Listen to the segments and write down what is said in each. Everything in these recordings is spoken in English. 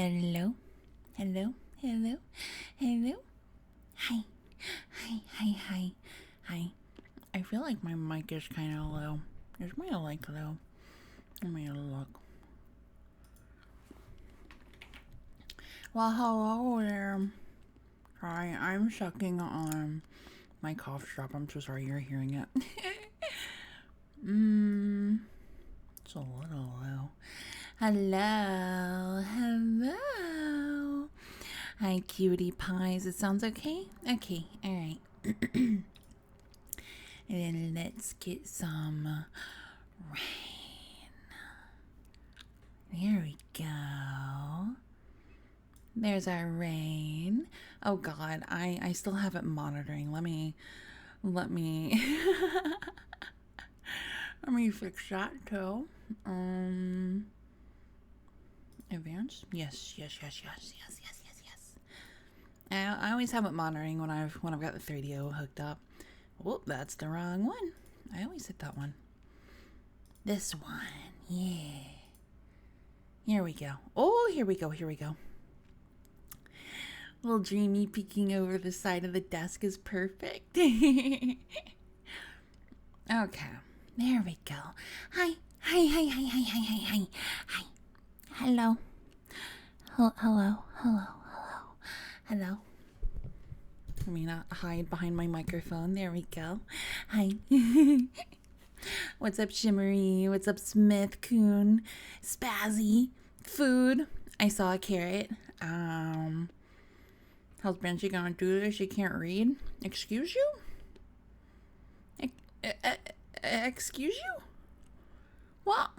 Hello, hello, hello, hello. Hi, hi, hi, hi, hi. I feel like my mic is kind of low. Is my mic low? Let me look. Well, hello there. Sorry, I'm sucking on my cough drop. I'm so sorry you're hearing it. It's a little low. Hello, hello. Hi, cutie pies. It sounds okay? Okay, alright. And then let's get some rain. There we go. There's our rain. Oh god, I still have it monitoring. Let me let me fix that too. Advance? Yes. I always have it monitoring when I've got the 3DO hooked up. Whoop, that's the wrong one. I always hit that one. This one, yeah. Here we go. Oh, here we go. Little dreamy peeking over the side of the desk is perfect. Okay, there we go. Hi. Hello. Hello. Let me not hide behind my microphone. There we go. Hi. What's up, Shimmery? What's up, Smith, Coon, Spazzy, Food? I saw a carrot. How's Banshee gonna do this? She can't read. Excuse you? Excuse you? What?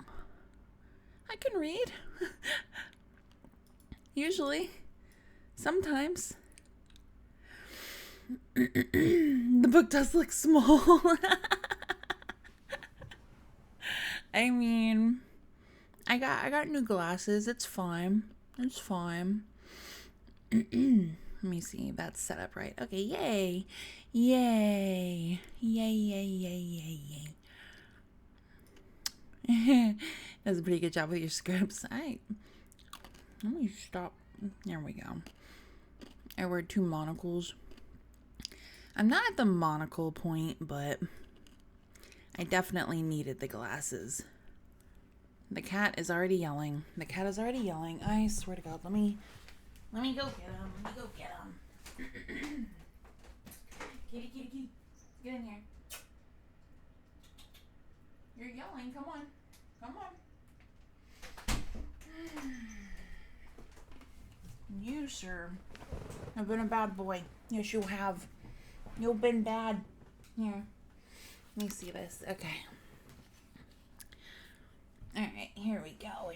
I can read. Usually. Sometimes. The book does look small. I mean, I got new glasses. It's fine. Let me see. That's set up right. Okay, yay. That's a pretty good job with your scripts. Let me stop. There we go. I wear 2 monocles. I'm not at the monocle point, but I definitely needed the glasses. The cat is already yelling. I swear to God. Let me go get him. Kitty. Get in here. You're yelling. Come on. You, sir, have been a bad boy. Yes, you have. You've been bad. Here. Let me see this. Okay. Alright, here we go.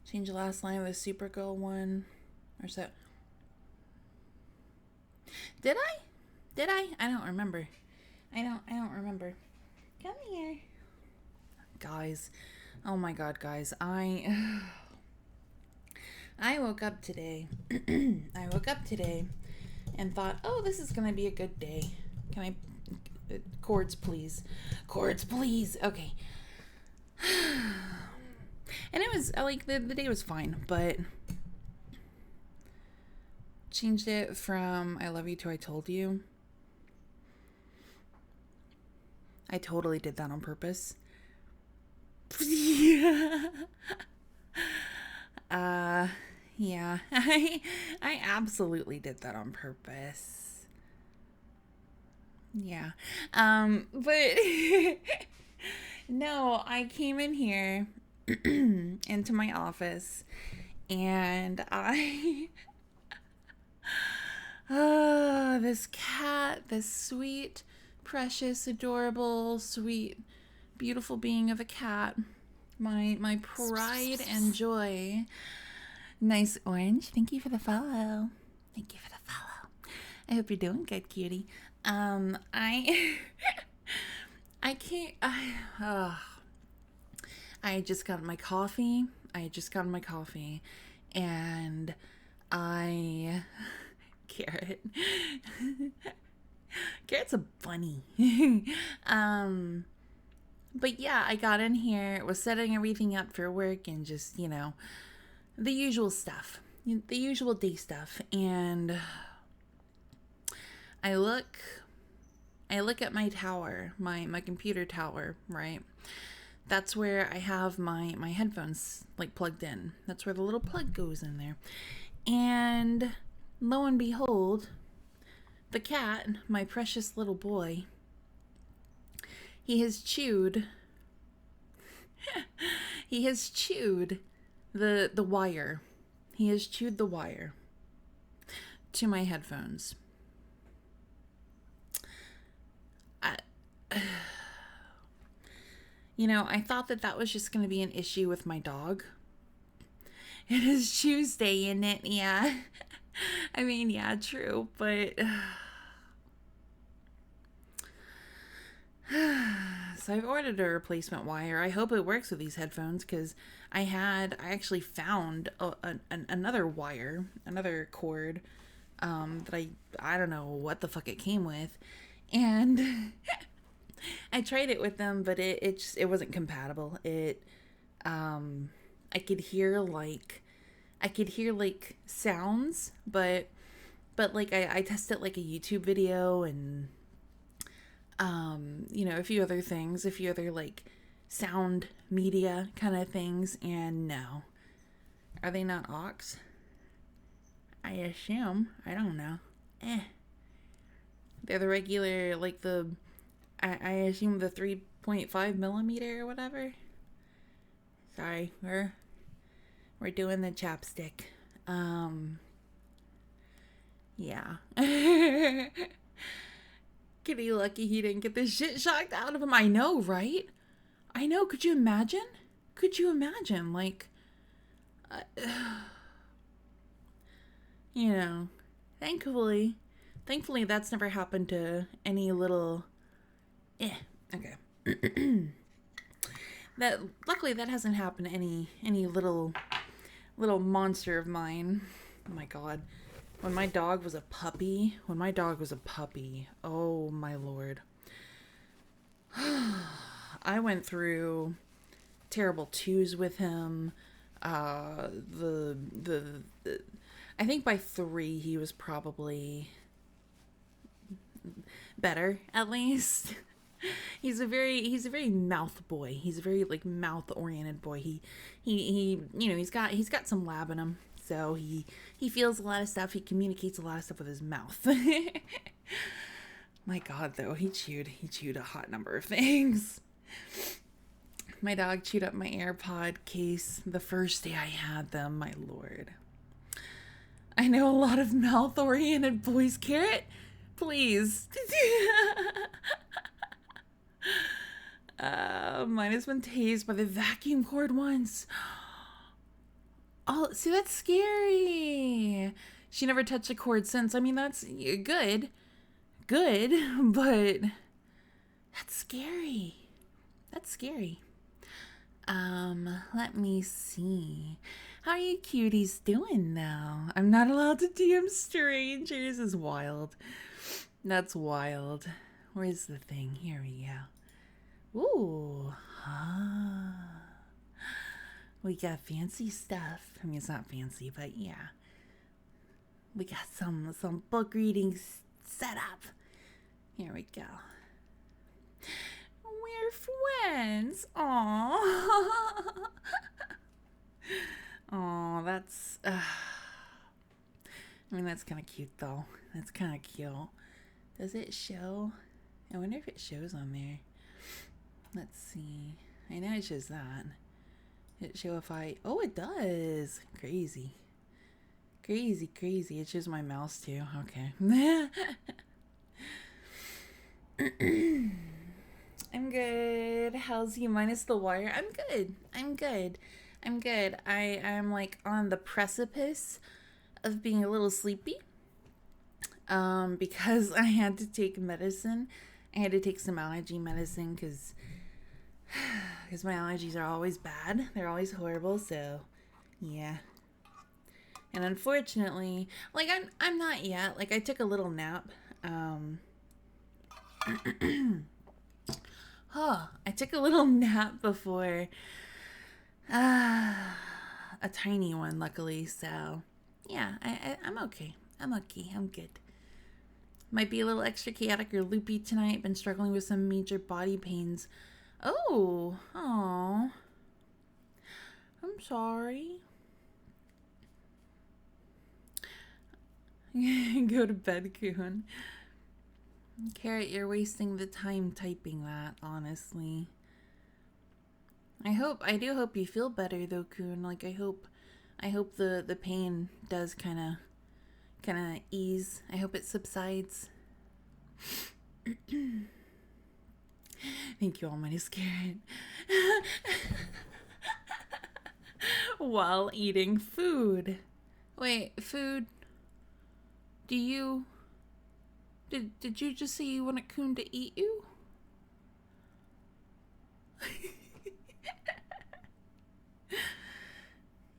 Change the last line of the Supergirl one. Or so. Did I? I don't remember. I don't remember. Come here. Guys. Oh my god, guys. I woke up today. And thought, oh, this is gonna be a good day. Can I chords please? Okay. And it was like the day was fine, but changed it from I love you to I told you. I totally did that on purpose. Yeah. I absolutely did that on purpose. Yeah. But no, I came in here into my office and this cat, this sweet, precious, adorable, sweet, beautiful being of a cat, my pride and joy. Nice orange. Thank you for the follow. I hope you're doing good, cutie. I just got my coffee. And Carrot. Carrot's a bunny. But yeah, I got in here, was setting everything up for work and just, the usual stuff, the usual day stuff. And I look at my tower, my computer tower, right? That's where I have my headphones like plugged in. That's where the little plug goes in there. And lo and behold, the cat, my precious little boy, he has chewed the wire. He has chewed the wire to my headphones. I thought that was just going to be an issue with my dog. It is Tuesday, isn't it? Yeah. I mean, yeah, true, but so I've ordered a replacement wire. I hope it works with these headphones because I actually found another wire, another cord that I don't know what the fuck it came with, and I tried it with them, but it wasn't compatible. I could hear like sounds, but like I tested like a YouTube video and a few other things, a few other like sound media kind of things, and no. Are they not aux? I assume. I don't know. They're the regular, like I assume the 3.5 millimeter or whatever. Sorry, we're doing the chapstick. Yeah. Kitty lucky he didn't get the shit shocked out of him. I know, right? I know. Could you imagine? Like, thankfully that's never happened to any little, okay. Luckily that hasn't happened to any little monster of mine. Oh my god. When my dog was a puppy, oh my lord. I went through terrible Tues with him. I think by 3 he was probably better, at least. He's a very mouth boy. He's a very like mouth oriented boy. He's got some lab in him. So he feels a lot of stuff. He communicates a lot of stuff with his mouth. My god, though, he chewed a hot number of things. My dog chewed up my AirPod case the first day I had them, my lord. I know a lot of mouth-oriented boys. Carrot, please. Mine has been tased by the vacuum cord once. Oh, see, that's scary. She never touched a cord since. I mean, that's good, but that's scary. Let me see. How are you cuties doing now? I'm not allowed to DM strangers is wild. That's wild. Where's the thing? Here we go. Ooh. We got fancy stuff. I mean, it's not fancy, but yeah. We got some book readings set up. Here we go. We're friends. Aww. Aw, that's... I mean, that's kind of cute, though. That's kind of cute. Does it show? I wonder if it shows on there. Let's see. I know it shows that. It show if I... Oh, it does. Crazy. It shows my mouse, too. Okay. I'm good. How's you minus the wire? I'm good. I'm like on the precipice of being a little sleepy. Because I had to take medicine. I had to take some allergy medicine because my allergies are always bad. They're always horrible, so yeah. And unfortunately, like I'm not yet. Like I took a little nap. I I took a little nap before. A tiny one, luckily, so yeah, I'm okay. I'm okay. I'm good. Might be a little extra chaotic or loopy tonight. Been struggling with some major body pains. Oh, I'm sorry. Go to bed, Coon. Carrot, you're wasting the time typing that, honestly. I do hope you feel better though, Coon. Like I hope the pain does kinda ease. I hope it subsides. Thank you, Almighty Scared. While eating food. Wait, food. Did you just say you want a Coon to eat you?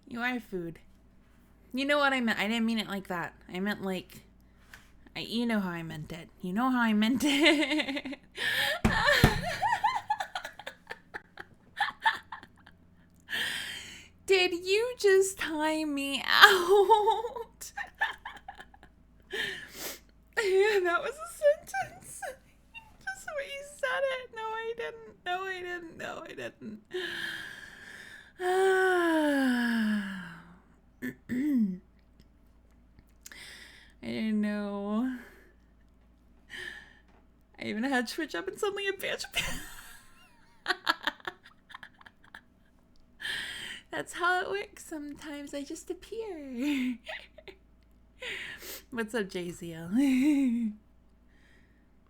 You are food. You know what I meant. I didn't mean it like that. I meant like... you know how I meant it. You know how I meant it. Did you just time me out? Yeah, that was a sentence. Just the way you said it. No, I didn't. No, I didn't. No, I didn't. I didn't know. I even had to switch up and suddenly a Banshee. That's how it works sometimes. I just appear. What's up, JCL?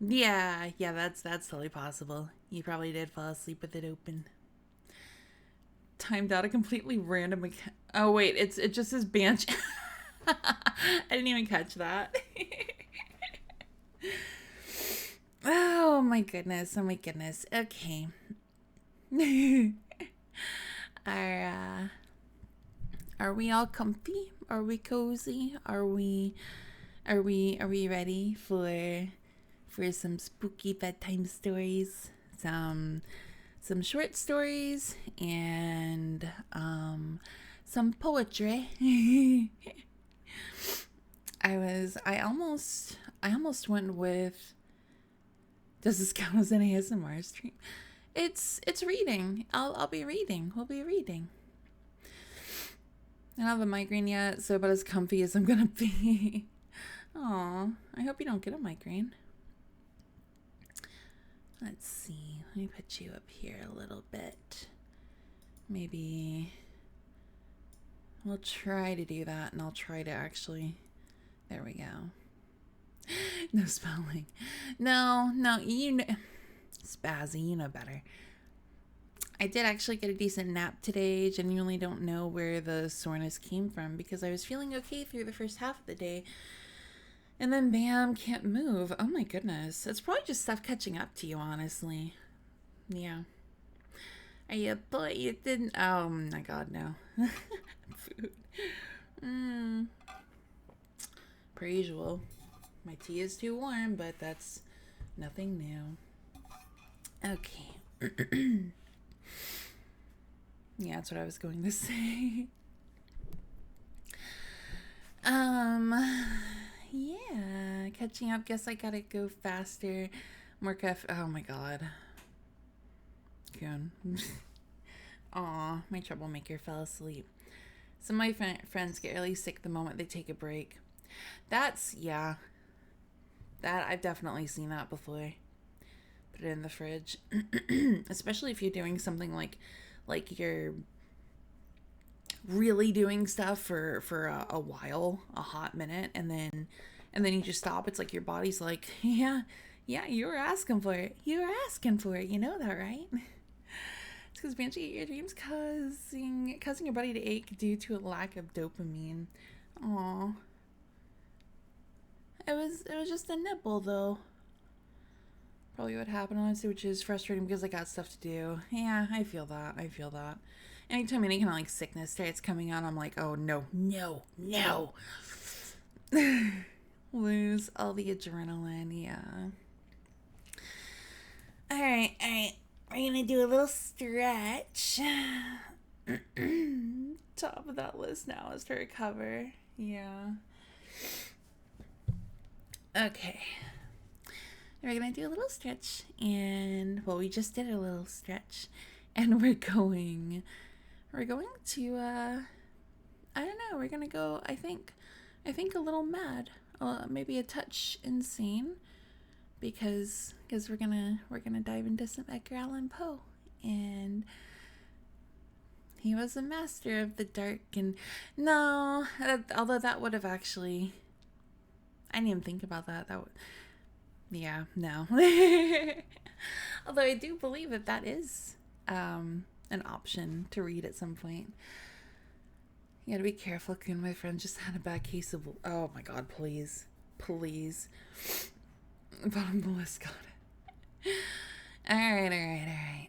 Yeah, that's totally possible. You probably did fall asleep with it open. Timed out a completely random oh wait, it just says Banshee. I didn't even catch that. Oh my goodness. Okay. Are we all comfy? Are we cozy? Are we ready for some spooky bedtime stories? Some short stories and some poetry. I almost went with, does this count as an ASMR stream? It's reading. I'll be reading. We'll be reading. I don't have a migraine yet, so about as comfy as I'm gonna be. Aw, I hope you don't get a migraine. Let's see. Let me put you up here a little bit. Maybe we'll try to do that, and I'll try to actually... There we go. No spelling. No, you know... Spazzy, you know better. I did actually get a decent nap today. Genuinely don't know where the soreness came from because I was feeling okay through the first half of the day. And then bam, can't move. Oh my goodness. It's probably just stuff catching up to you, honestly. Yeah. Are you a boy? You didn't... Oh my god, no. Food. Per usual. My tea is too warm, but that's nothing new. Okay. Yeah, that's what I was going to say. Yeah, catching up. Guess I gotta go faster. More oh my god. Coon. Aw, my troublemaker fell asleep. Some of my friends get really sick the moment they take a break. That's, yeah. That, I've definitely seen that before. Put it in the fridge. Especially if you're doing something like you're really doing stuff for a while, a hot minute, and then you just stop. It's like your body's like, yeah, you were asking for it. You know that, right? It's because Banshee, your dreams causing your body to ache due to a lack of dopamine. Aww. It was just a nipple though. Probably what happened, honestly, which is frustrating because I got stuff to do. Yeah, I feel that. Anytime any kind of like sickness starts coming on, I'm like, oh no. Lose all the adrenaline, yeah. Alright. we're gonna do a little stretch. Top of that list now is to recover. Yeah. Okay. We're gonna do a little stretch, and well, we just did a little stretch, and we're going to I don't know, we're gonna go, I think a little mad, maybe a touch insane, because we're gonna dive into some Edgar Allan Poe, and he was a master of the dark. And no, although that would have actually, I didn't even think about that. Yeah, no. Although I do believe that is an option to read at some point. You gotta be careful, Kun. My friend just had a bad case of, oh my god, please. Bottom of the list, got it. Alright.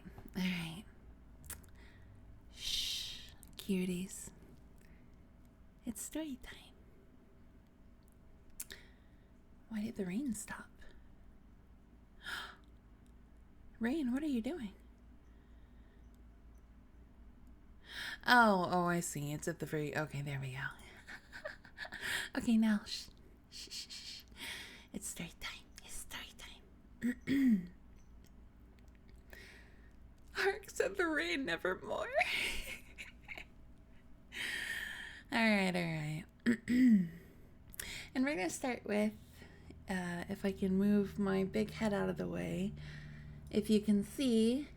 Shh, cuties. It's story time. Why did the rain stop? Rain, what are you doing? Oh, I see. It's at the very... Okay, there we go. Okay, now, shh. It's story time. Hark said the rain nevermore. Alright. And we're going to start with, if I can move my big head out of the way, if you can see,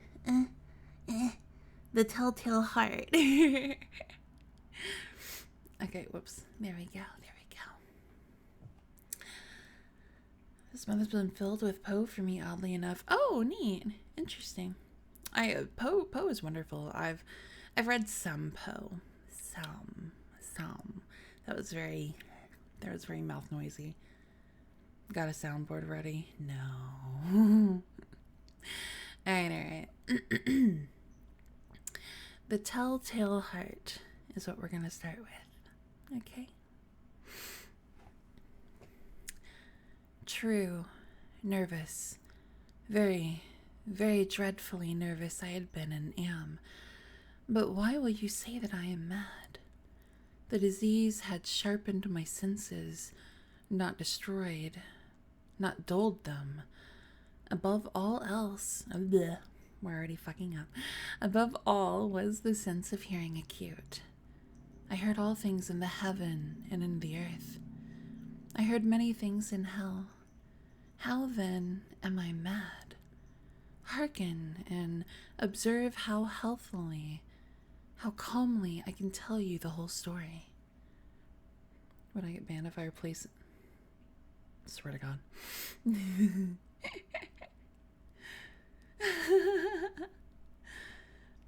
the telltale heart. Okay, whoops. There we go. This month has been filled with Poe for me, oddly enough. Oh, neat. Interesting. Poe is wonderful. I've read some Poe. Some. That was very mouth noisy. Got a soundboard ready? No. Alright. The telltale heart is what we're going to start with. Okay? True. Nervous. Very, very dreadfully nervous I had been and am. But why will you say that I am mad? The disease had sharpened my senses, not destroyed, not dulled them. Above all else, we're already fucking up. Above all was the sense of hearing acute. I heard all things in the heaven and in the earth. I heard many things in hell. How then am I mad? Hearken and observe how healthily, how calmly I can tell you the whole story. Would I get banned if I replace it? I swear to God.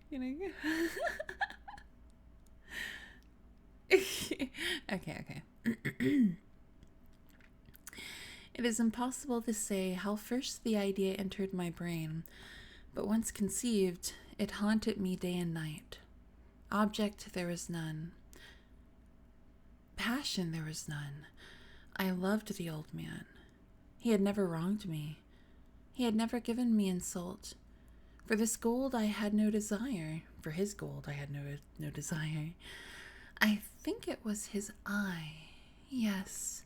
You know? Okay. It is impossible to say how first the idea entered my brain, but once conceived, it haunted me day and night. Object there was none. Passion there was none. I loved the old man. He had never wronged me. He had never given me insult. For this gold I had no desire. For his gold I had no desire. I think it was his eye. Yes,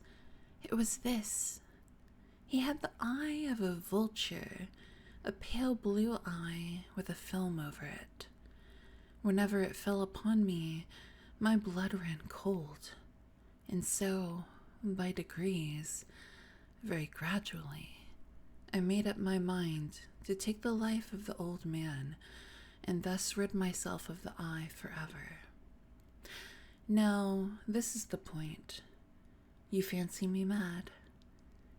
it was this. He had the eye of a vulture, a pale blue eye with a film over it. Whenever it fell upon me, my blood ran cold. And so, by degrees, very gradually, I made up my mind to take the life of the old man and thus rid myself of the eye forever. Now, this is the point. You fancy me mad.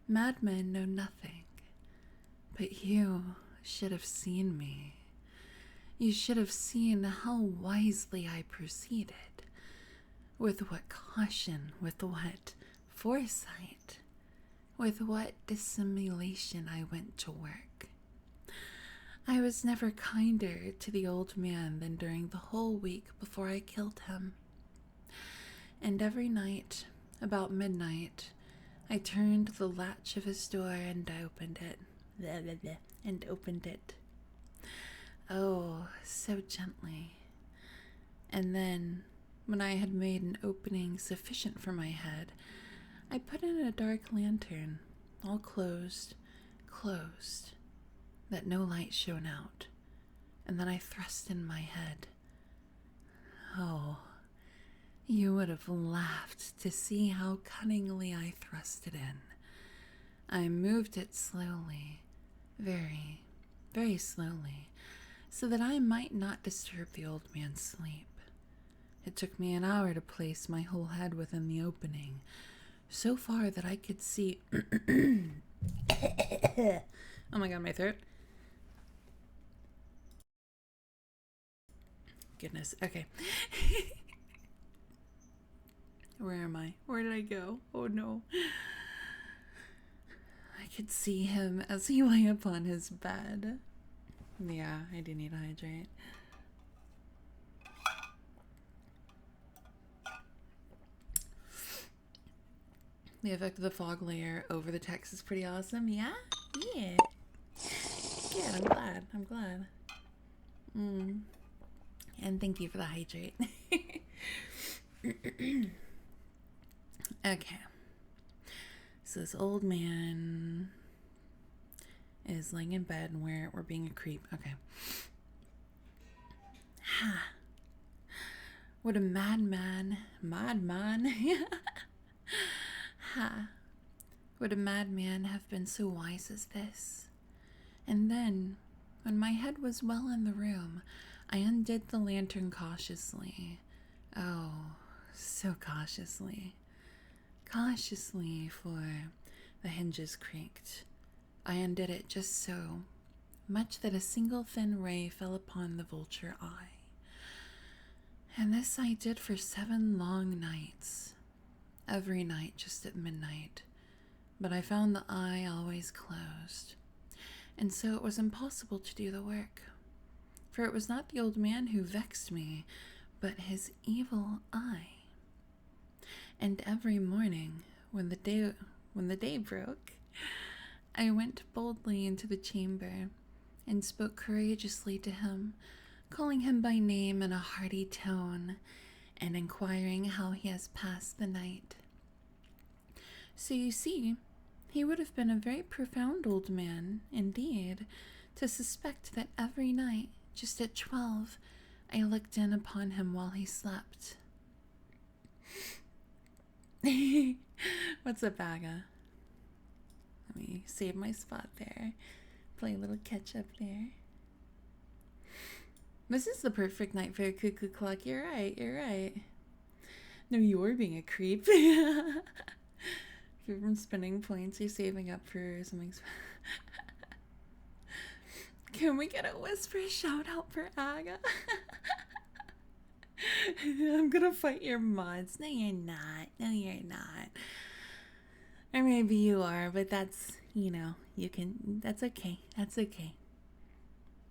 Madmen know nothing, but you should have seen me. You should have seen how wisely I proceeded, with what caution, with what foresight, with what dissimulation I went to work. I was never kinder to the old man than during the whole week before I killed him. And every night, about midnight, I turned the latch of his door and I opened it. And opened it. oh, so gently. And then, when I had made an opening sufficient for my head, I put in a dark lantern, all closed, that no light shone out, and then I thrust in my head. Oh, you would have laughed to see how cunningly I thrust it in. I moved it slowly, very, very slowly, so that I might not disturb the old man's sleep. It took me an hour to place my whole head within the opening, so far that I could see... Oh my god, my throat. Goodness, okay. Where am I? Where did I go? Oh no. I could see him as he lay upon his bed. Yeah, I do need to hydrate. The effect of the fog layer over the text is pretty awesome. Yeah? Yeah. Good, I'm glad. And thank you for the hydrate. Okay. So this old man is laying in bed and we're being a creep. Okay. Ha. What a madman. Ha. Would a madman have been so wise as this? And then, when my head was well in the room, I undid the lantern cautiously. Oh, so cautiously. Cautiously, for the hinges creaked. I undid it just so much that a single thin ray fell upon the vulture eye. And this I did for 7 long nights. Every night just at midnight. But I found the eye always closed. And so it was impossible to do the work. For it was not the old man who vexed me, but his evil eye. And every morning, when the day broke, I went boldly into the chamber and spoke courageously to him, calling him by name in a hearty tone, and inquiring how he has passed the night. So you see, he would have been a very profound old man, indeed, to suspect that every night, just at 12, I looked in upon him while he slept. What's up, Aga? Let me save my spot there. Play a little catch up there. This is the perfect night for a cuckoo clock. You're right. No, you're being a creep. If you're from spending points, you're saving up for something. Can we get a whisper shout out for Aga? I'm gonna fight your mods. No, you're not. Or maybe you are, but that's, that's okay.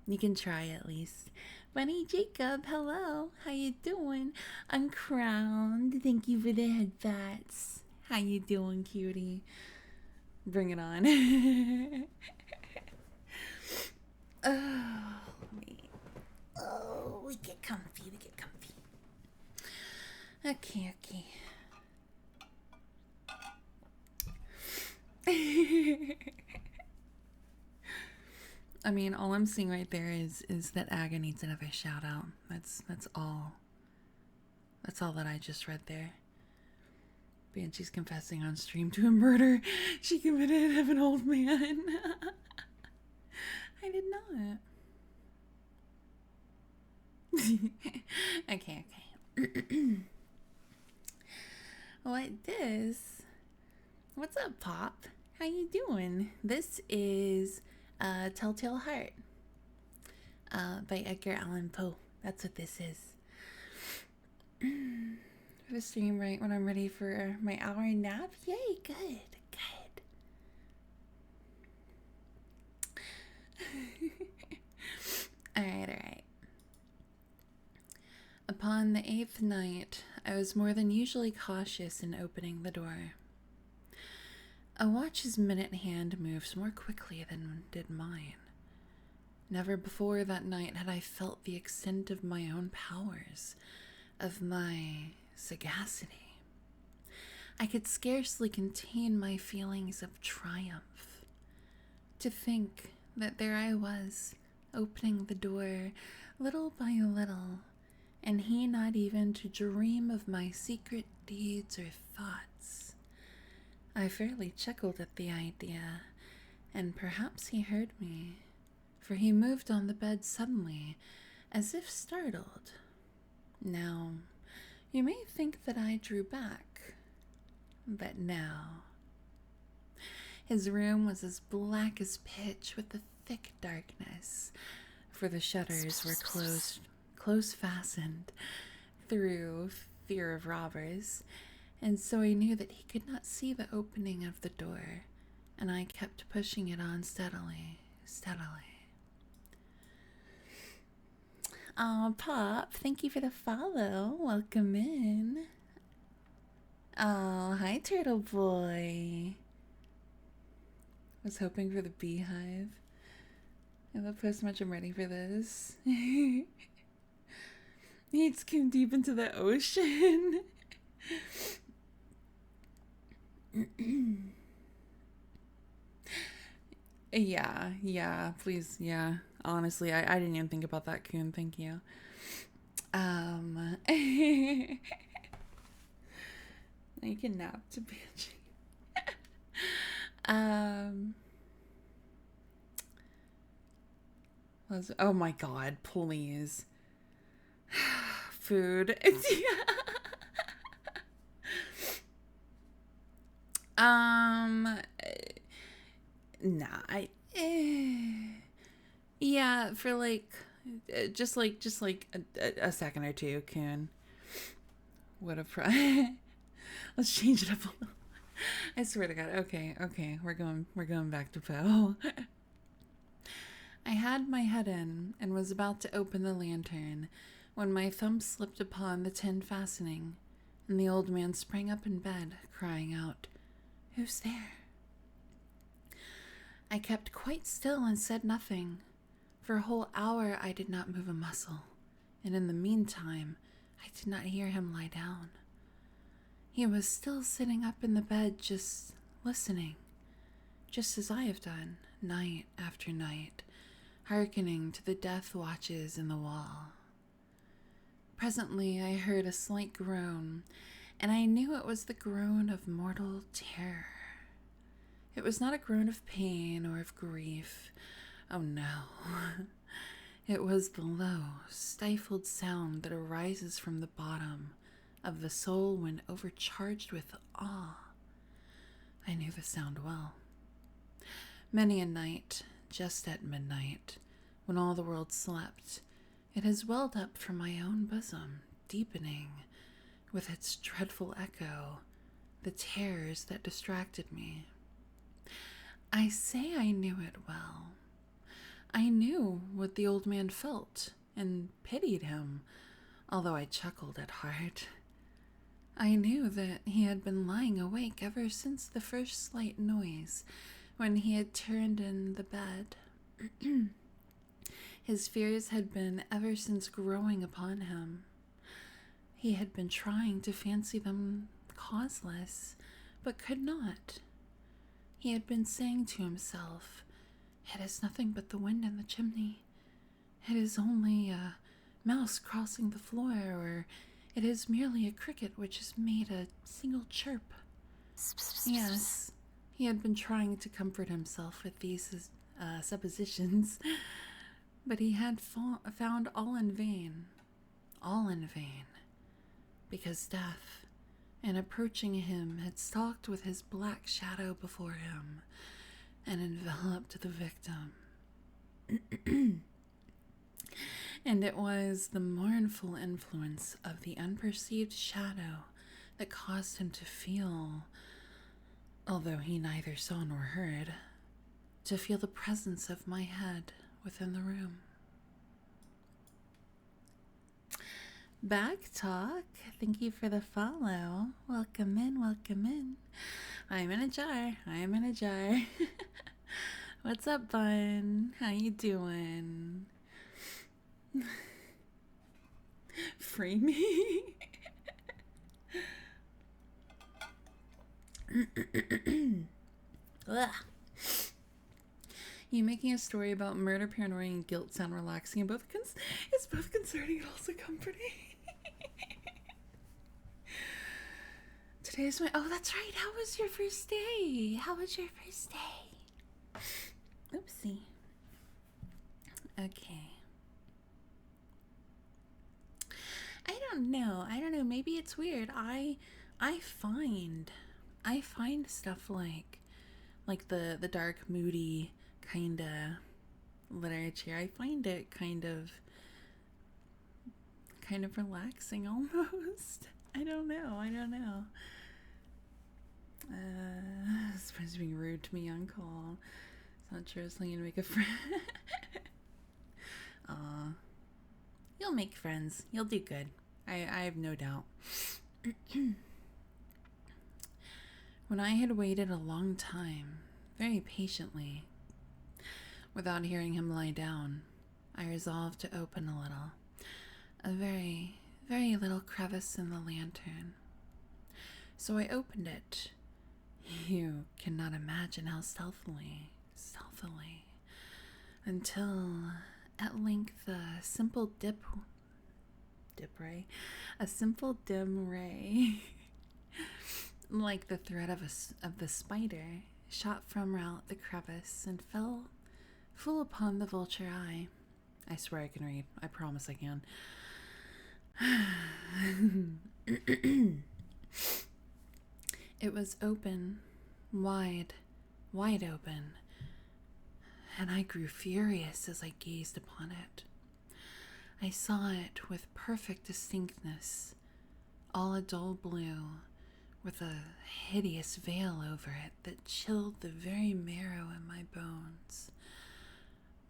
You can try at least. Bunny Jacob, hello. How you doing? Uncrowned. Thank you for the headbats. How you doing, cutie? Bring it on. We get comfy. Okay. I mean, all I'm seeing right there is that Aga needs another shout out. That's all. That's all that I just read there. Banshee's confessing on stream to a murder she committed of an old man. I did not. Okay. What's up, Pop? How you doing? This is Telltale Heart by Edgar Allan Poe. That's what this is. For the stream right when I'm ready for my hour nap. Yay, good. Alright. Upon the 8th night, I was more than usually cautious in opening the door. A watch's minute hand moves more quickly than did mine. Never before that night had I felt the extent of my own powers, of my sagacity. I could scarcely contain my feelings of triumph. To think that there I was, opening the door little by little, and he not even to dream of my secret deeds or thoughts. I fairly chuckled at the idea, and perhaps he heard me, for he moved on the bed suddenly, as if startled. Now, you may think that I drew back, but no. His room was as black as pitch with the thick darkness, for the shutters were close fastened through fear of robbers, and so I knew that he could not see the opening of the door, and I kept pushing it on steadily. Oh, Pop, thank you for the follow. Welcome in. Oh, hi, Turtle Boy. I was hoping for the beehive. I love how much I'm ready for this. It's came deep into the ocean. Yeah, please, yeah. Honestly, I didn't even think about that, Coon. Thank you. You can nap to Banshee. Oh my god, please. Food. Nah, yeah, for just like a second or two, Coon. What a Let's change it up a little. I swear to God. Okay, we're going back to Poe. I had my head in and was about to open the lantern when my thumb slipped upon the tin fastening, and the old man sprang up in bed, crying out, "Who's there?" I kept quite still and said nothing. For a whole hour I did not move a muscle, and in the meantime I did not hear him lie down. He was still sitting up in the bed, just listening, just as I have done, night after night, hearkening to the death watches in the wall. Presently I heard a slight groan, and I knew it was the groan of mortal terror. It was not a groan of pain or of grief. Oh no. It was the low, stifled sound that arises from the bottom of the soul when overcharged with awe. I knew the sound well. Many a night, just at midnight, when all the world slept, it has welled up from my own bosom, deepening, with its dreadful echo, the terrors that distracted me. I say I knew it well. I knew what the old man felt, and pitied him, although I chuckled at heart. I knew that he had been lying awake ever since the first slight noise, when he had turned in the bed. His fears had been ever since growing upon him. He had been trying to fancy them causeless, but could not. He had been saying to himself, "It is nothing but the wind in the chimney. It is only a mouse crossing the floor, or it is merely a cricket which has made a single chirp." Yes, he had been trying to comfort himself with these suppositions, but he had found all in vain, because death, in approaching him, had stalked with his black shadow before him and enveloped the victim. And it was the mournful influence of the unperceived shadow that caused him to feel, although he neither saw nor heard, to feel the presence of my head within the room. Back Talk, thank you for the follow. Welcome in. I'm in a jar. What's up, Bun? How you doing? Free me? Ugh. You making a story about murder, paranoia, and guilt sound relaxing and it's both concerning and also comforting. Today's oh, that's right. How was your first day? How was your first day? Oopsie. Okay. I don't know. Maybe it's weird. I find stuff like the dark, moody kind of literature. I find it kind of relaxing almost. I don't know. It's supposed to be rude to me on call. It's not true. It's only gonna make a friend. You'll make friends. You'll do good. I have no doubt. When I had waited a long time, very patiently, without hearing him lie down, I resolved to open a little. A very, very little crevice in the lantern. So I opened it. You cannot imagine how stealthily, until at length a simple dim ray, like the thread of the spider, shot from out the crevice and fell full upon the vulture eye. I swear I can read. I promise I can. It was open, wide open, and I grew furious as I gazed upon it. I saw it with perfect distinctness, all a dull blue, with a hideous veil over it that chilled the very marrow in my bones.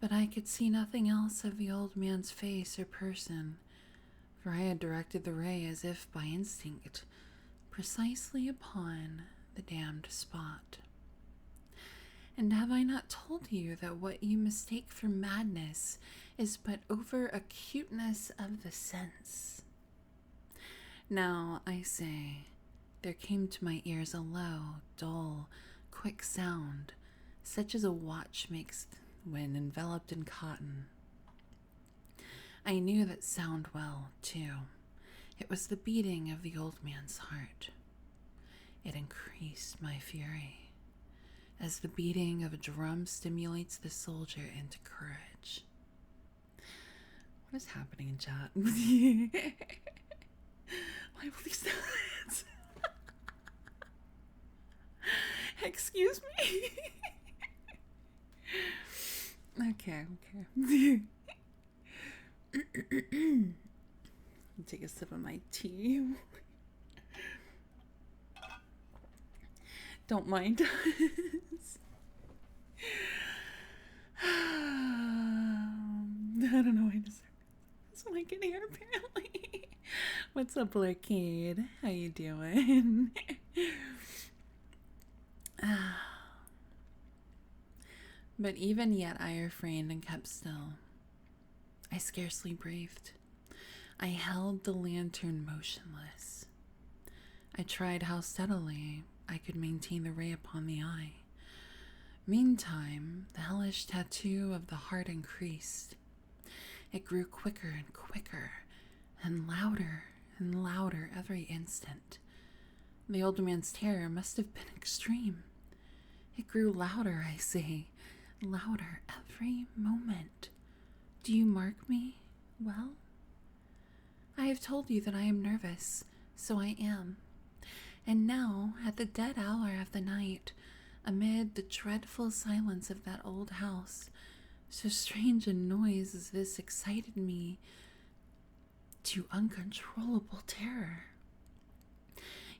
But I could see nothing else of the old man's face or person, for I had directed the ray as if by instinct, precisely upon the damned spot. And have I not told you that what you mistake for madness is but over acuteness of the sense? Now, I say, there came to my ears a low, dull, quick sound, such as a watch makes when enveloped in cotton. I knew that sound well, too. It was the beating of the old man's heart. It increased my fury, as the beating of a drum stimulates the soldier into courage. What is happening in chat? Why will these sounds? Excuse me? Okay. Take a sip of my tea. Don't mind us. I don't know why I deserve it. That's like in here apparently. What's up, Arcade? How you doing? But even yet I refrained and kept still. I scarcely breathed. I held the lantern motionless. I tried how steadily I could maintain the ray upon the eye. Meantime, the hellish tattoo of the heart increased. It grew quicker and quicker, and louder every instant. The old man's terror must have been extreme. It grew louder, I say, louder every moment. Do you mark me well? I have told you that I am nervous, so I am. And now, at the dead hour of the night, amid the dreadful silence of that old house, so strange a noise as this excited me to uncontrollable terror.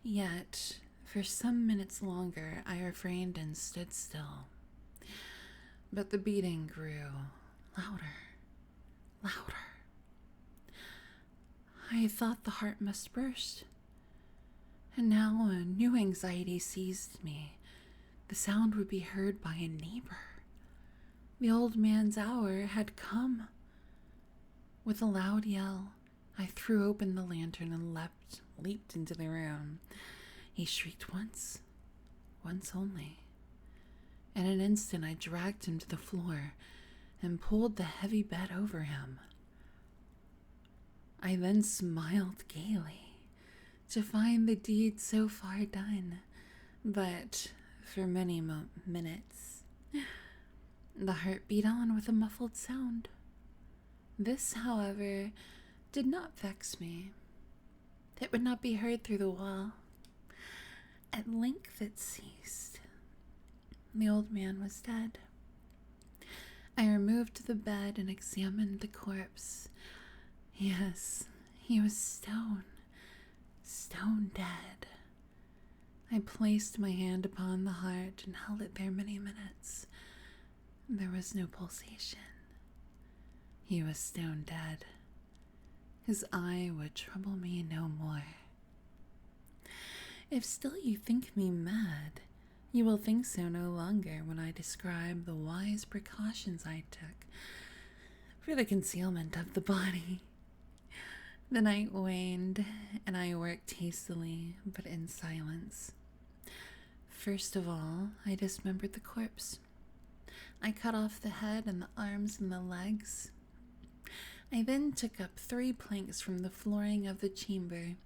Yet, for some minutes longer, I refrained and stood still. But the beating grew louder. I thought the heart must burst. And now a new anxiety seized me. The sound would be heard by a neighbor. The old man's hour had come. With a loud yell, I threw open the lantern and leaped into the room. He shrieked once only. In an instant, I dragged him to the floor and pulled the heavy bed over him. I then smiled gaily to find the deed so far done, but for many minutes, the heart beat on with a muffled sound. This, however, did not vex me. It would not be heard through the wall. At length it ceased. The old man was dead. I removed the bed and examined the corpse. Yes, he was stone dead. I placed my hand upon the heart and held it there many minutes. There was no pulsation. He was stone dead. His eye would trouble me no more. If still you think me mad, you will think so no longer when I describe the wise precautions I took for the concealment of the body. The night waned, and I worked hastily, but in silence. First of all, I dismembered the corpse. I cut off the head and the arms and the legs. I then took up 3 planks from the flooring of the chamber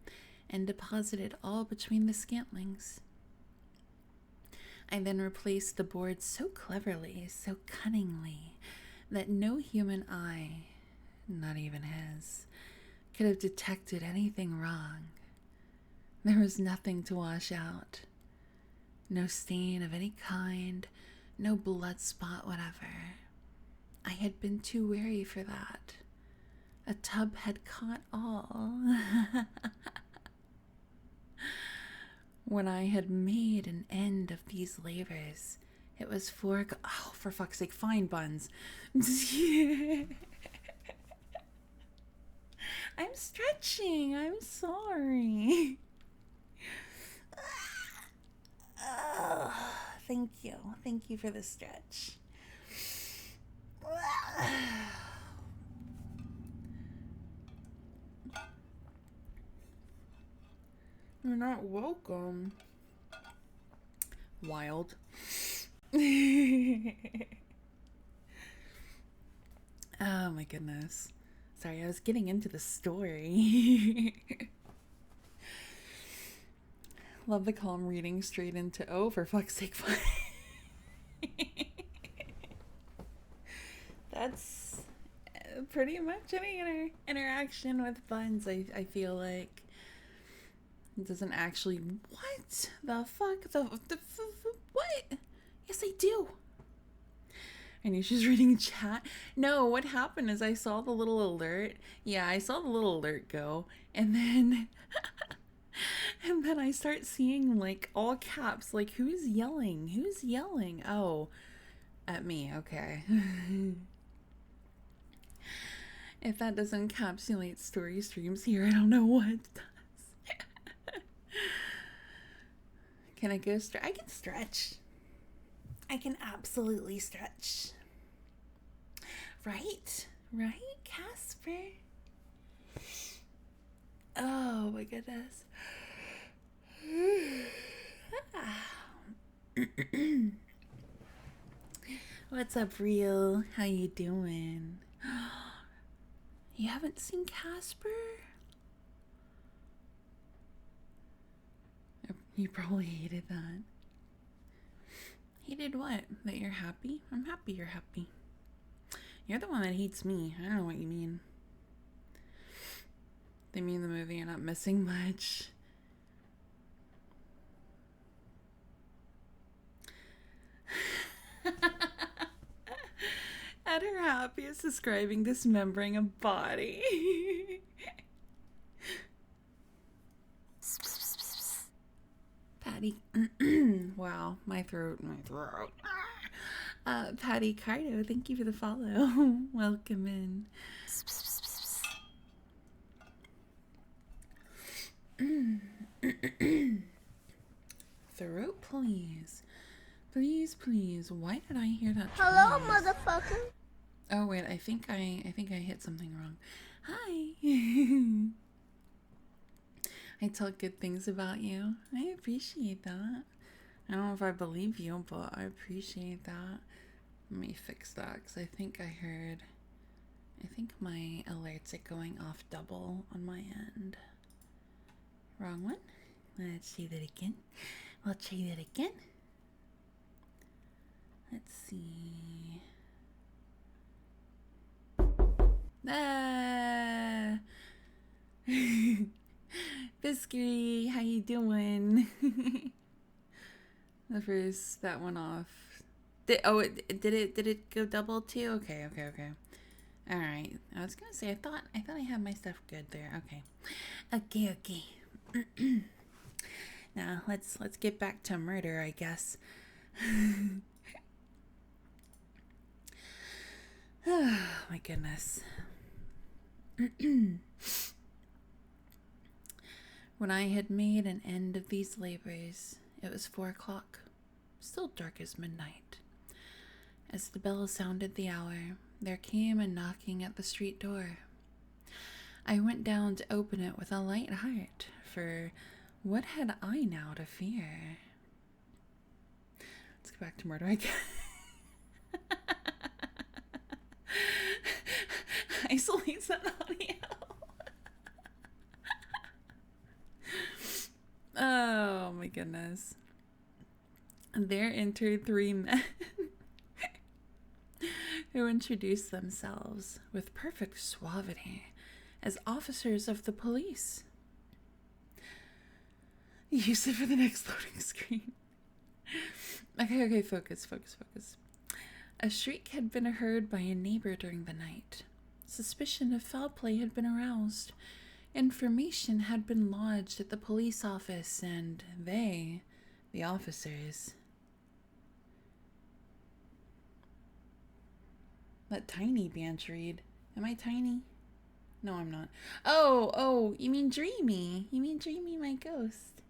and deposited all between the scantlings. I then replaced the boards so cleverly, so cunningly, that no human eye, not even his, could have detected anything wrong. There was nothing to wash out. No stain of any kind, no blood spot whatever. I had been too wary for that. A tub had caught all. When I had made an end of these labors, it was for fuck's sake, fine buns. I'm stretching. I'm sorry. Thank you. Thank you for the stretch. You're not welcome. Wild. Oh my goodness. Sorry, I was getting into the story. Love the calm reading straight into, oh, for fuck's sake. That's pretty much any interaction with buns, I feel like. It doesn't actually... What the fuck? What? Yes, I do. I knew she was reading chat. No, what happened is I saw the little alert. Yeah, I saw the little alert go. And then... and then I start seeing, like, all caps. Like, who's yelling? Who's yelling? Oh, at me. Okay. If that doesn't encapsulate story streams here, I don't know what does. Can I go stretch? I can stretch. I can absolutely stretch. Right? Right, Casper? Oh my goodness. What's up, Real? How you doing? You haven't seen Casper? You probably hated that. Hated what? That you're happy? I'm happy you're happy. You're the one that hates me. I don't know what you mean. They mean the movie you're not missing much. At her happiest, describing dismembering a body. Patty. Wow, my throat. Patty Cardo, thank you for the follow. Welcome in. Throat, please. Please, please. Why did I hear that? Hello, twice? motherfucker. Oh wait, I think I hit something wrong. Hi. I talk good things about you. I appreciate that. I don't know if I believe you, but I appreciate that. Let me fix that because I think my alerts are going off double on my end. Wrong one. Let's see that again. We'll try that again. Let's see. Ah! Biscuity, how you doing? The first, that one off. Did it go double too? Okay. All right. I was gonna say I thought I had my stuff good there. Okay. Now let's get back to murder, I guess. Oh my goodness. When I had made an end of these labors, it was 4 o'clock, still dark as midnight. As the bell sounded the hour, there came a knocking at the street door. I went down to open it with a light heart, for what had I now to fear? Let's go back to murder again. Isolates that audio. Oh my goodness. There entered 3 men who introduced themselves with perfect suavity as officers of the police. Use it for the next loading screen. Okay, focus. A shriek had been heard by a neighbor during the night. Suspicion of foul play had been aroused. Information had been lodged at the police office, and they, the officers... Let Tiny Banshee read. Am I tiny? No, I'm not. Oh, you mean Dreamy. You mean Dreamy, my ghost.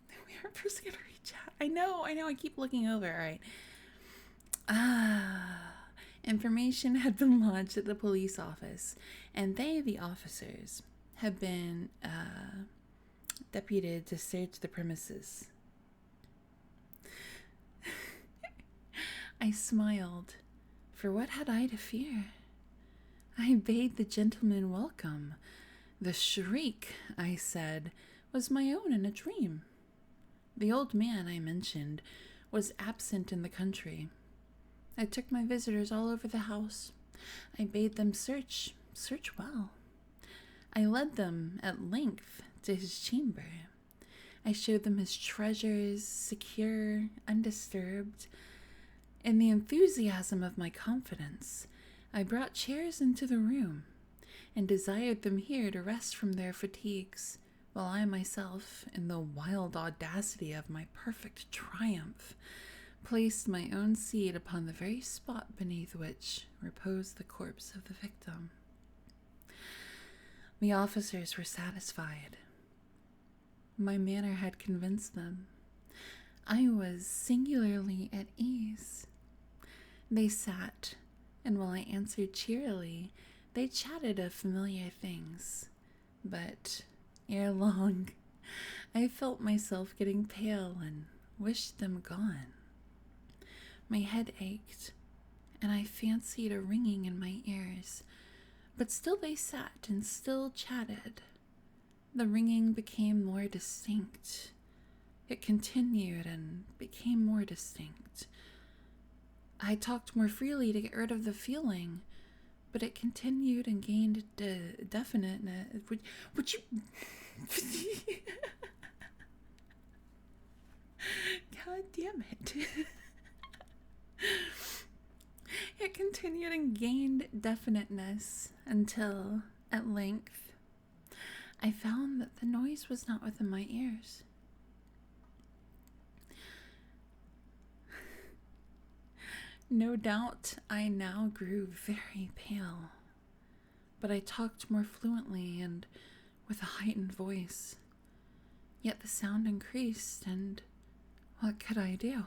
We are pressing to reach out. I know, I keep looking over. All right. Information had been lodged at the police office, and they, the officers, had been deputed to search the premises. I smiled, for what had I to fear? I bade the gentleman welcome. The shriek, I said, was my own in a dream. The old man I mentioned was absent in the country. I took my visitors all over the house. I bade them search well. I led them at length to his chamber. I showed them his treasures, secure, undisturbed. In the enthusiasm of my confidence, I brought chairs into the room and desired them here to rest from their fatigues, while I myself, in the wild audacity of my perfect triumph, placed my own seat upon the very spot beneath which reposed the corpse of the victim. The officers were satisfied. My manner had convinced them. I was singularly at ease. They sat, and while I answered cheerily, they chatted of familiar things. But ere long, I felt myself getting pale and wished them gone. My head ached, and I fancied a ringing in my ears, but still they sat and still chatted. The ringing became more distinct. It continued and became more distinct. I talked more freely to get rid of the feeling, but it continued and gained definiteness. Would you... God damn it. It continued and gained definiteness until, at length, I found that the noise was not within my ears. No doubt I now grew very pale, but I talked more fluently and with a heightened voice. Yet the sound increased, and what could I do?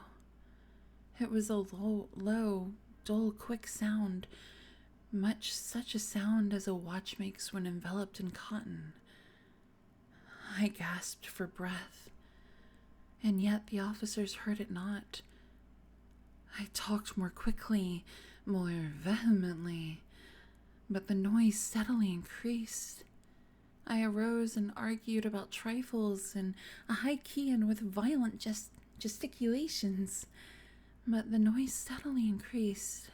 It was a low, dull, quick sound, much such a sound as a watch makes when enveloped in cotton. I gasped for breath, and yet the officers heard it not. I talked more quickly, more vehemently, but the noise steadily increased. I arose and argued about trifles in a high key and with violent gesticulations, but the noise steadily increased.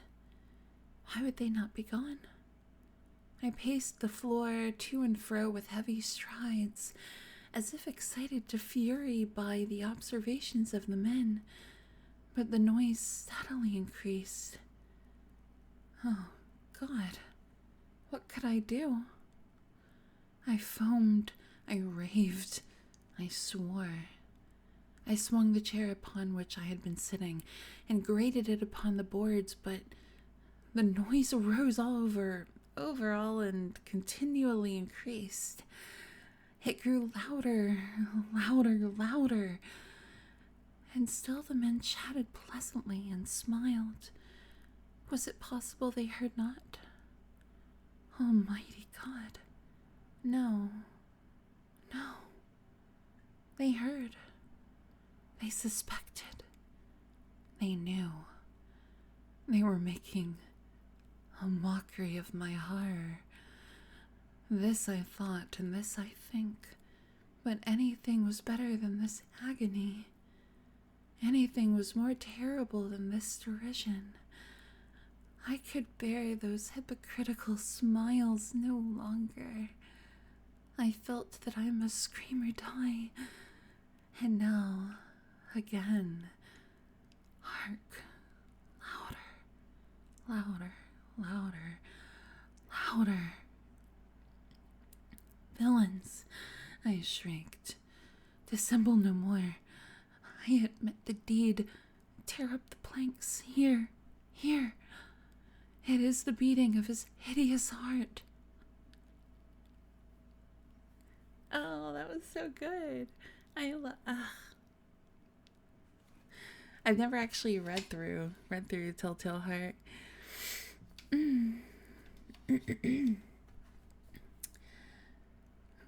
Why would they not be gone? I paced the floor to and fro with heavy strides, as if excited to fury by the observations of the men, but the noise steadily increased. Oh, God, what could I do? I foamed, I raved, I swore. I swung the chair upon which I had been sitting and grated it upon the boards, but the noise arose all and continually increased. It grew louder, louder, and still the men chatted pleasantly and smiled. Was it possible they heard not? Almighty God. No. They heard. They suspected. They knew. They were making a mockery of my horror. This I thought, and this I think. But anything was better than this agony. Anything was more terrible than this derision. I could bear those hypocritical smiles no longer. I felt that I must scream or die. And now, again, hark, louder. Villains, I shrieked. Dissemble no more. I admit the deed. Tear up the planks. Here. It is the beating of his hideous heart. Oh, that was so good. I've never actually read through Telltale Heart.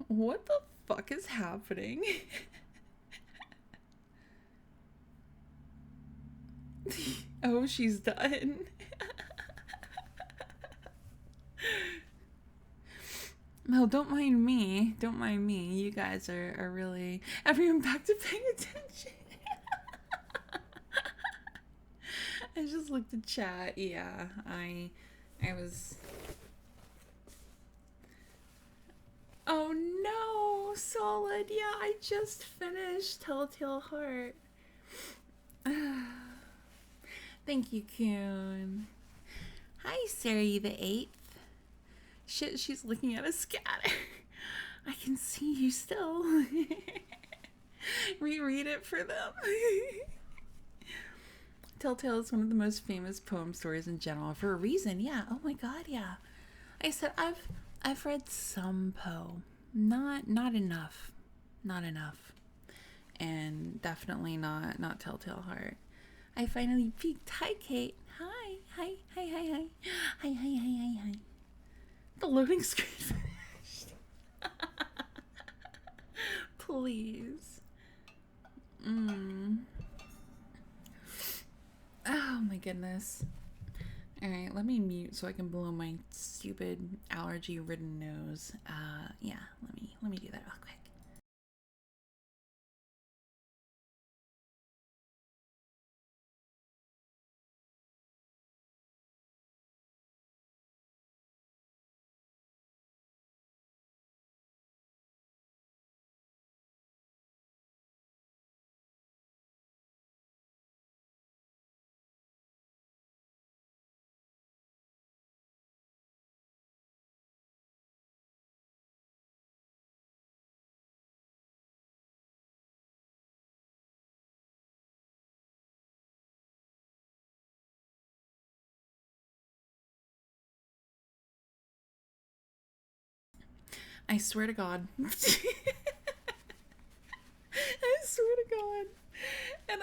What the fuck is happening? Oh, she's done. No, don't mind me. You guys are really... Everyone back to paying attention. I just looked at chat. Yeah, I was... Oh no, Solid. Yeah, I just finished Telltale Heart. Thank you, Coon. Hi, Sari the 8th. Shit, she's looking at a scatter. I can see you still. Reread it for them. Telltale is one of the most famous poem stories in general for a reason. Yeah. Oh my God. Yeah. I said I've read some Poe, not enough, and definitely not Telltale Heart. I finally peeked. Hi, Kate. Hi. The loading screen finished. Please. Oh my goodness. Alright, let me mute so I can blow my stupid allergy-ridden nose. Yeah, let me do that real quick. I swear to God. I swear to God. And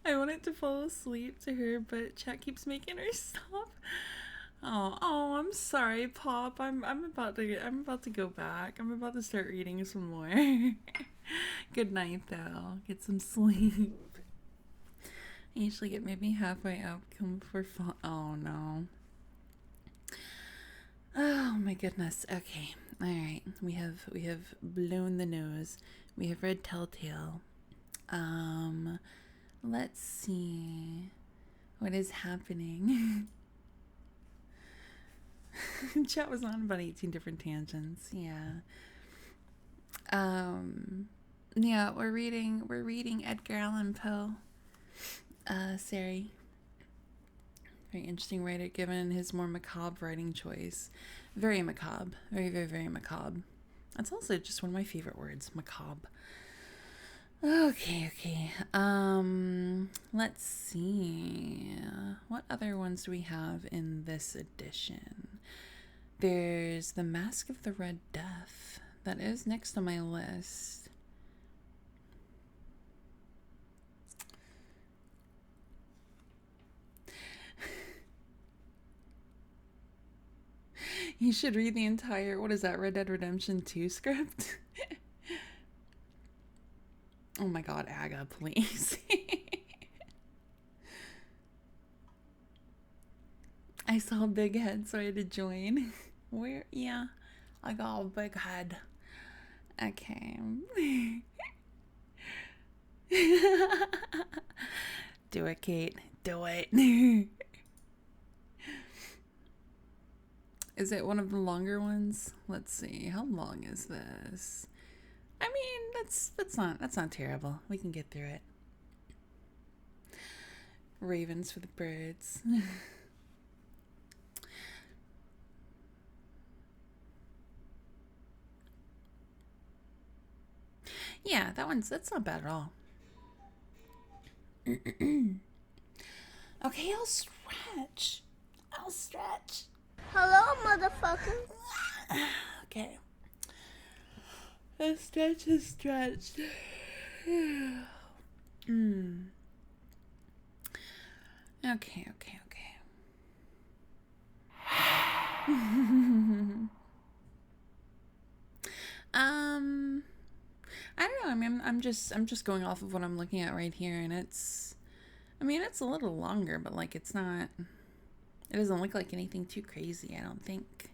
I wanted to fall asleep to her, but chat keeps making her stop. Oh, I'm sorry, Pop. I'm about to go back. I'm about to start reading some more. Good night, though. Get some sleep. I usually get maybe halfway up, come for fun. Oh no. Oh my goodness. Okay. All right. We have blown the nose. We have read Telltale. Let's see what is happening. Chat was on about 18 different tangents. Yeah. Yeah, we're reading Edgar Allan Poe. Sari. Very interesting writer given his more macabre writing choice. Very macabre. Very, very, very macabre. That's also just one of my favorite words, macabre. Okay. Let's see. What other ones do we have in this edition? There's The Mask of the Red Death. That is next on my list. You should read the entire, what is that, Red Dead Redemption 2 script? Oh my god, Aga, please. I saw a big head, so I had to join. Where? Yeah, I got a big head. Okay. Do it, Kate. Do it. Is it one of the longer ones? Let's see. How long is this? I mean, that's not terrible. We can get through it. Ravens for the birds. Yeah, that's not bad at all. Okay, I'll stretch. Hello, motherfucker. Okay. A stretch is stretched. Okay. I don't know. I mean, I'm just going off of what I'm looking at right here, and it's a little longer, but like it doesn't look like anything too crazy, I don't think.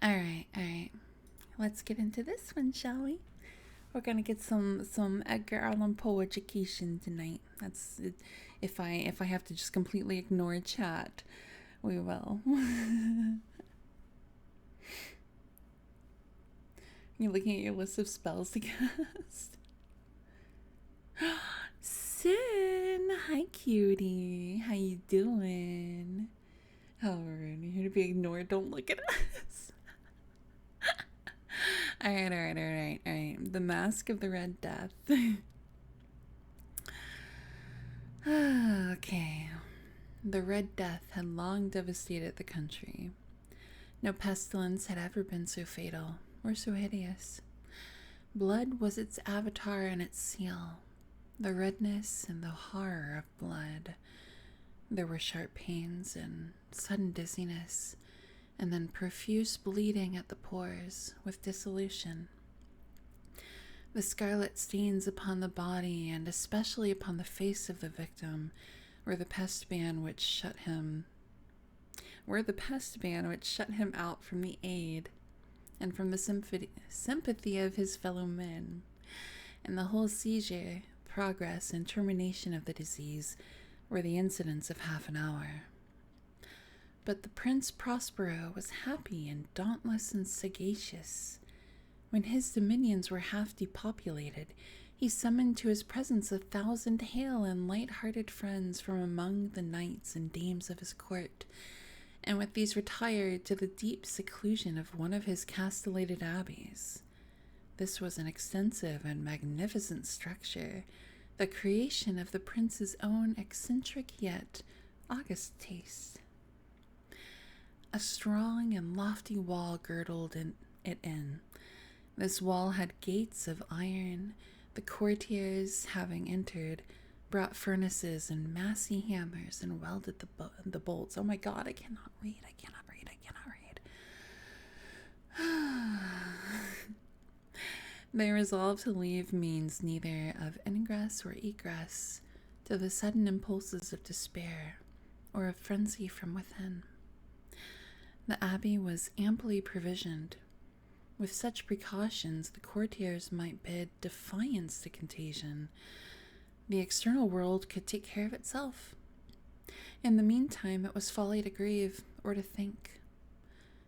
All right. Let's get into this one, shall we? We're gonna get some Edgar Allan Poe education tonight. That's it. If I have to just completely ignore chat, we will. You're looking at your list of spells to cast. Sin, hi cutie. How you doing? Oh, we're here to be ignored. Don't look at us. All right. The Mask of the Red Death. Okay. The Red Death had long devastated the country. No pestilence had ever been so fatal or so hideous. Blood was its avatar and its seal. The redness and the horror of blood. There were sharp pains and sudden dizziness, and then profuse bleeding at the pores with dissolution. The scarlet stains upon the body, and especially upon the face of the victim, were the pest ban which shut him out from the aid and from the sympathy of his fellow men. And the whole seizure, progress, and termination of the disease were the incidents of half an hour. But the Prince Prospero was happy and dauntless and sagacious. When his dominions were half depopulated, he summoned to his presence 1,000 hale and light-hearted friends from among the knights and dames of his court, and with these retired to the deep seclusion of one of his castellated abbeys. This was an extensive and magnificent structure, the creation of the prince's own eccentric yet august taste. A strong and lofty wall girdled it in, This wall had gates of iron. The courtiers, having entered, brought furnaces and massy hammers and welded the bolts. Oh my god, I cannot read. I cannot read. I cannot read. They resolved to leave means neither of ingress or egress to the sudden impulses of despair or of frenzy from within. The abbey was amply provisioned. With such precautions, the courtiers might bid defiance to contagion. The external world could take care of itself. In the meantime, it was folly to grieve or to think.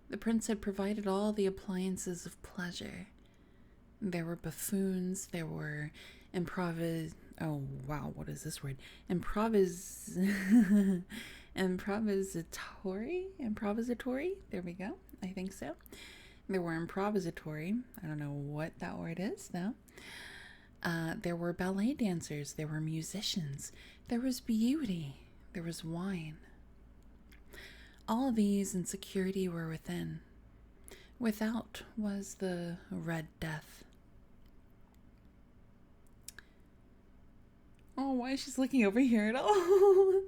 The prince had provided all the appliances of pleasure. There were buffoons, there were improvisatory, there we go, I think so. There were improvisatory, I don't know what that word is though. There were ballet dancers, there were musicians, there was beauty, there was wine. All these in security were within. Without was the Red Death. Oh, why is she looking over here at all?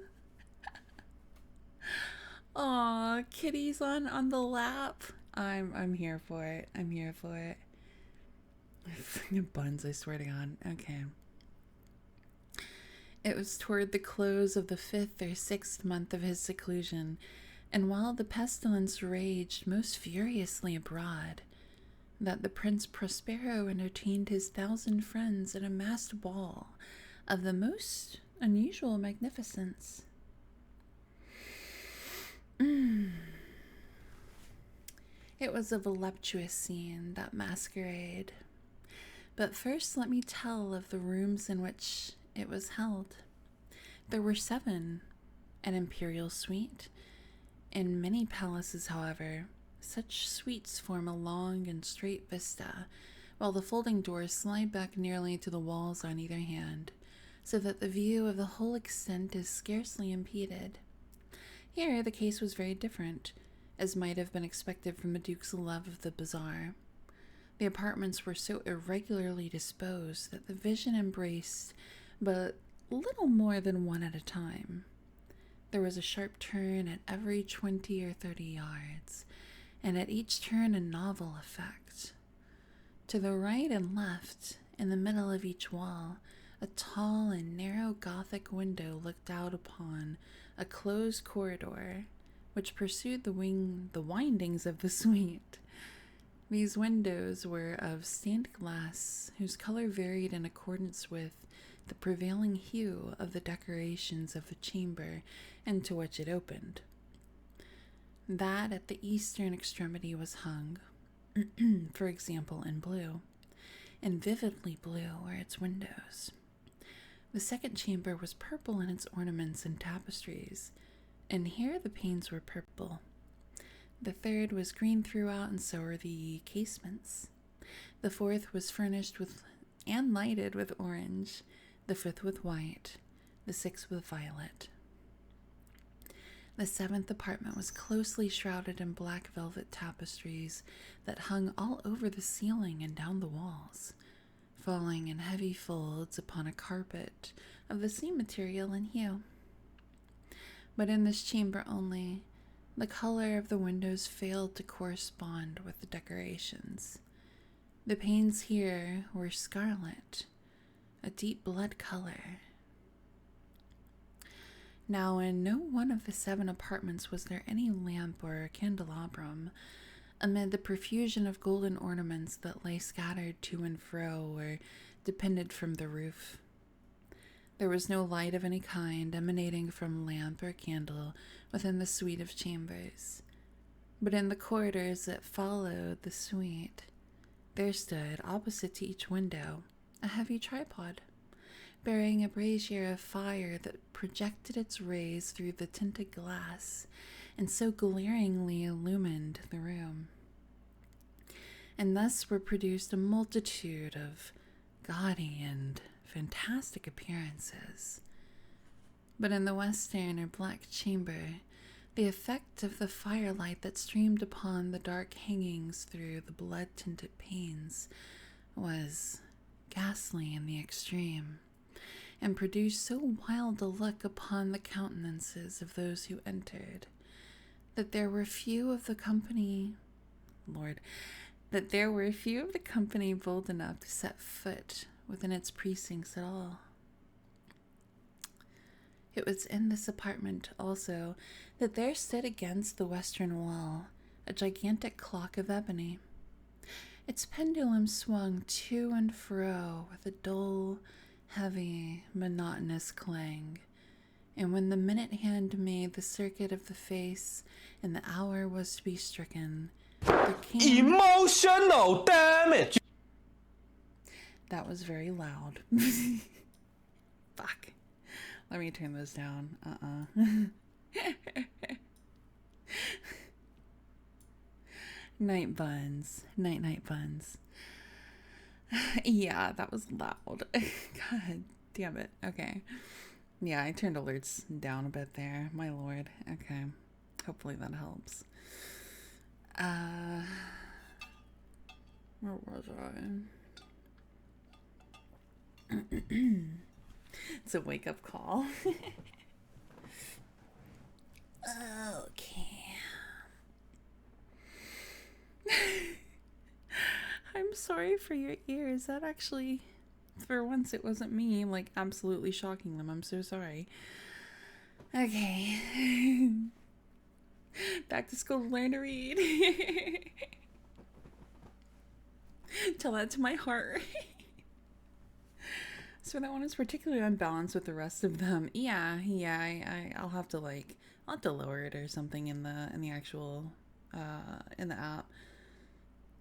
Aw, kitty's on the lap. I'm here for it. I'm here for it. Buns, I swear to God. Okay. It was toward the close of the 5th or 6th month of his seclusion, and while the pestilence raged most furiously abroad, that the Prince Prospero entertained his 1,000 friends at a masked ball of the most unusual magnificence. It was a voluptuous scene, that masquerade. But first let me tell of the rooms in which it was held. There were 7, an imperial suite. In many palaces, however, such suites form a long and straight vista, while the folding doors slide back nearly to the walls on either hand, so that the view of the whole extent is scarcely impeded. Here the case was very different, as might have been expected from the Duke's love of the bizarre. The apartments were so irregularly disposed that the vision embraced but little more than one at a time. There was a sharp turn at every 20 or 30 yards, and at each turn a novel effect. To the right and left, in the middle of each wall, a tall and narrow Gothic window looked out upon a closed corridor, which pursued the windings of the suite. These windows were of stained glass, whose color varied in accordance with the prevailing hue of the decorations of the chamber into which it opened. That at the eastern extremity was hung, for example, in blue, and vividly blue were its windows. The second chamber was purple in its ornaments and tapestries, and here the panes were purple. The third was green throughout, and so were the casements. The fourth was furnished with and lighted with orange, the 5th with white, the 6th with violet. The 7th apartment was closely shrouded in black velvet tapestries that hung all over the ceiling and down the walls, falling in heavy folds upon a carpet of the same material and hue. But in this chamber only, the color of the windows failed to correspond with the decorations. The panes here were scarlet, a deep blood color. Now, in no one of the 7 apartments was there any lamp or candelabrum, amid the profusion of golden ornaments that lay scattered to and fro or depended from the roof. There was no light of any kind emanating from lamp or candle within the suite of chambers, but in the corridors that followed the suite, there stood, opposite to each window, a heavy tripod, bearing a brazier of fire that projected its rays through the tinted glass and so glaringly illumined the room. And thus were produced a multitude of gaudy and fantastic appearances. But in the western or black chamber, The effect of the firelight that streamed upon the dark hangings through the blood-tinted panes was ghastly in the extreme, and produced so wild a look upon the countenances of those who entered, that there were few of the company bold enough to set foot within its precincts at all. It was in this apartment also that there stood against the western wall a gigantic clock of ebony. Its pendulum swung to and fro with a dull, heavy, monotonous clang, and when the minute hand made the circuit of the face and the hour was to be stricken, there came... Emotional damage! That was very loud. Fuck. Let me turn those down. Night buns. Night buns. Yeah, that was loud. God damn it. Okay. Yeah, I turned alerts down a bit there. My lord. Okay. Hopefully that helps. Where was I? It's a wake-up call. Okay. I'm sorry for your ears. That actually, for once, it wasn't me, like, absolutely shocking them. I'm so sorry. Okay. Back to school to learn to read. Tell that to my heart. So that one is particularly unbalanced with the rest of them. Yeah. I'll have to lower it or something in the actual in the app.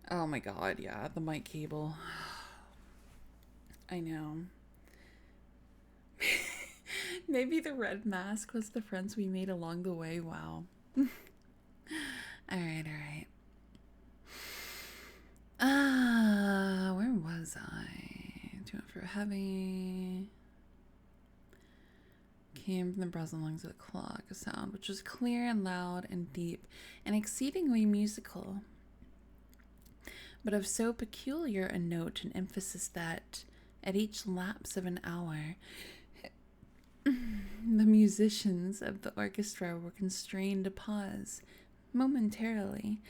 Oh my god, yeah, the mic cable. I know. Maybe the red mask was the friends we made along the way. Wow. Alright. Where was I? Doing for heavy. Came from the brazen lungs of the clock, a sound which was clear and loud and deep and exceedingly musical, but of so peculiar a note and emphasis that, at each lapse of an hour, the musicians of the orchestra were constrained to pause momentarily,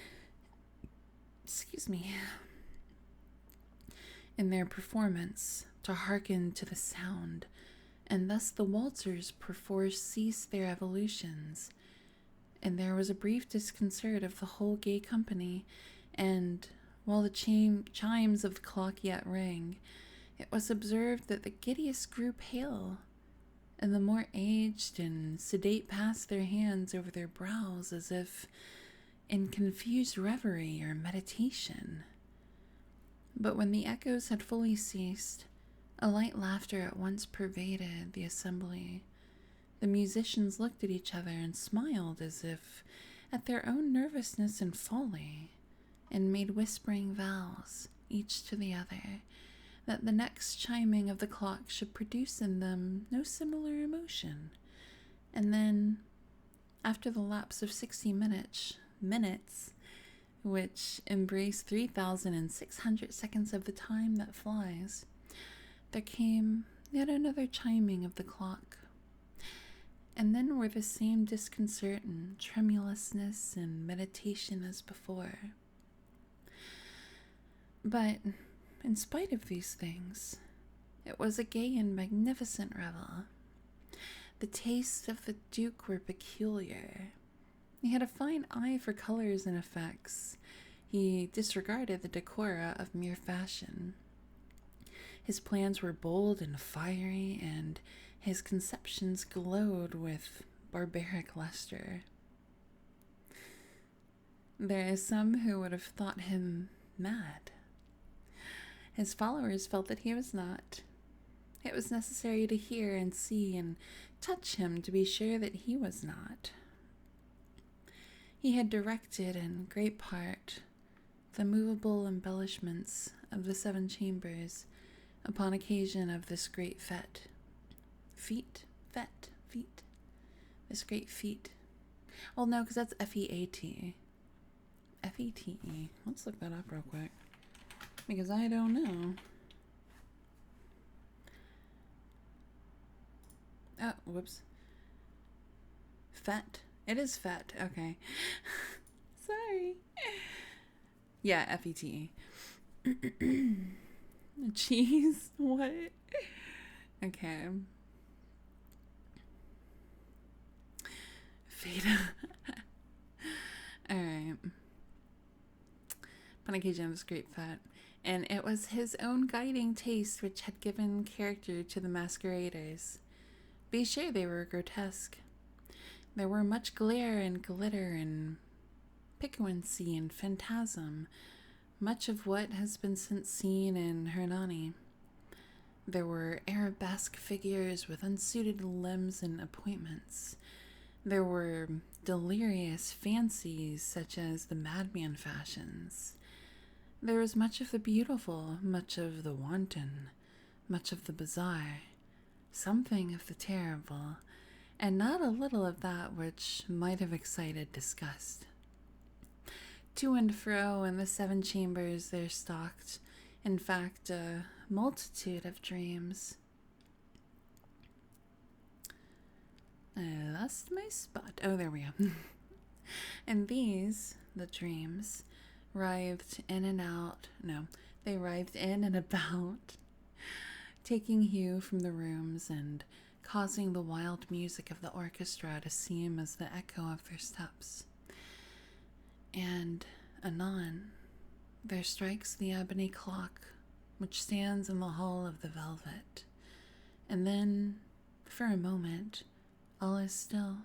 in their performance to hearken to the sound, and thus the waltzers perforce ceased their evolutions, and there was a brief disconcert of the whole gay company, and while the chimes of the clock yet rang, it was observed that the giddiest grew pale, and the more aged and sedate passed their hands over their brows as if in confused reverie or meditation. But when the echoes had fully ceased, a light laughter at once pervaded the assembly. The musicians looked at each other and smiled as if at their own nervousness and folly, and made whispering vows, each to the other, that the next chiming of the clock should produce in them no similar emotion. And then, after the lapse of 60 minutes, which embrace 3,600 seconds of the time that flies, there came yet another chiming of the clock. And then were the same disconcert and tremulousness and meditation as before. But, in spite of these things, it was a gay and magnificent revel. The tastes of the Duke were peculiar. He had a fine eye for colors and effects. He disregarded the decora of mere fashion. His plans were bold and fiery, and his conceptions glowed with barbaric luster. There are some who would have thought him mad. His followers felt that he was not. It was necessary to hear and see and touch him to be sure that he was not. He had directed in great part the movable embellishments of the 7 chambers upon occasion of this great fete. This great fete. Well, no, because that's F-E-A-T. F-E-T-E. Let's look that up real quick. Because I don't know. Oh, whoops. Fet. It is fet. Okay. Sorry. Yeah, F-E-T-E. Cheese? What? Okay. Feta. Alright. Panacation was great fat. And it was his own guiding taste which had given character to the masqueraders. Be sure they were grotesque. There were much glare and glitter and piquancy and phantasm, much of what has been since seen in Hernani. There were arabesque figures with unsuited limbs and appointments. There were delirious fancies such as the madman fashions. There was much of the beautiful, much of the wanton, much of the bizarre, something of the terrible, and not a little of that which might have excited disgust. To and fro in the 7 chambers there stalked, in fact, a multitude of dreams. I lost my spot. Oh, there we go. And these, the dreams, writhed in and out. No, they writhed in and about, taking hue from the rooms and causing the wild music of the orchestra to seem as the echo of their steps. And anon, there strikes the ebony clock, which stands in the hall of the velvet. And then, for a moment, all is still,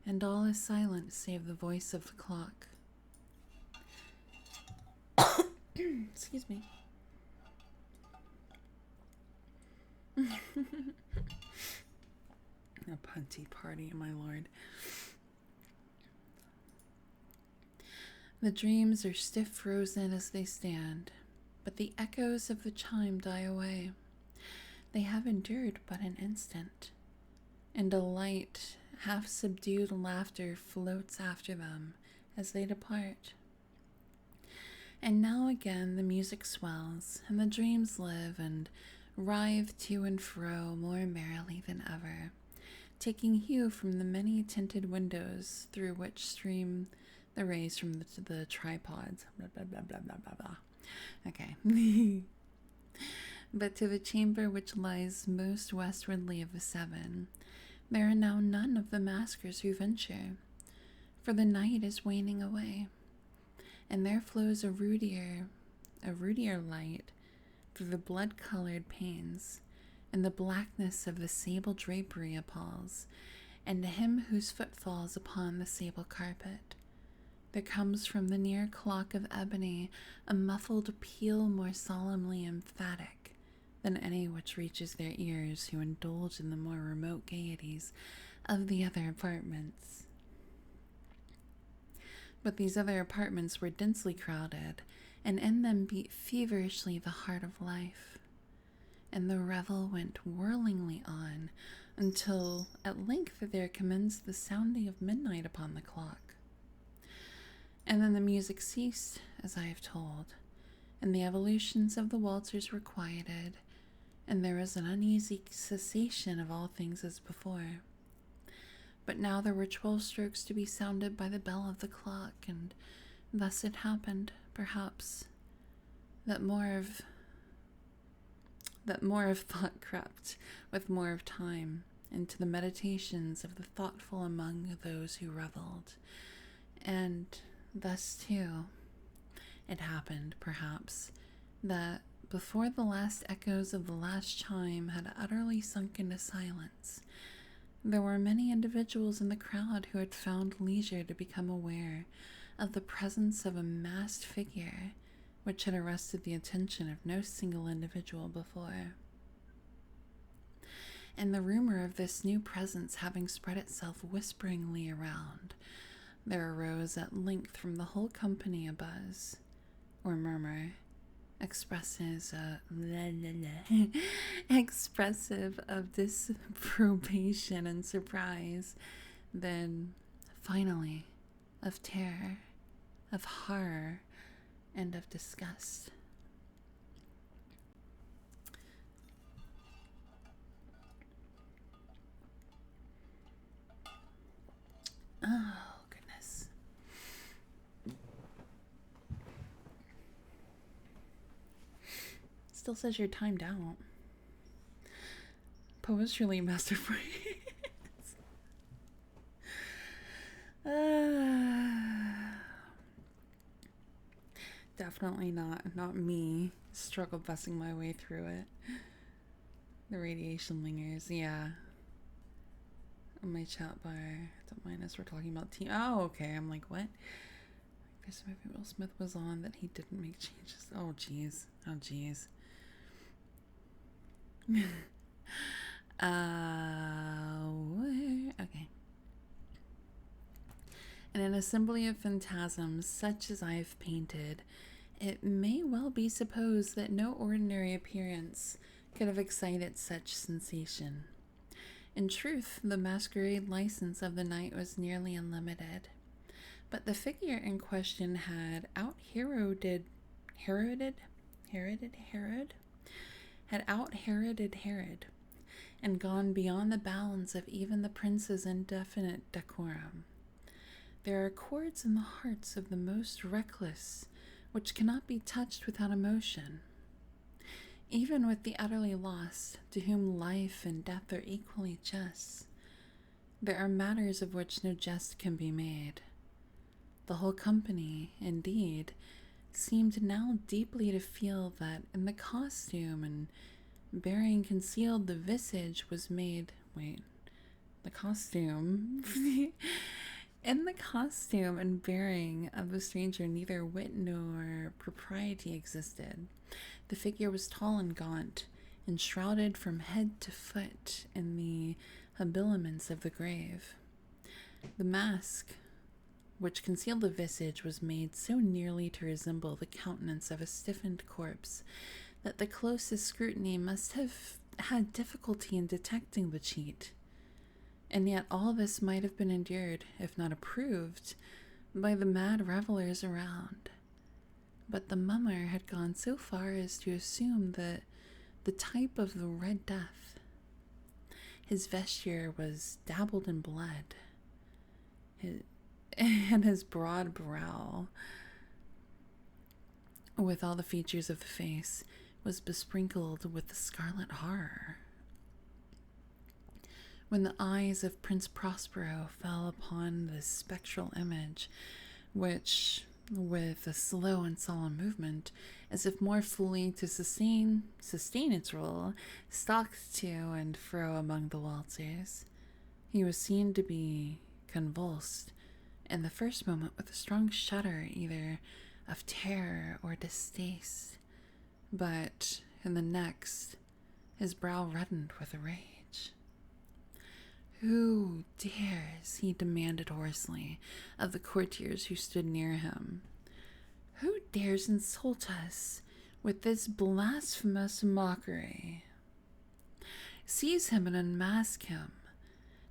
and all is silent save the voice of the clock. Excuse me. A punty party, my lord. The dreams are stiff frozen as they stand, but the echoes of the chime die away. They have endured but an instant, and a light, half-subdued laughter floats after them as they depart. And now again the music swells, and the dreams live and writhe to and fro more merrily than ever, taking hue from the many-tinted windows through which stream the rays from the tripods. Blah, blah, blah, blah, blah, blah, blah. Okay. But to the chamber which lies most westwardly of the 7, there are now none of the maskers who venture, for the night is waning away, and there flows a ruddier light through the blood-colored panes, and the blackness of the sable drapery appalls, and to him whose foot falls upon the sable carpet, there comes from the near clock of ebony a muffled peal more solemnly emphatic than any which reaches their ears who indulge in the more remote gaieties of the other apartments. But these other apartments were densely crowded, and in them beat feverishly the heart of life, and the revel went whirlingly on until at length there commenced the sounding of midnight upon the clock. And then the music ceased, as I have told, and the evolutions of the waltzers were quieted, and there was an uneasy cessation of all things as before. But now there were 12 strokes to be sounded by the bell of the clock, and thus it happened, perhaps, that more of thought crept, with more of time, into the meditations of the thoughtful among those who reveled, and thus, too, it happened, perhaps, that before the last echoes of the last chime had utterly sunk into silence, there were many individuals in the crowd who had found leisure to become aware of the presence of a masked figure which had arrested the attention of no single individual before. And the rumor of this new presence having spread itself whisperingly around, there arose at length from the whole company a buzz, or murmur, expressive of disapprobation and surprise. Then, finally, of terror, of horror, and of disgust. Oh, goodness. Still says you're timed out. Poetry masterful. Definitely not me. Struggle busting my way through it. The radiation lingers, yeah. On my chat bar, don't mind us, we're talking about team. Oh, okay. I'm like, what? First movie Will Smith was on that he didn't make changes. Oh, jeez. Oh, jeez. Okay. In an assembly of phantasms such as I have painted, it may well be supposed that no ordinary appearance could have excited such sensation. In truth, the masquerade license of the night was nearly unlimited, but the figure in question had out-Heroded Herod, and gone beyond the bounds of even the prince's indefinite decorum. There are chords in the hearts of the most reckless which cannot be touched without emotion. Even with the utterly lost, to whom life and death are equally jests, there are matters of which no jest can be made. The whole company, indeed, seemed now deeply to feel that in the costume and bearing concealed the visage was made... the costume... In the costume and bearing of the stranger neither wit nor propriety existed. The figure was tall and gaunt, and shrouded from head to foot in the habiliments of the grave. The mask which concealed the visage was made so nearly to resemble the countenance of a stiffened corpse that the closest scrutiny must have had difficulty in detecting the cheat. And yet all this might have been endured, if not approved, by the mad revelers around. But the mummer had gone so far as to assume that the type of the Red Death. His vesture was dabbled in blood, and his broad brow, with all the features of the face, was besprinkled with the scarlet horror. When the eyes of Prince Prospero fell upon this spectral image, which, with a slow and solemn movement, as if more fully to sustain its role, stalked to and fro among the waltzers, he was seen to be convulsed, in the first moment with a strong shudder either of terror or distaste, but in the next, his brow reddened with rage. "Who dares," he demanded hoarsely of the courtiers who stood near him, "who dares insult us with this blasphemous mockery? Seize him and unmask him,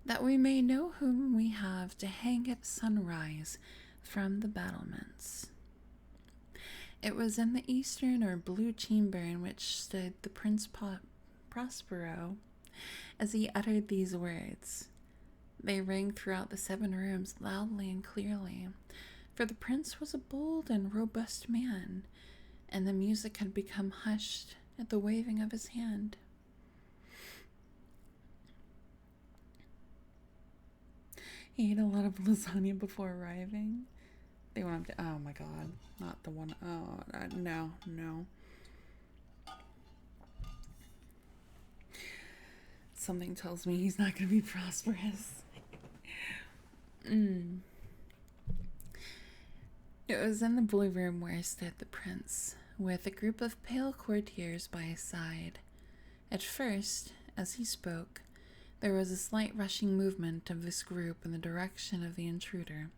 that we may know whom we have to hang at sunrise from the battlements." It was in the eastern or blue chamber in which stood the Prince Prospero. As he uttered these words, they rang throughout the 7 rooms loudly and clearly, for the prince was a bold and robust man, and the music had become hushed at the waving of his hand. He ate a lot of lasagna before arriving. They went up to, oh my god, not the one, oh, no. Something tells me he's not going to be prosperous. It was in the blue room where stood the prince, with a group of pale courtiers by his side. At first, as he spoke, there was a slight rushing movement of this group in the direction of the intruder,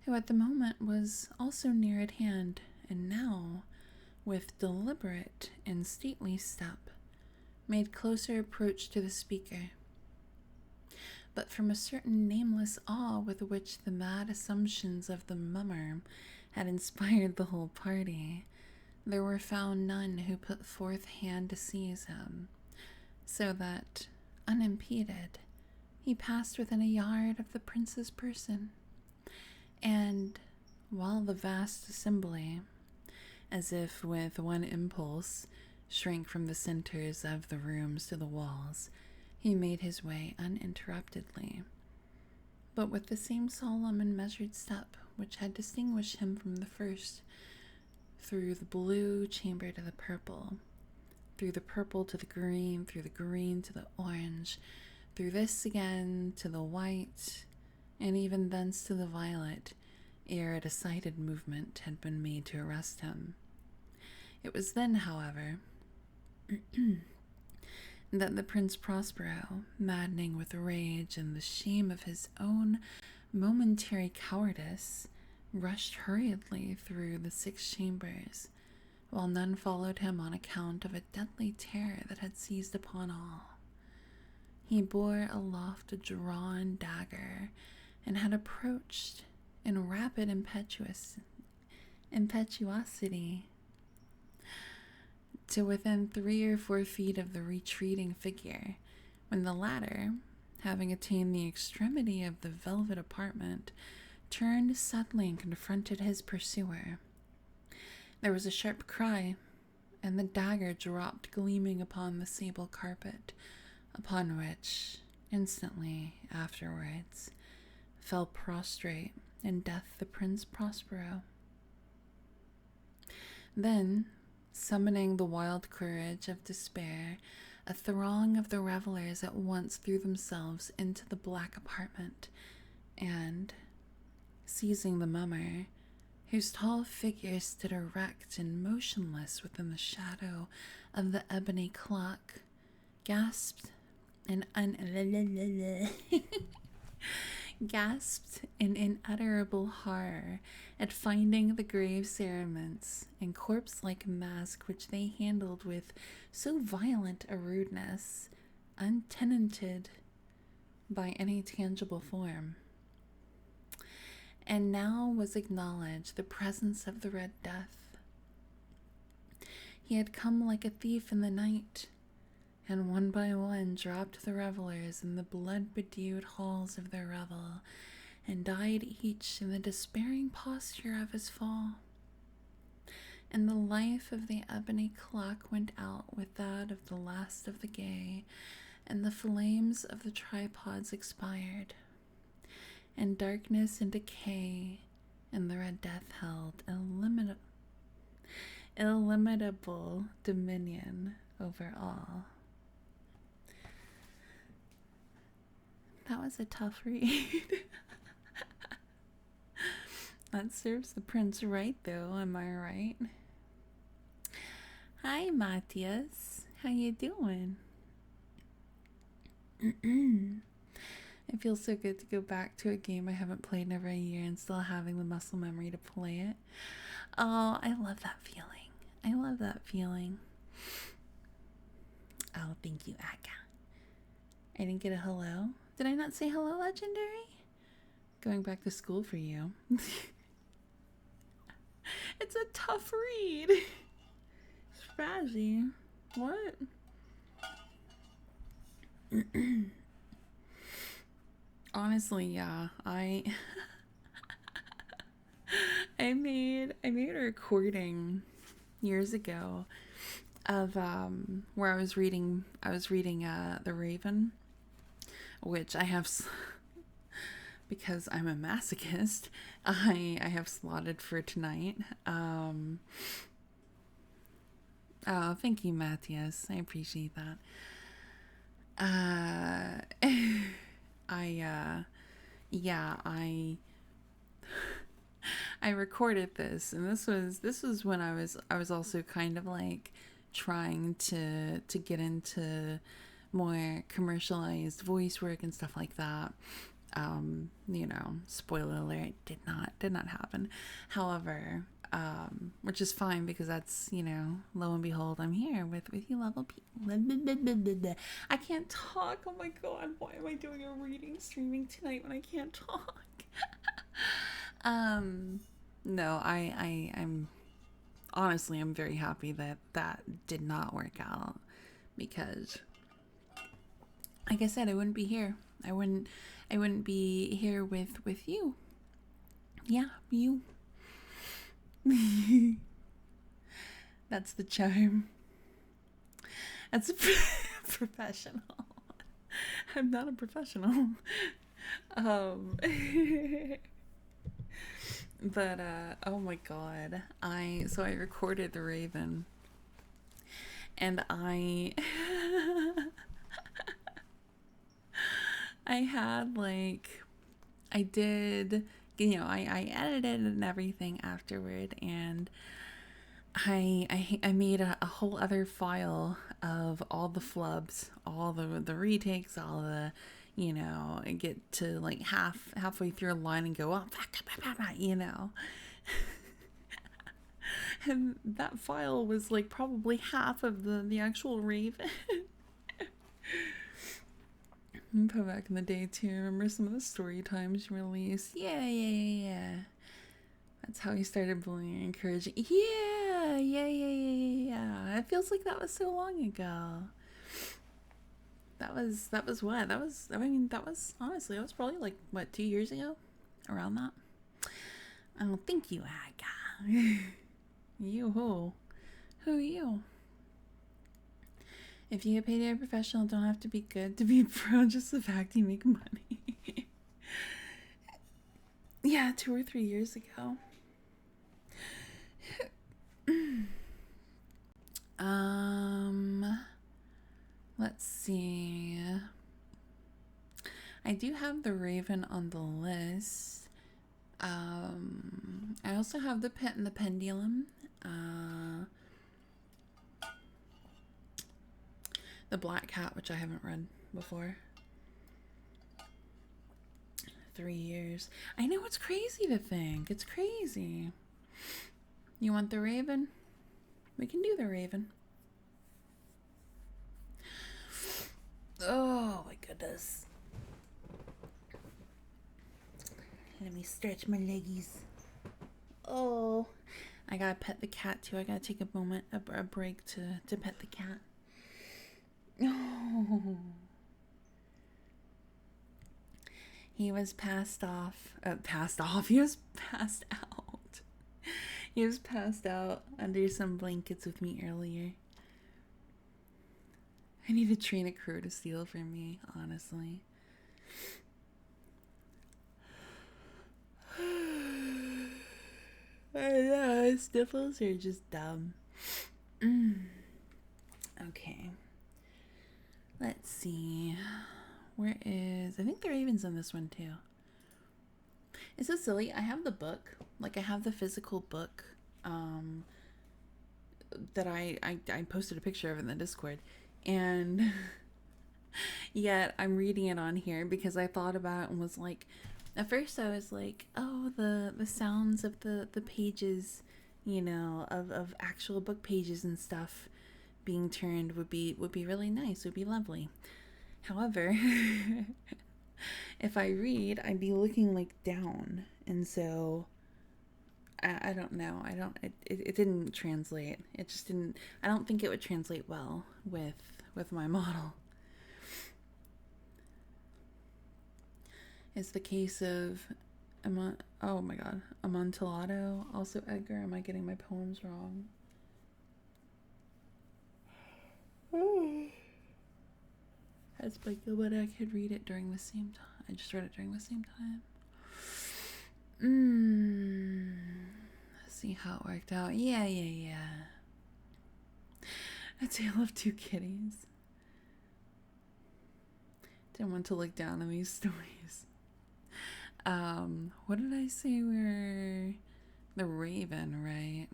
who at the moment was also near at hand, and now, with deliberate and stately step, made closer approach to the speaker. but from a certain nameless awe with which the mad assumptions of the mummer had inspired the whole party, there were found none who put forth hand to seize him, so that, unimpeded, he passed within a yard of the prince's person, and, while the vast assembly, as if with one impulse, shrank from the centers of the rooms to the walls, he made his way uninterruptedly, but with the same solemn and measured step which had distinguished him from the first, through the blue chamber to the purple, through the purple to the green, through the green to the orange, through this again to the white, and even thence to the violet, ere a decided movement had been made to arrest him. It was then, however, that the Prince Prospero, maddening with rage and the shame of his own momentary cowardice, rushed hurriedly through the 6 chambers, while none followed him on account of a deadly terror that had seized upon all. He bore aloft a drawn dagger, and had approached in rapid impetuosity to within 3 or 4 feet of the retreating figure, when the latter, having attained the extremity of the velvet apartment, turned suddenly and confronted his pursuer. There was a sharp cry, and the dagger dropped gleaming upon the sable carpet, upon which, instantly afterwards, fell prostrate in death the Prince Prospero. Then, summoning the wild courage of despair, a throng of the revelers at once threw themselves into the black apartment, and, seizing the mummer, whose tall figure stood erect and motionless within the shadow of the ebony clock, gasped in unutterable horror at finding the grave cerements and corpse-like mask which they handled with so violent a rudeness, untenanted by any tangible form. And now was acknowledged the presence of the Red Death. He had come like a thief in the night, and one by one dropped the revelers in the blood-bedewed halls of their revel, and died each in the despairing posture of his fall. And the life of the ebony clock went out with that of the last of the gay, and the flames of the tripods expired, and darkness and decay and the Red Death held illimitable dominion over all. That was a tough read. That serves the prince right, though, am I right? Hi, Matthias. How you doing? It feels so good to go back to a game I haven't played in over a year and still having the muscle memory to play it. Oh, I love that feeling. I love that feeling. Oh, thank you, Akka. I didn't get a hello. Did I not say hello, Legendary? Going back to school for you. It's a tough read. Spazzy. What? Honestly, yeah. I made a recording years ago of where I was reading The Raven, which I have because I'm a masochist. I have slotted for tonight. Oh, thank you, Matthias. I appreciate that. I recorded this, and this was when I was also kind of like trying to get into more commercialized voice work and stuff like that. Spoiler alert, did not happen. However, which is fine because that's, you know, lo and behold, I'm here with you level people. I can't talk. Oh my god, why am I doing a reading streaming tonight when I can't talk? No, I'm honestly, I'm very happy that that did not work out because, like I said, I wouldn't be here. I wouldn't be here with you. Yeah, you. That's the charm. That's a professional. I'm not a professional. But oh my god. I recorded the Raven and I had like I did, you know, I edited and everything afterward, and I made a whole other file of all the flubs, all the retakes, all the, you know, and get to like halfway through a line and go, oh, you know. And that file was like probably half of the actual Raven. Put back in the day too. Remember some of the story times released? Yeah. That's how he started bullying and encouraging. Yeah. It feels like that was so long ago. That was what? That was, I mean, that was, honestly, that was probably like, what, 2 years ago? Around that? Oh, thank you, Aga. You who? Who are you? If you get paid to be a professional, don't have to be good to be a pro, just the fact you make money. Yeah, 2 or 3 years ago. Let's see. I do have the Raven on the list. I also have the Pet and the Pendulum. The Black Cat, which I haven't read before. 3 years. I know, it's crazy to think. It's crazy. You want the Raven? We can do the Raven. Oh my goodness. Let me stretch my leggies. Oh, I gotta pet the cat too. I gotta take a moment, a break to pet the cat. Oh. He was passed off. He was passed out. He was passed out under some blankets with me earlier. I need to train a crew to steal from me, honestly. I know, sniffles are just dumb. Okay. Let's see. Where is... I think the Raven's in this one too. It's so silly. I have the book. Like, I have the physical book that I posted a picture of in the Discord. And yet I'm reading it on here because I thought about it and was like... At first I was like, oh, the sounds of the pages, you know, of actual book pages and stuff being turned would be really nice, would be lovely. However, if I read, I'd be looking like down, and so I don't know. It didn't translate. It just didn't. I don't think it would translate well with my model. It's the case of oh my god, Amontillado, also Edgar. Am I getting my poems wrong? That's like, but I could read it during the same time. I just read it during the same time. Let's see how it worked out. Yeah. A Tale of Two Kitties. Didn't want to look down on these stories. What did I say? We're the Raven, right?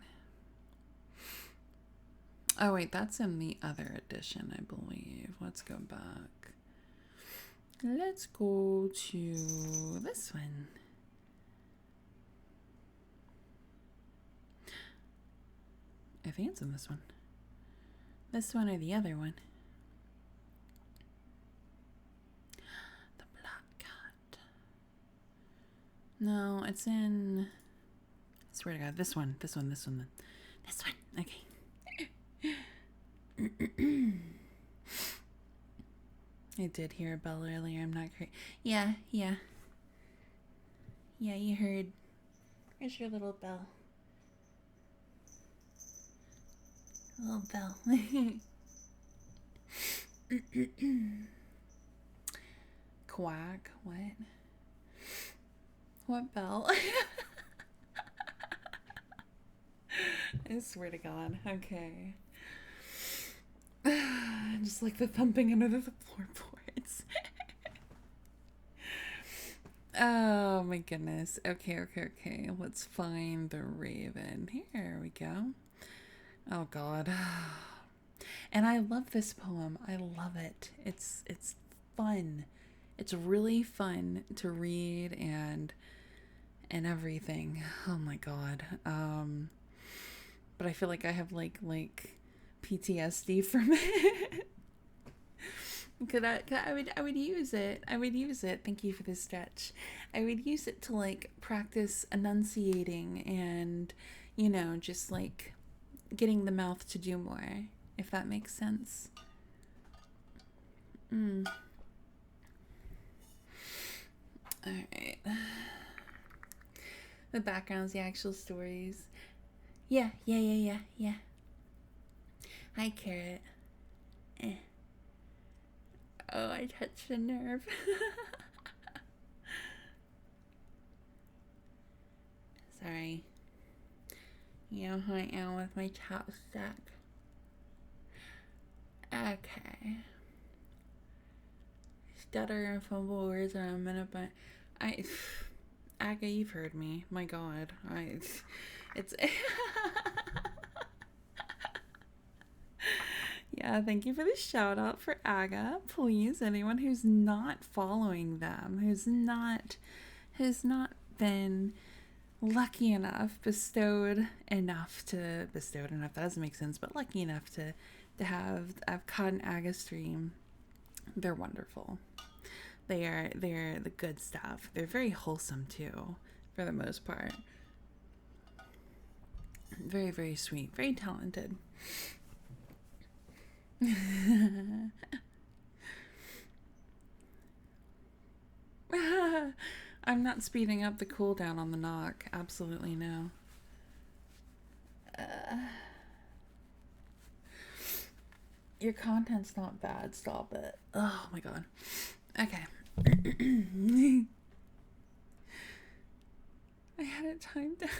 Oh wait, that's in the other edition, I believe. Let's go back. Let's go to this one. I think it's in this one. This one or the other one. The Black Cat. No, it's in... I swear to God, this one. This one. Okay. I did hear a bell earlier. I'm not crazy. Yeah, you heard. Where's your little bell? Little bell. Quack. What? What bell? I swear to God. Okay. Just like the thumping under the floorboards. Oh my goodness. Okay. Let's find the raven. Here we go. Oh God. And I love this poem. I love it. It's fun. It's really fun to read and everything. Oh my God. But I feel like I have like PTSD from it. I would use it. Thank you for this stretch. I would use it to like practice enunciating and, you know, just like getting the mouth to do more, if that makes sense. Alright. The background's the actual stories. Yeah. Hi, Carrot. Oh, I touched a nerve. Sorry. You know who I am with my chopstick. Okay. Stutter and fumble words in a minute, but Aga, you've heard me. My God. It's... Yeah, thank you for the shout out for Aga. Please, anyone who's not following them, who's not been lucky enough, bestowed enough, that doesn't make sense, but lucky enough to have caught an Aga stream. They're wonderful. They're the good stuff. They're very wholesome too, for the most part. Very, very sweet, very talented. I'm not speeding up the cooldown on the knock. Absolutely no. Your content's not bad. Stop it. Oh my God. Okay. I had it timed down.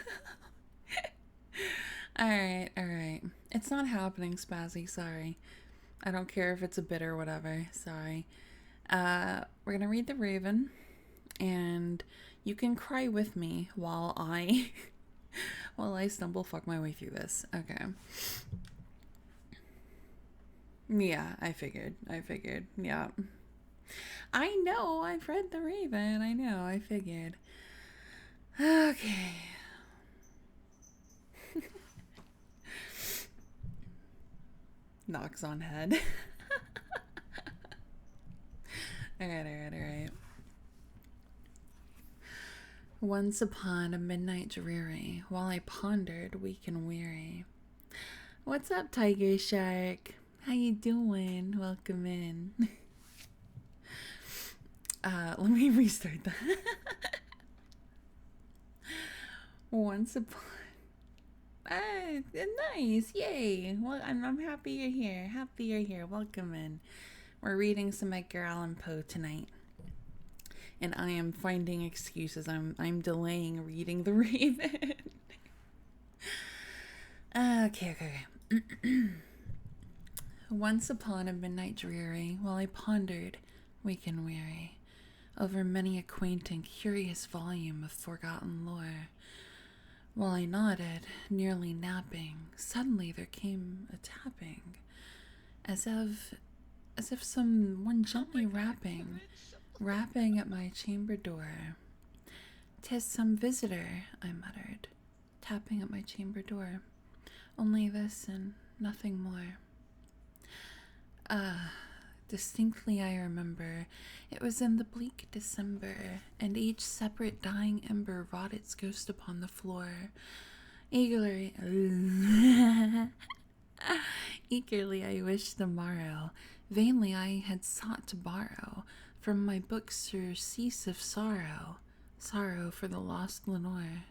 Alright. It's not happening, Spazzy. Sorry. I don't care if it's a bit or whatever. Sorry. We're gonna read the Raven, and you can cry with me while I stumble fuck my way through this. Okay. Yeah, I figured. Yeah. I know. I've read the Raven. I know. I figured. Okay. Knocks on head. Alright. Once upon a midnight dreary, while I pondered, weak and weary. What's up, Tiger Shark? How you doing? Welcome in. Let me restart that. Once upon... nice, yay. Well, I'm happy you're here. Welcome in. We're reading some Edgar Allan Poe tonight, and I am finding excuses. I'm delaying reading The Raven. Okay. Once upon a midnight dreary, while I pondered, weak and weary, over many a quaint and curious volume of forgotten lore. While I nodded, nearly napping, suddenly there came a tapping, as if someone gently rapping at my chamber door. "'Tis some visitor," I muttered, tapping at my chamber door. Only this and nothing more. Distinctly I remember, it was in the bleak December, and each separate dying ember wrought its ghost upon the floor. Eagerly, eagerly I wished the morrow, vainly I had sought to borrow from my book surcease of sorrow, sorrow for the lost Lenore,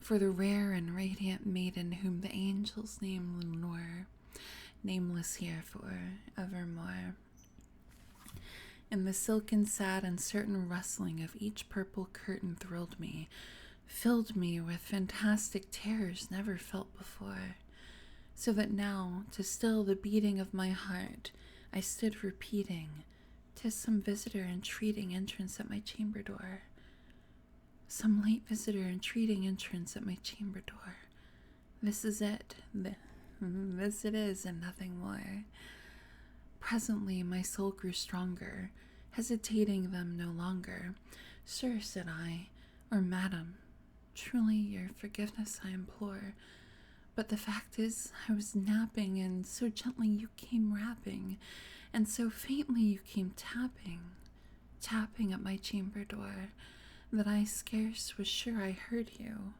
for the rare and radiant maiden whom the angels name Lenore, nameless here for evermore. And the silken, sad, and certain rustling of each purple curtain thrilled me, filled me with fantastic terrors never felt before, so that now, to still the beating of my heart, I stood repeating, "'Tis some visitor entreating entrance at my chamber door. Some late visitor entreating entrance at my chamber door. This is it, this it is, and nothing more." Presently my soul grew stronger, hesitating them no longer. "Sir," said I, "or madam, truly your forgiveness I implore, but the fact is I was napping, and so gently you came rapping, and so faintly you came tapping, tapping at my chamber door, that I scarce was sure I heard you."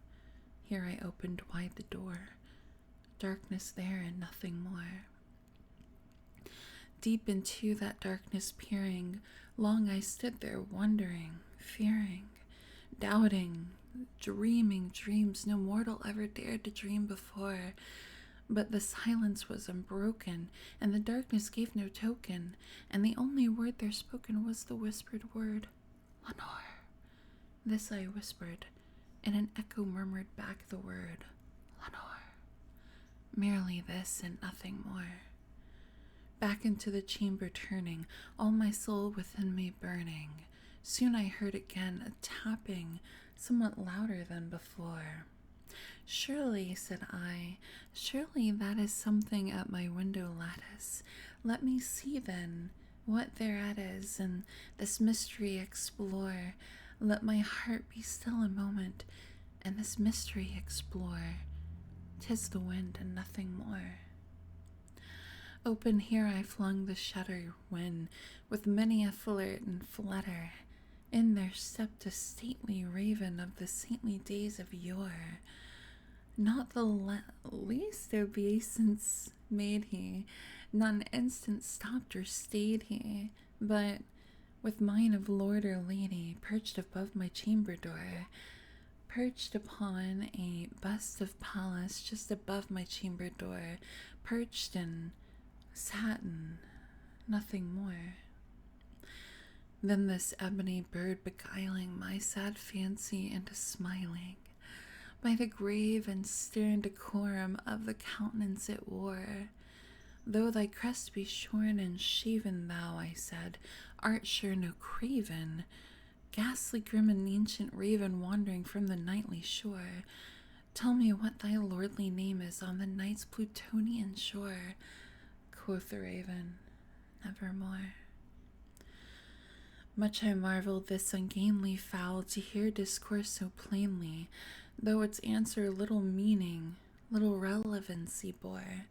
Here I opened wide the door. Darkness there and nothing more. Deep into that darkness peering, long I stood there wondering, fearing, doubting, dreaming dreams no mortal ever dared to dream before. But the silence was unbroken, and the darkness gave no token, and the only word there spoken was the whispered word, "Lenore." This I whispered, and an echo murmured back the word, "Lenore." Merely this and nothing more. Back into the chamber turning, all my soul within me burning, soon I heard again a tapping, somewhat louder than before. "Surely," said I, "surely that is something at my window lattice. Let me see then what thereat is, and this mystery explore. Let my heart be still a moment, and this mystery explore. 'Tis the wind and nothing more." Open here I flung the shutter, when, with many a flirt and flutter, in there stepped a stately raven of the saintly days of yore. Not the least obeisance made he, not an instant stopped or stayed he, but, with mine of lord or lady, perched above my chamber door, perched upon a bust of Pallas just above my chamber door, perched in satin, nothing more. Then this ebony bird beguiling my sad fancy into smiling, by the grave and stern decorum of the countenance it wore. "Though thy crest be shorn and shaven, thou," I said, "art sure no craven, ghastly grim and ancient raven wandering from the nightly shore. Tell me what thy lordly name is on the night's Plutonian shore." Quoth the raven, "Nevermore." Much I marveled this ungainly fowl to hear discourse so plainly, though its answer little meaning, little relevancy bore.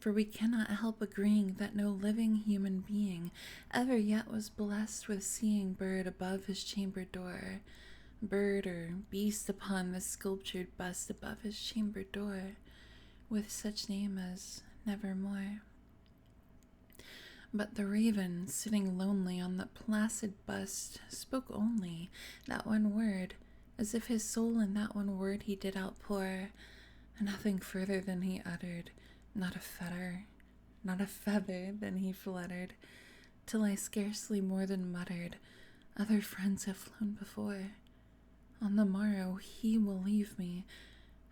For we cannot help agreeing that no living human being ever yet was blessed with seeing bird above his chamber door, bird or beast upon the sculptured bust above his chamber door, with such name as Nevermore. But the raven, sitting lonely on the placid bust, spoke only that one word, as if his soul in that one word he did outpour, and nothing further than he uttered, not a fetter, not a feather than he fluttered, till I scarcely more than muttered, "Other friends have flown before. On the morrow he will leave me,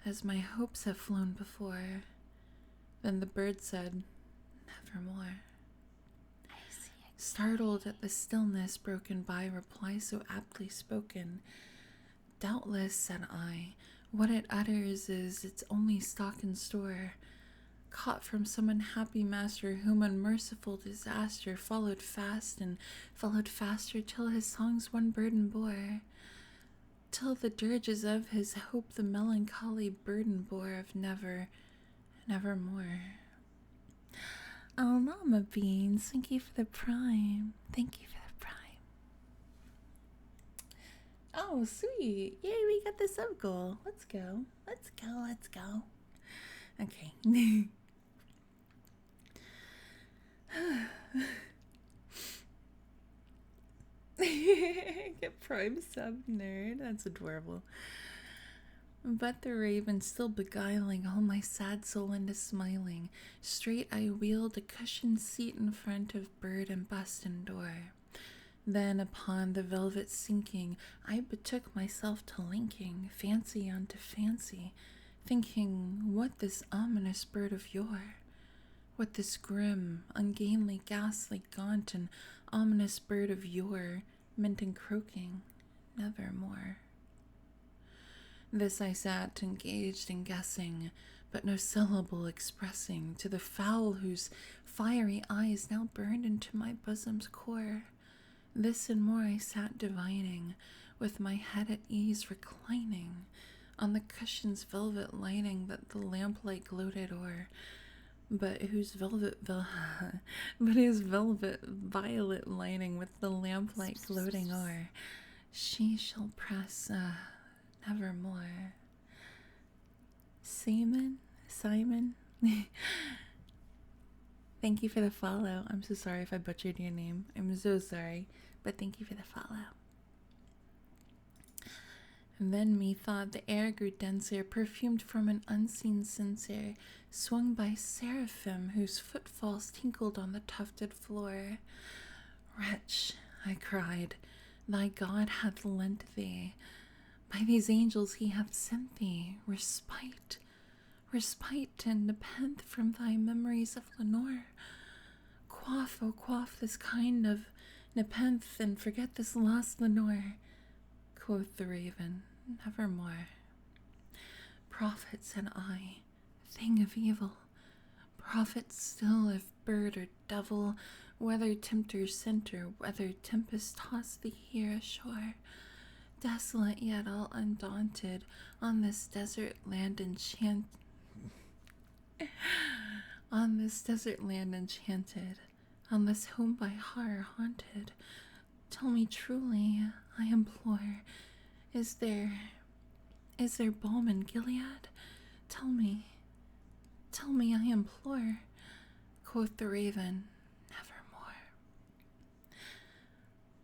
as my hopes have flown before." Then the bird said, "Nevermore." Startled at the stillness broken by reply so aptly spoken, "Doubtless," said I, "what it utters is its only stock and store, caught from some unhappy master whom unmerciful disaster followed fast and followed faster till his songs one burden bore, till the dirges of his hope the melancholy burden bore of never, nevermore. Oh, Llama Beans, thank you for the prime. Thank you for the prime. Oh, sweet. Yay, we got the sub goal. Let's go. Let's go. Let's go. Okay. Get prime sub, nerd. That's adorable. But the raven still beguiling all my sad soul into smiling. Straight I wheeled a cushioned seat in front of bird and bust and door. Then upon the velvet sinking, I betook myself to linking fancy unto fancy, thinking what this ominous bird of yore, what this grim, ungainly, ghastly, gaunt, and ominous bird of yore meant in croaking, nevermore. This I sat engaged in guessing, but no syllable expressing to the fowl whose fiery eyes now burned into my bosom's core. This and more I sat divining, with my head at ease reclining on the cushion's velvet lining that the lamplight gloated o'er, but whose velvet violet lining with the lamplight gloating o'er, she shall press nevermore. Simon? Thank you for the follow. I'm so sorry if I butchered your name. I'm so sorry, but thank you for the follow. And then methought the air grew denser, perfumed from an unseen censer, swung by seraphim whose footfalls tinkled on the tufted floor. Wretch, I cried, thy God hath lent thee. By these angels he hath sent thee respite and nepenthe from thy memories of Lenore. Quaff, oh quaff this kind of nepenthe, and forget this lost Lenore. Quoth the raven, nevermore. Prophet, said I, thing of evil, prophet still if bird or devil, whether tempter sent or whether tempest tossed thee here ashore. Desolate yet all undaunted, on this desert land enchanted, on this home by horror haunted. Tell me truly, I implore, is there balm in Gilead? Tell me, I implore. Quoth the raven, nevermore.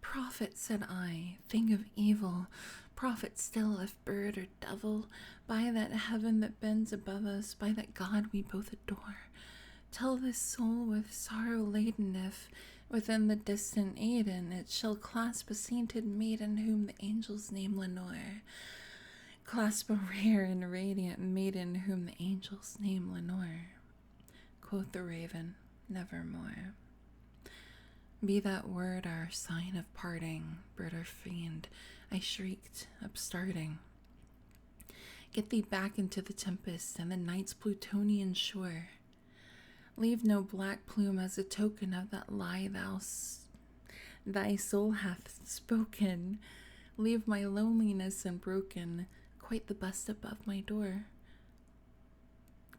Prophet, said I, thing of evil, prophet still if bird or devil, by that heaven that bends above us, by that God we both adore, tell this soul with sorrow laden if, within the distant Aiden, it shall clasp a sainted maiden whom the angels name Lenore. Clasp a rare and radiant maiden whom the angels name Lenore. Quoth the raven, nevermore. Be that word our sign of parting, bird or fiend, I shrieked, upstarting. Get thee back into the tempest and the night's Plutonian shore. Leave no black plume as a token of that lie thy soul hath spoken. Leave my loneliness unbroken, quite the bust above my door.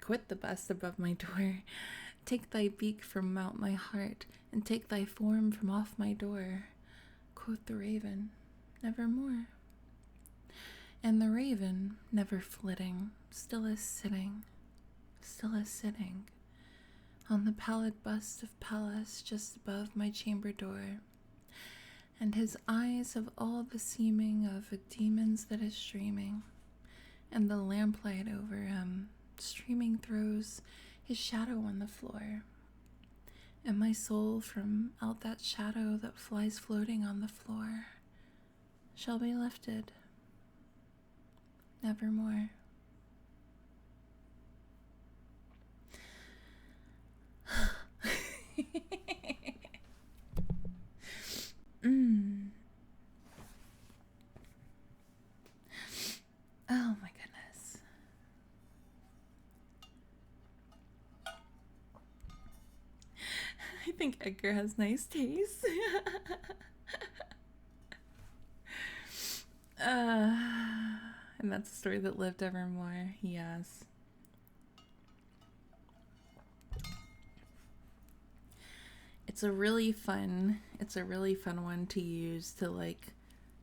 Quit the bust above my door. Take thy beak from out my heart, and take thy form from off my door. Quoth the raven, nevermore. And the raven, never flitting, still is sitting, on the pallid bust of Pallas just above my chamber door, and his eyes have all the seeming of a demon's that is streaming, and the lamplight over him streaming throws his shadow on the floor, and my soul from out that shadow that flies floating on the floor shall be lifted, nevermore. Oh my goodness. I think Edgar has nice taste. And that's a story that lived evermore. Yes. it's a really fun one to use to like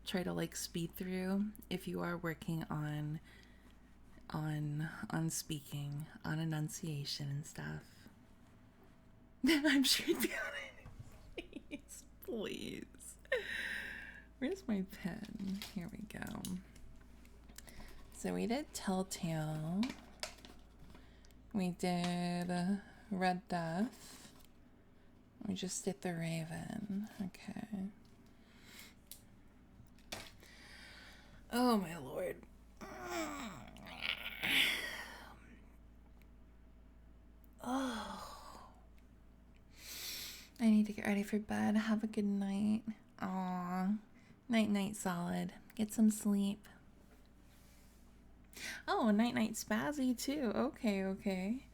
try to like speed through if you are working on speaking, on enunciation and stuff. I'm sure it'd be on it. Please. Where's my pen? Here we go. So we did Telltale. We did Red Death. We just did The Raven. Okay. Oh my lord. Oh. I need to get ready for bed. Have a good night. Aw. Night solid. Get some sleep. Oh, night spazzy too. Okay.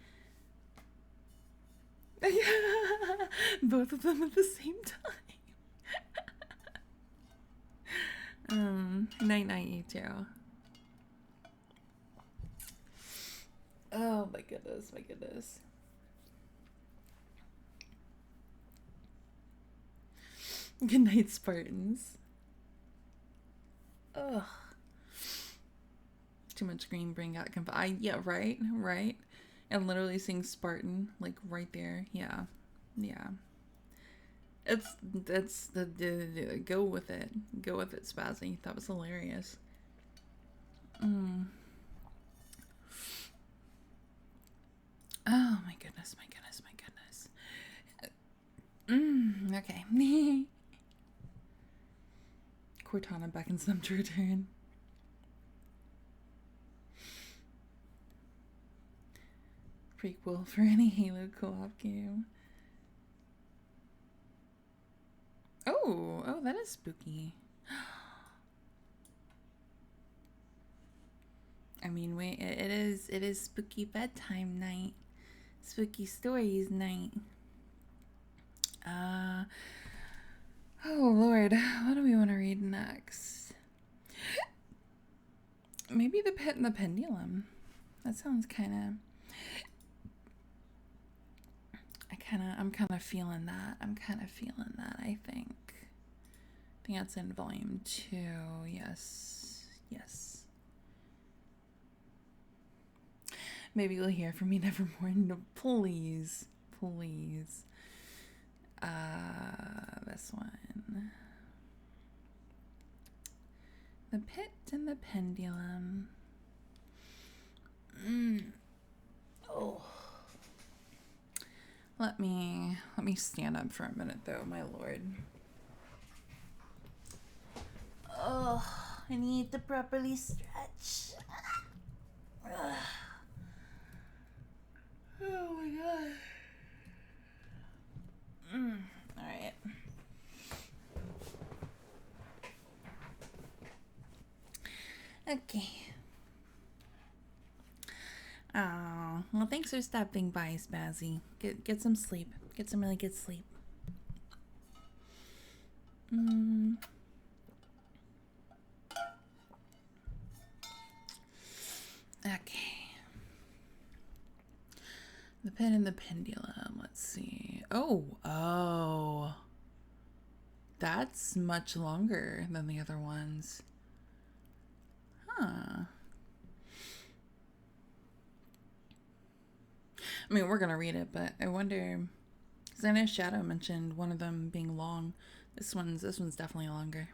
Both of them at the same time. Night you too. Oh my goodness. Good night, Spartans. Ugh. Too much green brain got confused. Yeah, right. And literally saying Spartan, like right there. Yeah. That's the go with it, Spazzy. That was hilarious. Oh my goodness. Okay. Cortana beckons them to return. Prequel for any Halo co-op game. Oh, that is spooky. I mean, wait, it is spooky bedtime night. Spooky stories night. Oh Lord, what do we want to read next? Maybe The Pit and the Pendulum. That sounds kind of... I'm kind of feeling that. I think that's in volume 2. Yes. Maybe you'll hear from me nevermore. No, please. This one. The Pit and the Pendulum. Oh. Let me stand up for a minute though, my lord. Oh, I need to properly stretch. Oh my god. All right. Okay. Oh, well, thanks for stopping by, Spazzy. Get some sleep. Get some really good sleep. Okay. The Pit and the Pendulum. Let's see. Oh. That's much longer than the other ones. Huh. I mean, we're gonna read it, but I wonder, because I know Shadow mentioned one of them being long. This one's definitely longer.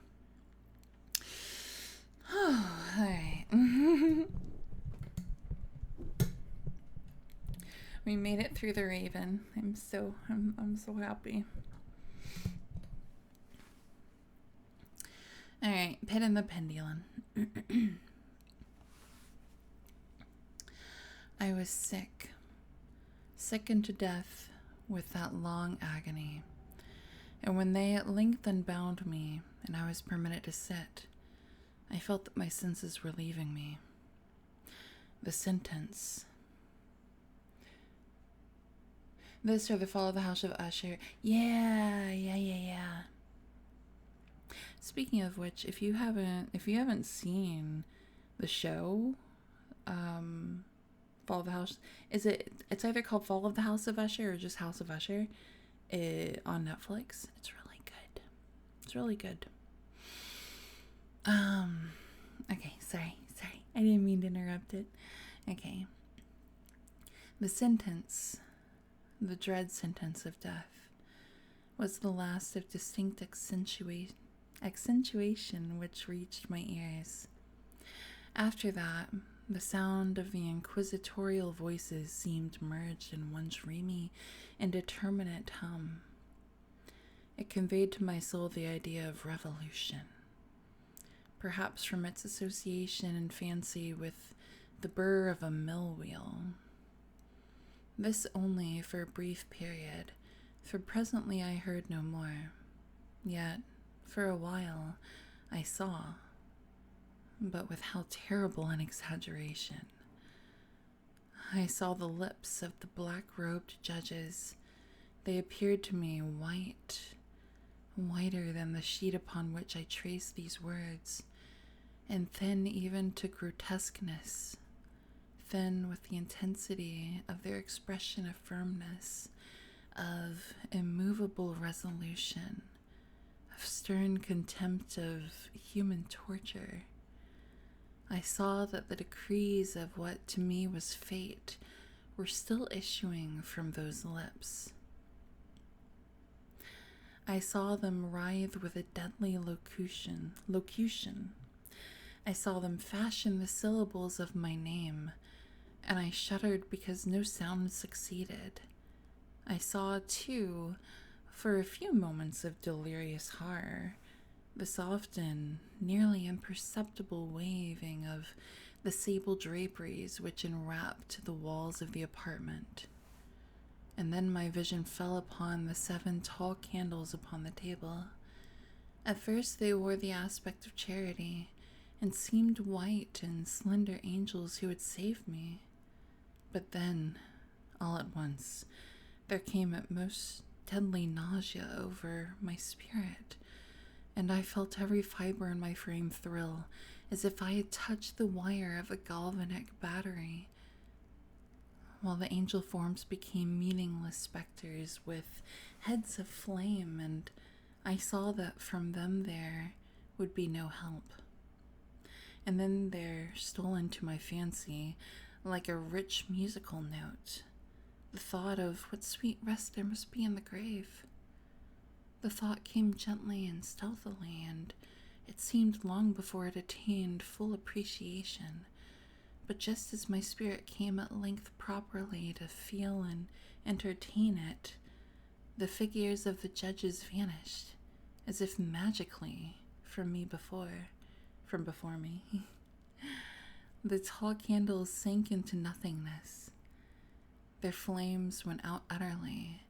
Oh, all right. We made it through The Raven. I'm so happy. All right, Pit and the Pendulum. I was sick unto death with that long agony. And when they at length unbound me, and I was permitted to sit, I felt that my senses were leaving me. The sentence. This or the fall of the House of Usher. Yeah. Speaking of which, if you haven't seen the show, Fall of the House, it's either called Fall of the House of Usher or just House of Usher. on Netflix. It's really good. It's really good. Okay, sorry. I didn't mean to interrupt it. Okay. The sentence, the dread sentence of death, was the last of distinct accentuation which reached my ears. After that, the sound of the inquisitorial voices seemed merged in one dreamy, indeterminate hum. It conveyed to my soul the idea of revolution, perhaps from its association and fancy with the burr of a mill wheel. This only for a brief period, for presently I heard no more. Yet, for a while, I saw, but with how terrible an exaggeration. I saw the lips of the black-robed judges. They appeared to me whiter than the sheet upon which I traced these words, and thin even to grotesqueness, thin with the intensity of their expression of firmness, of immovable resolution, of stern contempt of human torture. I saw that the decrees of what to me was fate were still issuing from those lips. I saw them writhe with a deadly locution. I saw them fashion the syllables of my name, and I shuddered because no sound succeeded. I saw, too, for a few moments of delirious horror, the soft and nearly imperceptible waving of the sable draperies which enwrapped the walls of the apartment. And then my vision fell upon the 7 tall candles upon the table. At first they wore the aspect of charity, and seemed white and slender angels who would save me. But then, all at once, there came a most deadly nausea over my spirit, and I felt every fiber in my frame thrill, as if I had touched the wire of a galvanic battery, while the angel forms became meaningless specters with heads of flame, and I saw that from them there would be no help. And then there stole into my fancy, like a rich musical note, the thought of what sweet rest there must be in the grave. The thought came gently and stealthily, and it seemed long before it attained full appreciation. But just as my spirit came at length properly to feel and entertain it, the figures of the judges vanished, as if magically from before me. The tall candles sank into nothingness. Their flames went out utterly.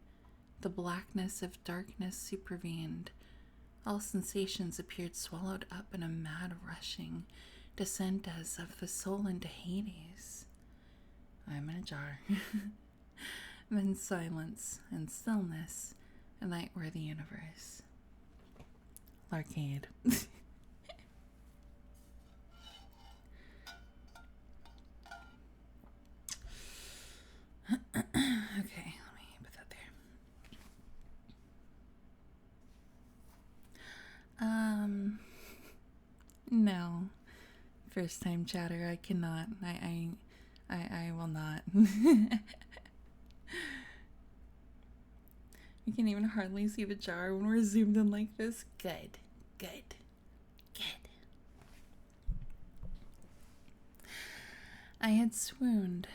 The blackness of darkness supervened. All sensations appeared swallowed up in a mad rushing descent as of the soul into Hades. I'm in a jar. Then silence and stillness, a night-worthy universe. Larcade. Okay, let me put that there. No. First time chatter, I cannot. I will not. You can even hardly see the jar when we're zoomed in like this. Good. I had swooned,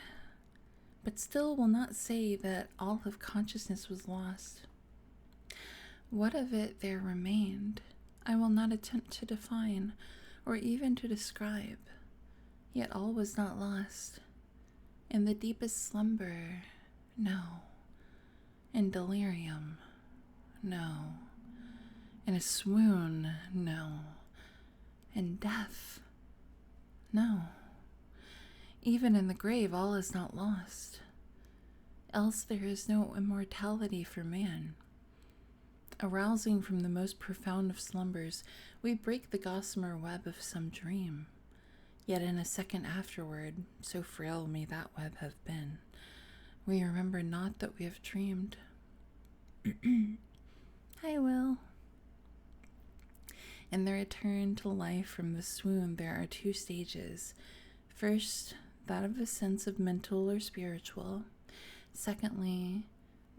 but still will not say that all of consciousness was lost. What of it there remained, I will not attempt to define, or even to describe. Yet all was not lost. In the deepest slumber, no. In delirium, no. In a swoon, no. In death, no. Even in the grave, all is not lost. Else there is no immortality for man. Arousing from the most profound of slumbers, we break the gossamer web of some dream. Yet in a second afterward, so frail may that web have been, we remember not that we have dreamed. Hi, Will. In the return to life from the swoon, there are two stages. First, that of a sense of mental or spiritual. Secondly,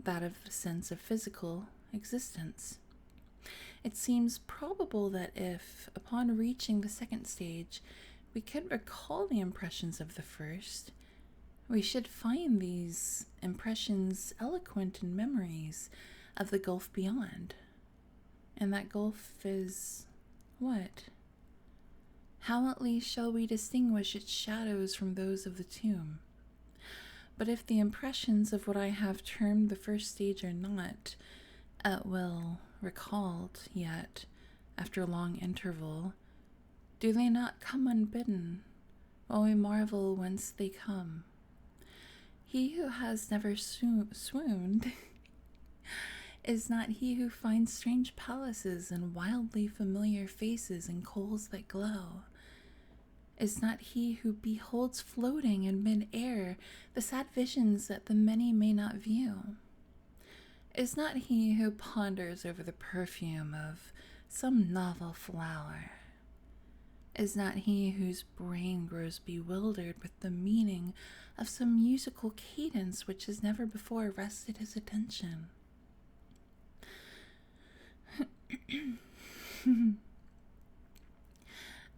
that of a sense of physical existence. It seems probable that if, upon reaching the second stage, we could recall the impressions of the first, we should find these impressions eloquent in memories of the gulf beyond. And that gulf is what? How at least shall we distinguish its shadows from those of the tomb? But if the impressions of what I have termed the first stage are not, at will, recalled yet, after a long interval, do they not come unbidden, while we marvel whence they come? He who has never swooned is not he who finds strange palaces and wildly familiar faces and coals that glow. Is not he who beholds floating in mid-air the sad visions that the many may not view. Is not he who ponders over the perfume of some novel flower. Is not he whose brain grows bewildered with the meaning of some musical cadence which has never before arrested his attention.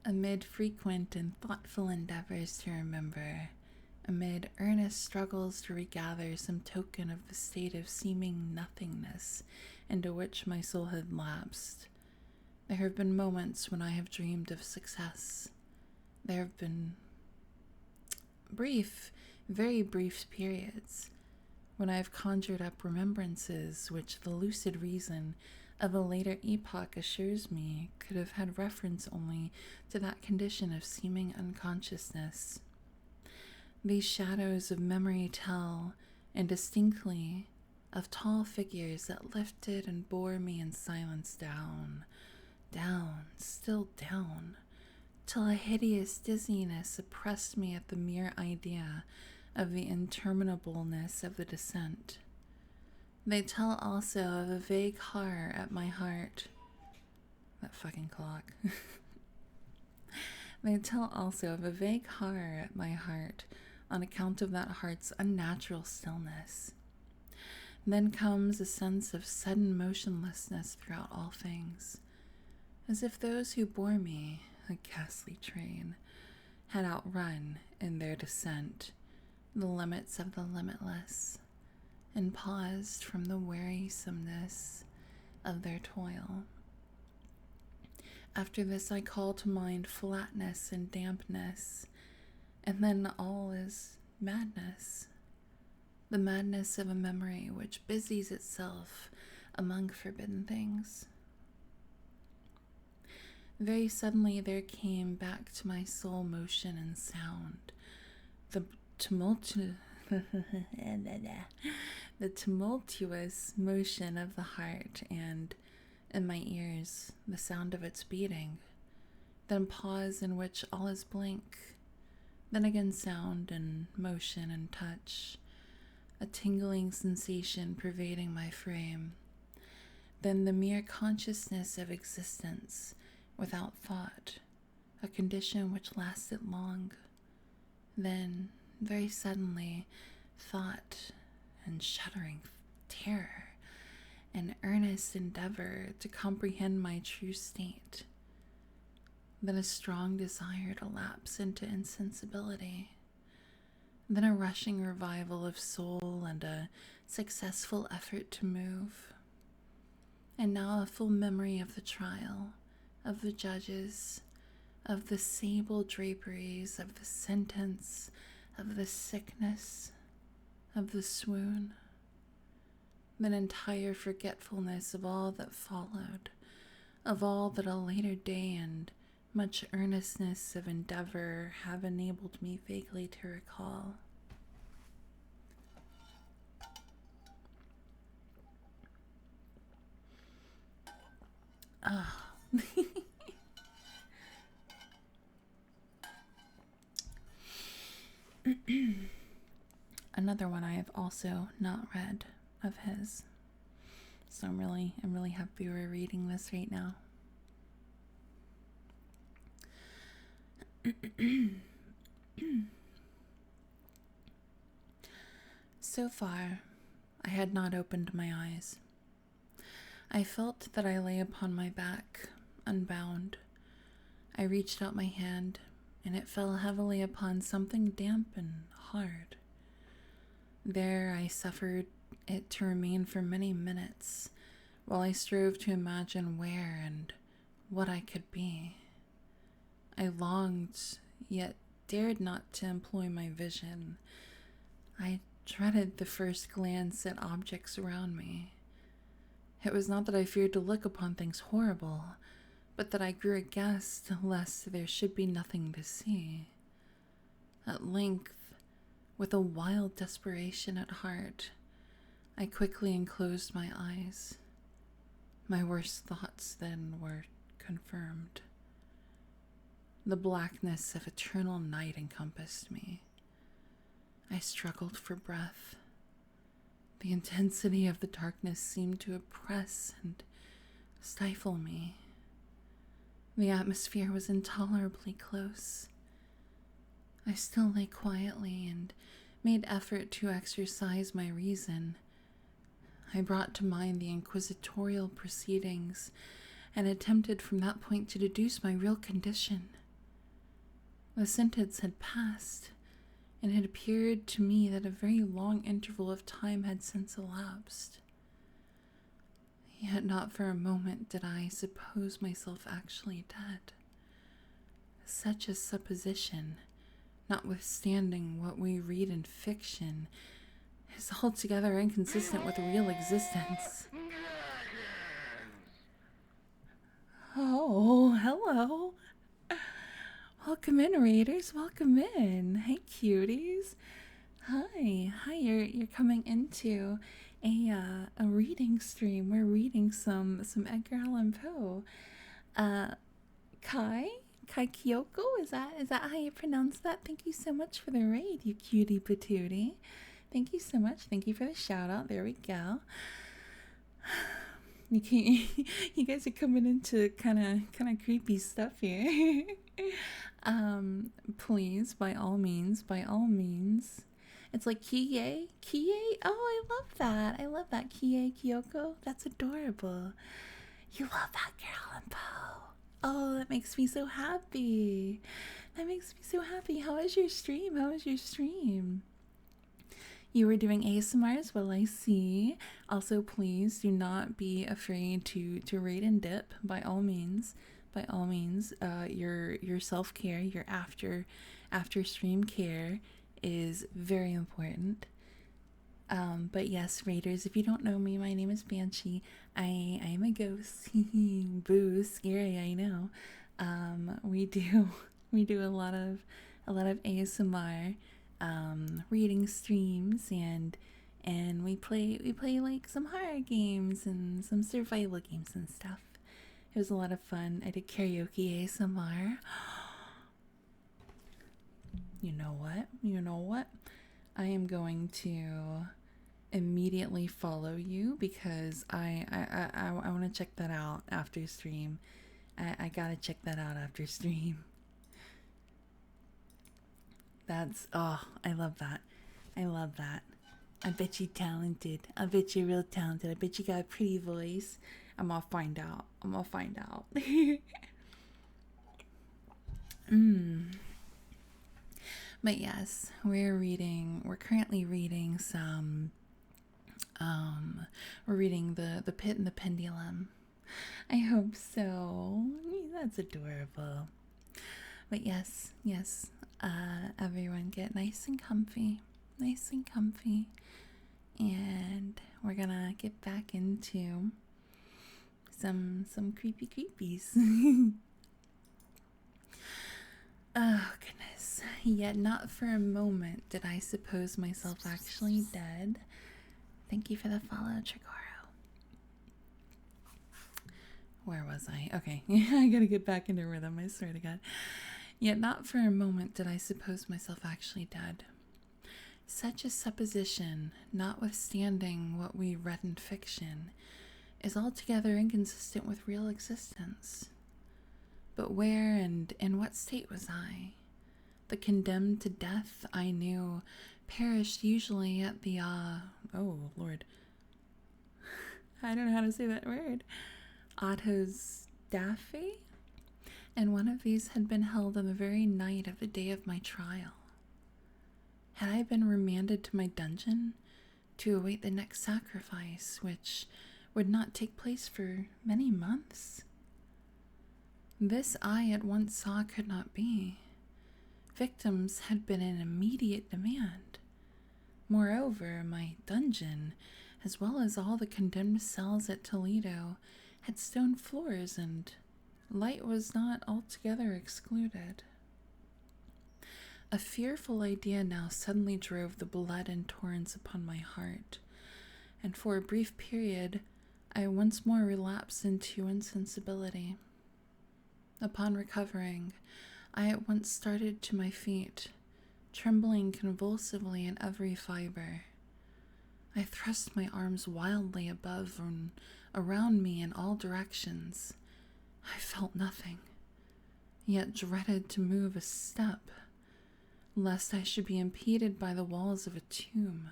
Amid frequent and thoughtful endeavors to remember, amid earnest struggles to regather some token of the state of seeming nothingness into which my soul had lapsed, there have been moments when I have dreamed of success. There have been brief, very brief periods when I have conjured up remembrances which the lucid reason of a later epoch assures me could have had reference only to that condition of seeming unconsciousness. These shadows of memory tell, indistinctly, of tall figures that lifted and bore me in silence down, still down, till a hideous dizziness oppressed me at the mere idea of the interminableness of the descent. They tell also of a vague horror at my heart. That fucking clock. They tell also of a vague horror at my heart on account of that heart's unnatural stillness. Then comes a sense of sudden motionlessness throughout all things, as if those who bore me, a ghastly train, had outrun, in their descent, the limits of the limitless, and paused from the wearisomeness of their toil. After this I call to mind flatness and dampness, and then all is madness, the madness of a memory which busies itself among forbidden things. Very suddenly there came back to my soul motion and sound, the tumultuous motion of the heart, and in my ears the sound of its beating, then pause in which all is blank, then again sound and motion and touch, a tingling sensation pervading my frame, then the mere consciousness of existence without thought, a condition which lasted long, then, very suddenly, thought and shuddering terror, an earnest endeavor to comprehend my true state, then a strong desire to lapse into insensibility, then a rushing revival of soul and a successful effort to move, and now a full memory of the trial, of the judges, of the sable draperies, of the sentence, of the sickness, of the swoon, then entire forgetfulness of all that followed, of all that a later day and much earnestness of endeavor have enabled me vaguely to recall. Another one I have also not read of his. So I'm really happy we're reading this right now. So far, I had not opened my eyes. I felt that I lay upon my back, unbound. I reached out my hand, and it fell heavily upon something damp and hard. There I suffered it to remain for many minutes, while I strove to imagine where and what I could be. I longed, yet dared not to employ my vision. I dreaded the first glance at objects around me. It was not that I feared to look upon things horrible, but that I grew aghast lest there should be nothing to see. At length, with a wild desperation at heart, I quickly enclosed my eyes. My worst thoughts then were confirmed. The blackness of eternal night encompassed me. I struggled for breath. The intensity of the darkness seemed to oppress and stifle me. The atmosphere was intolerably close. I still lay quietly and made effort to exercise my reason. I brought to mind the inquisitorial proceedings and attempted from that point to deduce my real condition. The sentence had passed, and it appeared to me that a very long interval of time had since elapsed. Yet not for a moment did I suppose myself actually dead. Such a supposition, notwithstanding what we read in fiction, is altogether inconsistent with real existence. Oh, hello. Welcome in, readers. Welcome in. Hey, cuties. Hi. You're coming into a reading stream. We're reading some Edgar Allan Poe. Kai Kyoko. Is that how you pronounce that? Thank you so much for the raid, you cutie patootie. Thank you so much. Thank you for the shout out. There we go. You guys are coming into kind of creepy stuff here. Please, by all means. It's like Kie. Oh, I love that. Kie Kyoko. That's adorable. You love that girl and Poe. Oh, that makes me so happy. How was your stream? You were doing ASMR as well, I see. Also, please do not be afraid to rate and dip. By all means, your self-care, your after stream care is very important. But yes, raiders, if you don't know me, my name is Banshee. I am a ghost. Boo, scary, I know. We do a lot of ASMR reading streams, and we play like some horror games and some survival games and stuff. It was a lot of fun. I did karaoke ASMR. You know what? I am going to immediately follow you because I want to check that out after stream. I gotta check that out after stream. I love that. I bet you talented. I bet you're real talented. I bet you got a pretty voice. I'm gonna find out. But yes, we're currently reading some, we're reading The Pit and the Pendulum. I hope so. That's adorable. But yes, everyone get nice and comfy, and we're gonna get back into some creepy creepies. Oh goodness. Yet not for a moment did I suppose myself actually dead. Thank you for the follow, Trigoro. Where was I? Okay, I gotta get back into rhythm, I swear to God. Yet not for a moment did I suppose myself actually dead. Such a supposition, notwithstanding what we read in fiction, is altogether inconsistent with real existence. But where and in what state was I? The condemned to death I knew perished usually at the, oh Lord, I don't know how to say that word, Otto's Daffy? And one of these had been held on the very night of the day of my trial. Had I been remanded to my dungeon to await the next sacrifice, which would not take place for many months? This I at once saw could not be. Victims had been in immediate demand. Moreover, my dungeon, as well as all the condemned cells at Toledo, had stone floors, and light was not altogether excluded. A fearful idea now suddenly drove the blood in torrents upon my heart, and for a brief period I once more relapsed into insensibility. Upon recovering, I at once started to my feet, trembling convulsively in every fiber. I thrust my arms wildly above and around me in all directions. I felt nothing, yet dreaded to move a step, lest I should be impeded by the walls of a tomb.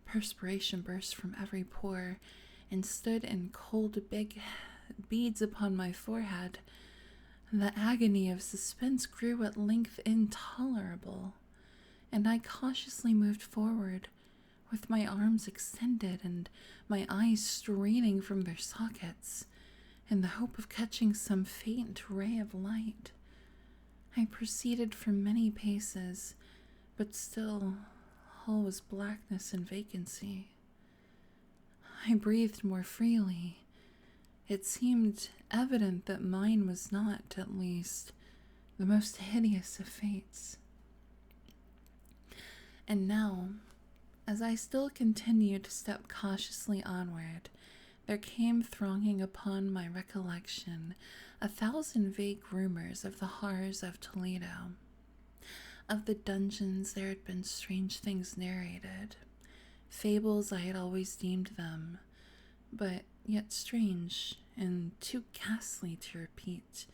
Perspiration burst from every pore and stood in cold big beads upon my forehead. The agony of suspense grew at length intolerable, and I cautiously moved forward, with my arms extended and my eyes straining from their sockets, in the hope of catching some faint ray of light. I proceeded for many paces, but still all was blackness and vacancy. I breathed more freely. It seemed evident that mine was not, at least, the most hideous of fates. And now, as I still continued to step cautiously onward, there came thronging upon my recollection 1,000 vague rumors of the horrors of Toledo. Of the dungeons there had been strange things narrated, fables I had always deemed them, but yet strange and too ghastly to repeat,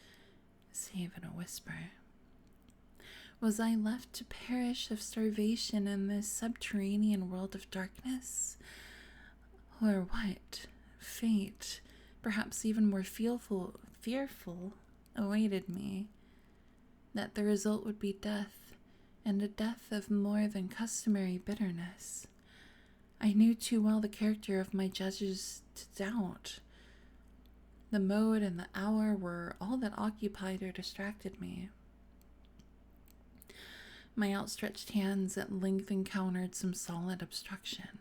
save in a whisper. Was I left to perish of starvation in this subterranean world of darkness? Or what fate, perhaps even more fearful, awaited me? That the result would be death, and a death of more than customary bitterness. I knew too well the character of my judges to doubt. The mode and the hour were all that occupied or distracted me. My outstretched hands at length encountered some solid obstruction.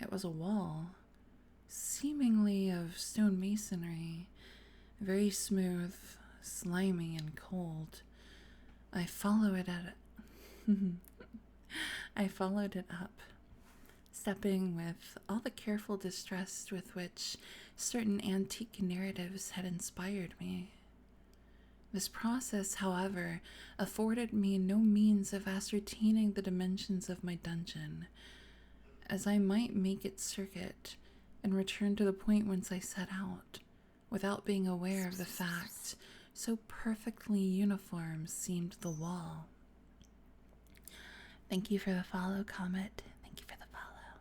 It was a wall, seemingly of stone masonry, very smooth, slimy, and cold. I followed it up, stepping with all the careful distrust with which certain antique narratives had inspired me. This process, however, afforded me no means of ascertaining the dimensions of my dungeon, as I might make its circuit and return to the point whence I set out, without being aware of the fact so perfectly uniform seemed the wall. Thank you for the follow, Comet. Thank you for the follow.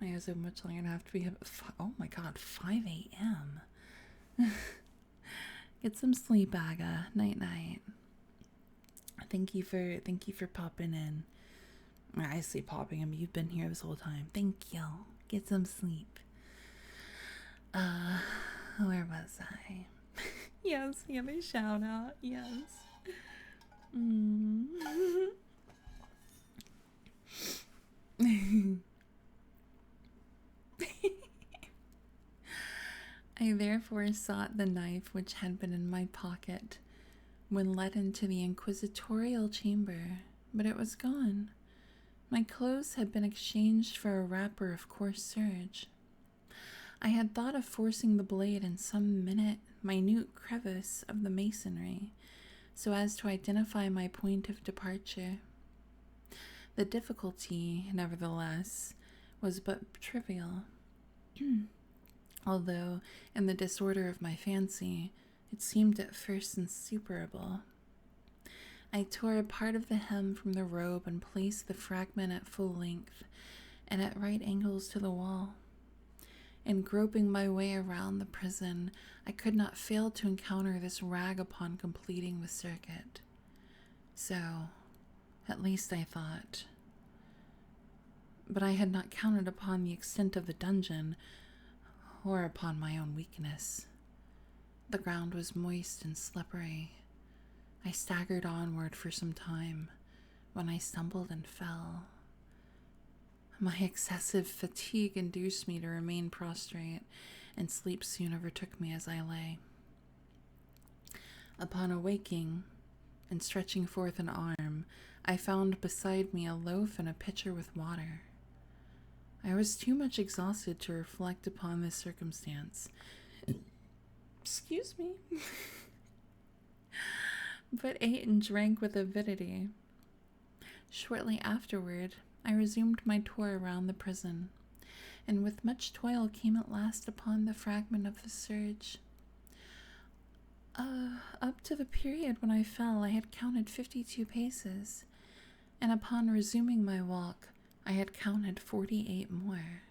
My eyes are much longer to have to be up at oh my god, 5 a.m. Get some sleep, Aga. Night night. Thank you for popping in. I say popping in, but you've been here this whole time. Thank you. Get some sleep. Where was I? Yes, give me a shout out. Yes. I therefore sought the knife which had been in my pocket when led into the inquisitorial chamber, but it was gone. My clothes had been exchanged for a wrapper of coarse serge. I had thought of forcing the blade in some minute crevice of the masonry, so as to identify my point of departure. The difficulty, nevertheless, was but trivial. although in the disorder of my fancy, it seemed at first insuperable. I tore a part of the hem from the robe and placed the fragment at full length and at right angles to the wall. In groping my way around the prison, I could not fail to encounter this rag upon completing the circuit. So, at least I thought. But I had not counted upon the extent of the dungeon, or upon my own weakness. The ground was moist and slippery. I staggered onward for some time, when I stumbled and fell. My excessive fatigue induced me to remain prostrate, and sleep soon overtook me as I lay. Upon awaking, and stretching forth an arm, I found beside me a loaf and a pitcher with water. I was too much exhausted to reflect upon this circumstance. Excuse me. But ate and drank with avidity. Shortly afterward, I resumed my tour around the prison, and with much toil came at last upon the fragment of the serge. Up to the period when I fell, I had counted 52 paces, and upon resuming my walk, I had counted 48 more.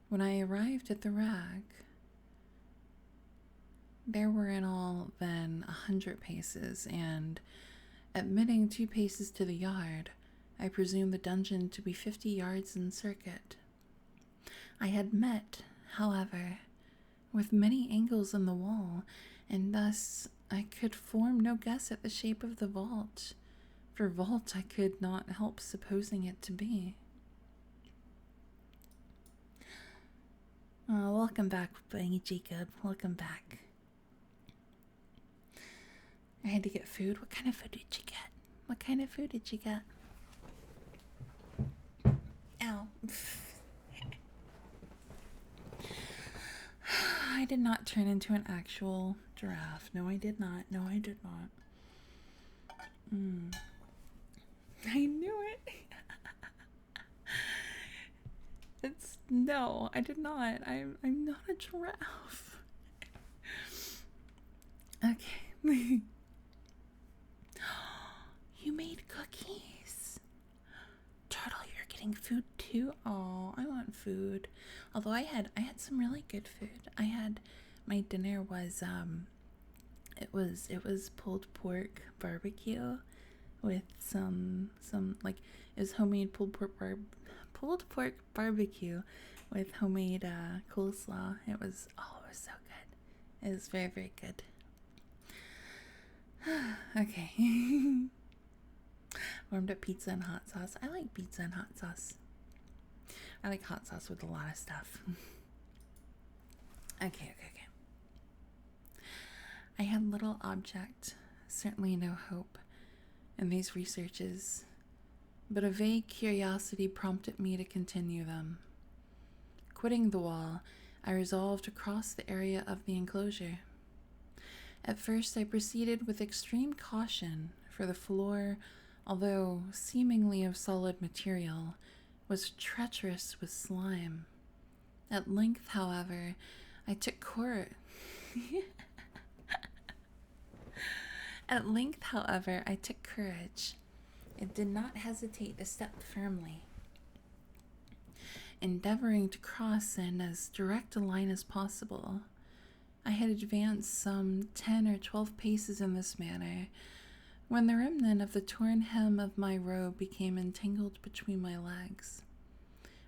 When I arrived at the rag, there were in all then 100 paces, and, admitting 2 paces to the yard, I presumed the dungeon to be 50 yards in circuit. I had met, however, with many angles in the wall, and thus I could form no guess at the shape of the vault, for vault I could not help supposing it to be. Welcome back, Bangy Jacob. Welcome back. I had to get food. What kind of food did you get? What kind of food did you get? Ow. I did not turn into an actual giraffe. No, I did not. No, I did not. I knew it. No, I did not. I'm not a giraffe. Okay. You made cookies. Turtle, you're getting food too? Oh, I want food. Although I had some really good food. My dinner was it was pulled pork barbecue with some like, it was homemade pulled pork barbecue with homemade coleslaw. It was so good. It was very, very good. Okay. Warmed up pizza and hot sauce. I like pizza and hot sauce. I like hot sauce with a lot of stuff. Okay. I had little object, certainly no hope, in these researches, but a vague curiosity prompted me to continue them. Quitting the wall, I resolved to cross the area of the enclosure. At first I proceeded with extreme caution, for the floor, although seemingly of solid material, was treacherous with slime. At length, however, I took courage. and did not hesitate to step firmly. Endeavoring to cross in as direct a line as possible, I had advanced some 10 or 12 paces in this manner, when the remnant of the torn hem of my robe became entangled between my legs.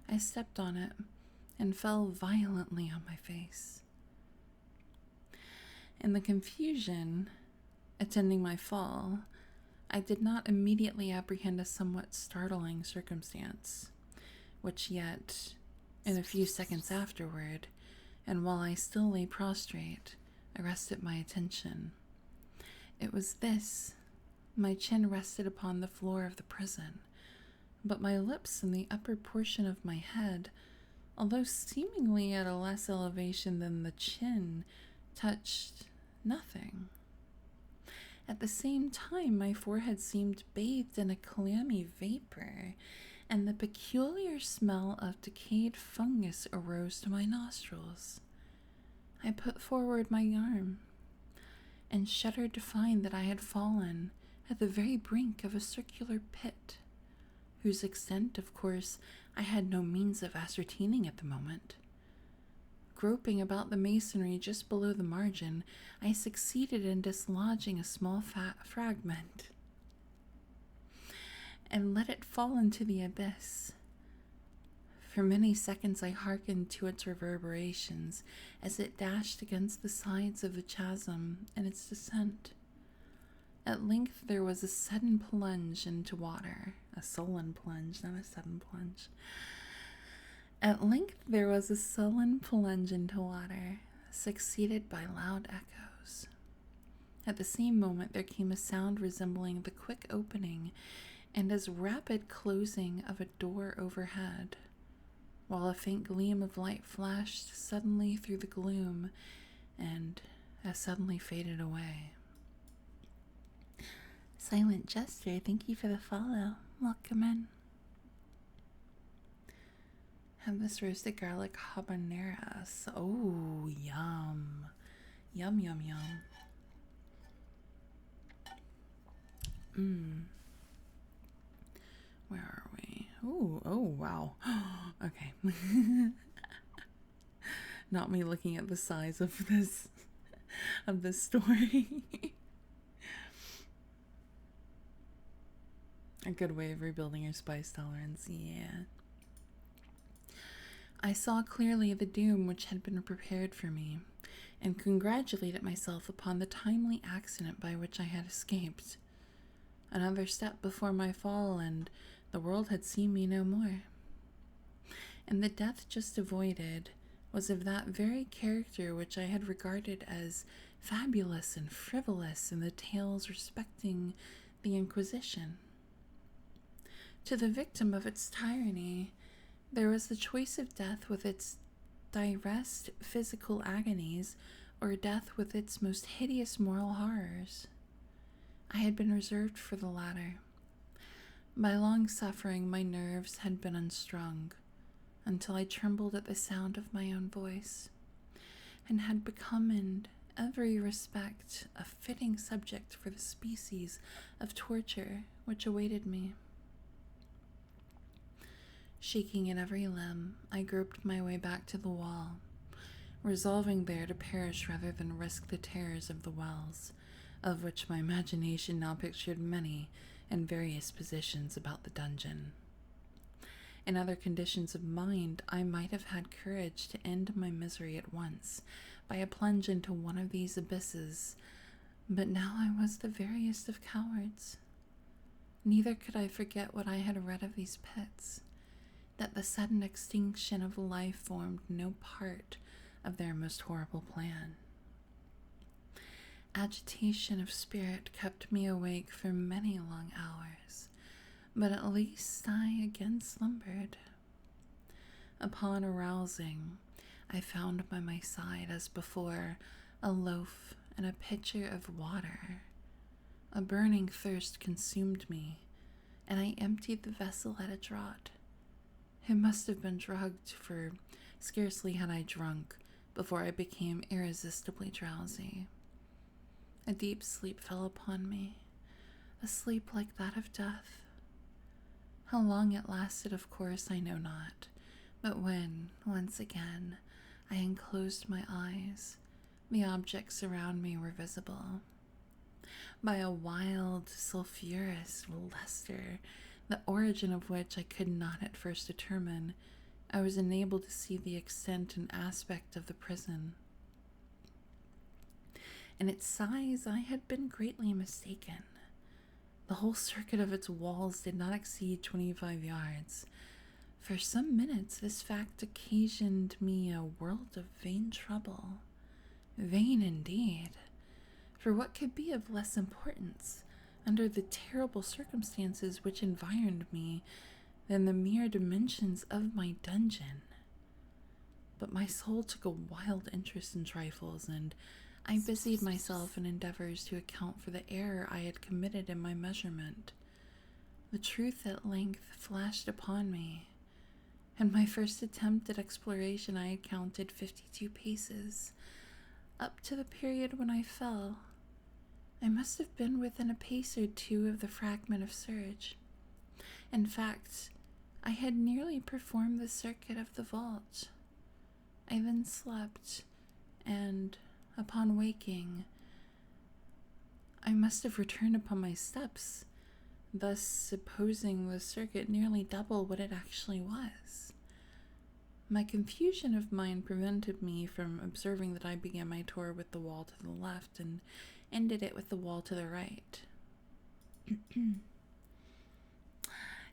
I stepped on it and fell violently on my face. In the confusion attending my fall, I did not immediately apprehend a somewhat startling circumstance, which yet, in a few seconds afterward, and while I still lay prostrate, arrested my attention. It was this. My chin rested upon the floor of the prison, but my lips and the upper portion of my head, although seemingly at a less elevation than the chin, touched nothing. At the same time, my forehead seemed bathed in a clammy vapor, and the peculiar smell of decayed fungus arose to my nostrils. I put forward my arm and shuddered to find that I had fallen at the very brink of a circular pit, whose extent, of course, I had no means of ascertaining at the moment. Groping about the masonry just below the margin, I succeeded in dislodging a small fragment and let it fall into the abyss. For many seconds I hearkened to its reverberations as it dashed against the sides of the chasm in its descent. At length there was a sudden plunge into water. A sullen plunge, not a sudden plunge. At length there was a sullen plunge into water, succeeded by loud echoes. At the same moment there came a sound resembling the quick opening and as rapid closing of a door overhead, while a faint gleam of light flashed suddenly through the gloom and as suddenly faded away. Silent Jester, thank you for the follow. Welcome in. Have this roasted garlic habaneras. Oh, yum. Yum, yum, yum. Where are we? Ooh, oh, wow. Okay. Not me looking at the size of this story. A good way of rebuilding your spice tolerance, yeah. I saw clearly the doom which had been prepared for me, and congratulated myself upon the timely accident by which I had escaped. Another step before my fall, and the world had seen me no more. And the death just avoided was of that very character which I had regarded as fabulous and frivolous in the tales respecting the Inquisition. To the victim of its tyranny, there was the choice of death with its direst physical agonies, or death with its most hideous moral horrors. I had been reserved for the latter. By long suffering, my nerves had been unstrung, until I trembled at the sound of my own voice, and had become in every respect a fitting subject for the species of torture which awaited me. Shaking in every limb, I groped my way back to the wall, resolving there to perish rather than risk the terrors of the wells, of which my imagination now pictured many in various positions about the dungeon. In other conditions of mind, I might have had courage to end my misery at once by a plunge into one of these abysses, but now I was the veriest of cowards. Neither could I forget what I had read of these pits, that the sudden extinction of life formed no part of their most horrible plan. Agitation of spirit kept me awake for many long hours, but at least I again slumbered. Upon arousing, I found by my side, as before, a loaf and a pitcher of water. A burning thirst consumed me, and I emptied the vessel at a draught. It must have been drugged, for scarcely had I drunk before I became irresistibly drowsy. A deep sleep fell upon me, a sleep like that of death. How long it lasted, of course, I know not, but when, once again, I unclosed my eyes, the objects around me were visible. By a wild, sulphurous luster, the origin of which I could not at first determine, I was enabled to see the extent and aspect of the prison. In its size, I had been greatly mistaken. The whole circuit of its walls did not exceed 25 yards. For some minutes, this fact occasioned me a world of vain trouble. Vain indeed, for what could be of less importance, under the terrible circumstances which environed me, than the mere dimensions of my dungeon? But my soul took a wild interest in trifles, and I busied myself in endeavors to account for the error I had committed in my measurement. The truth at length flashed upon me. In my first attempt at exploration, I had counted 52 paces. Up to the period when I fell, I must have been within a pace or two of the fragment of surge. In fact, I had nearly performed the circuit of the vault. I then slept, and, upon waking, I must have returned upon my steps, thus supposing the circuit nearly double what it actually was. My confusion of mind prevented me from observing that I began my tour with the wall to the left and ended it with the wall to the right.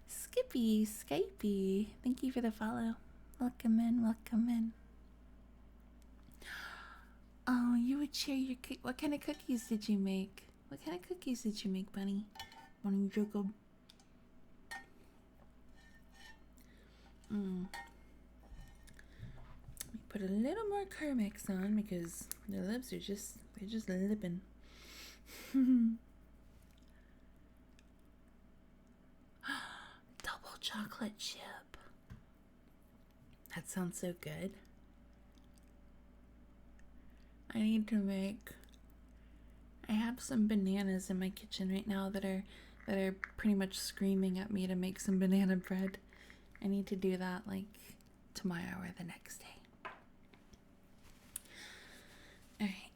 Skippy, Skypey, thank you for the follow. Welcome in, welcome in. Oh, you would share your what kind of cookies did you make? What kind of cookies did you make, Bunny? Bunny Jacob. We put a little more Carmex on because their lips are they're just lipping. Double chocolate chip. That sounds so good. I have some bananas in my kitchen right now that are pretty much screaming at me to make some banana bread. I need to do that like tomorrow or the next day. Alright.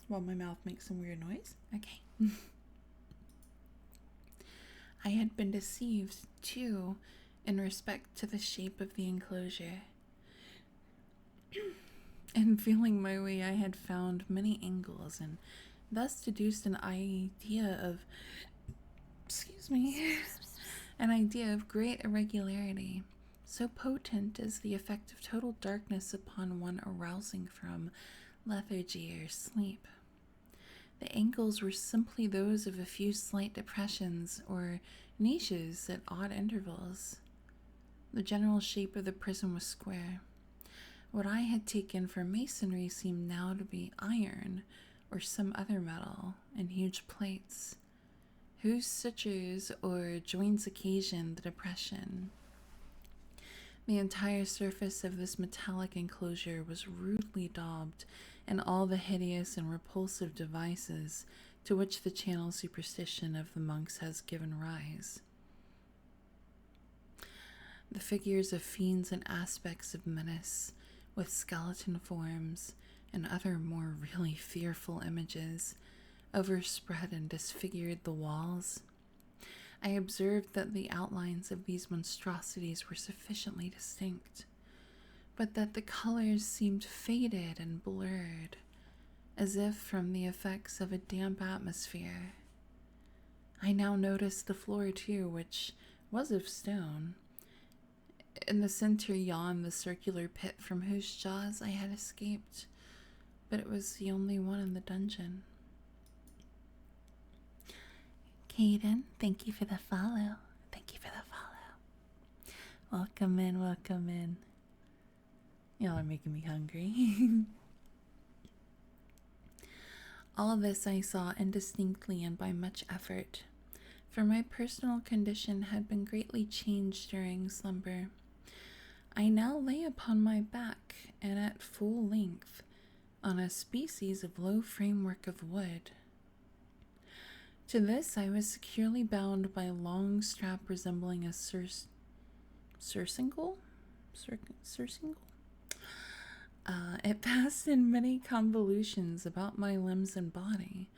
Well, my mouth makes some weird noise. Okay. I had been deceived, too, in respect to the shape of the enclosure. In feeling my way, I had found many angles and thus deduced an idea of great irregularity, so potent is the effect of total darkness upon one arousing from lethargy or sleep. The angles were simply those of a few slight depressions or niches at odd intervals. The general shape of the prison was square. What I had taken for masonry seemed now to be iron or some other metal in huge plates, whose sutures or joints occasioned the depression. The entire surface of this metallic enclosure was rudely daubed in all the hideous and repulsive devices to which the channel superstition of the monks has given rise. The figures of fiends and aspects of menace, with skeleton forms and other more really fearful images, overspread and disfigured the walls. I observed that the outlines of these monstrosities were sufficiently distinct, but that the colors seemed faded and blurred, as if from the effects of a damp atmosphere. I now noticed the floor too, which was of stone. In the center yawned the circular pit from whose jaws I had escaped, but it was the only one in the dungeon. Caden, thank you for the follow. Thank you for the follow. Welcome in, welcome in. Y'all are making me hungry. All this I saw indistinctly and by much effort, for my personal condition had been greatly changed during slumber. I now lay upon my back and at full length on a species of low framework of wood. To this I was securely bound by a long strap resembling a surcingle? It passed in many convolutions about my limbs and body,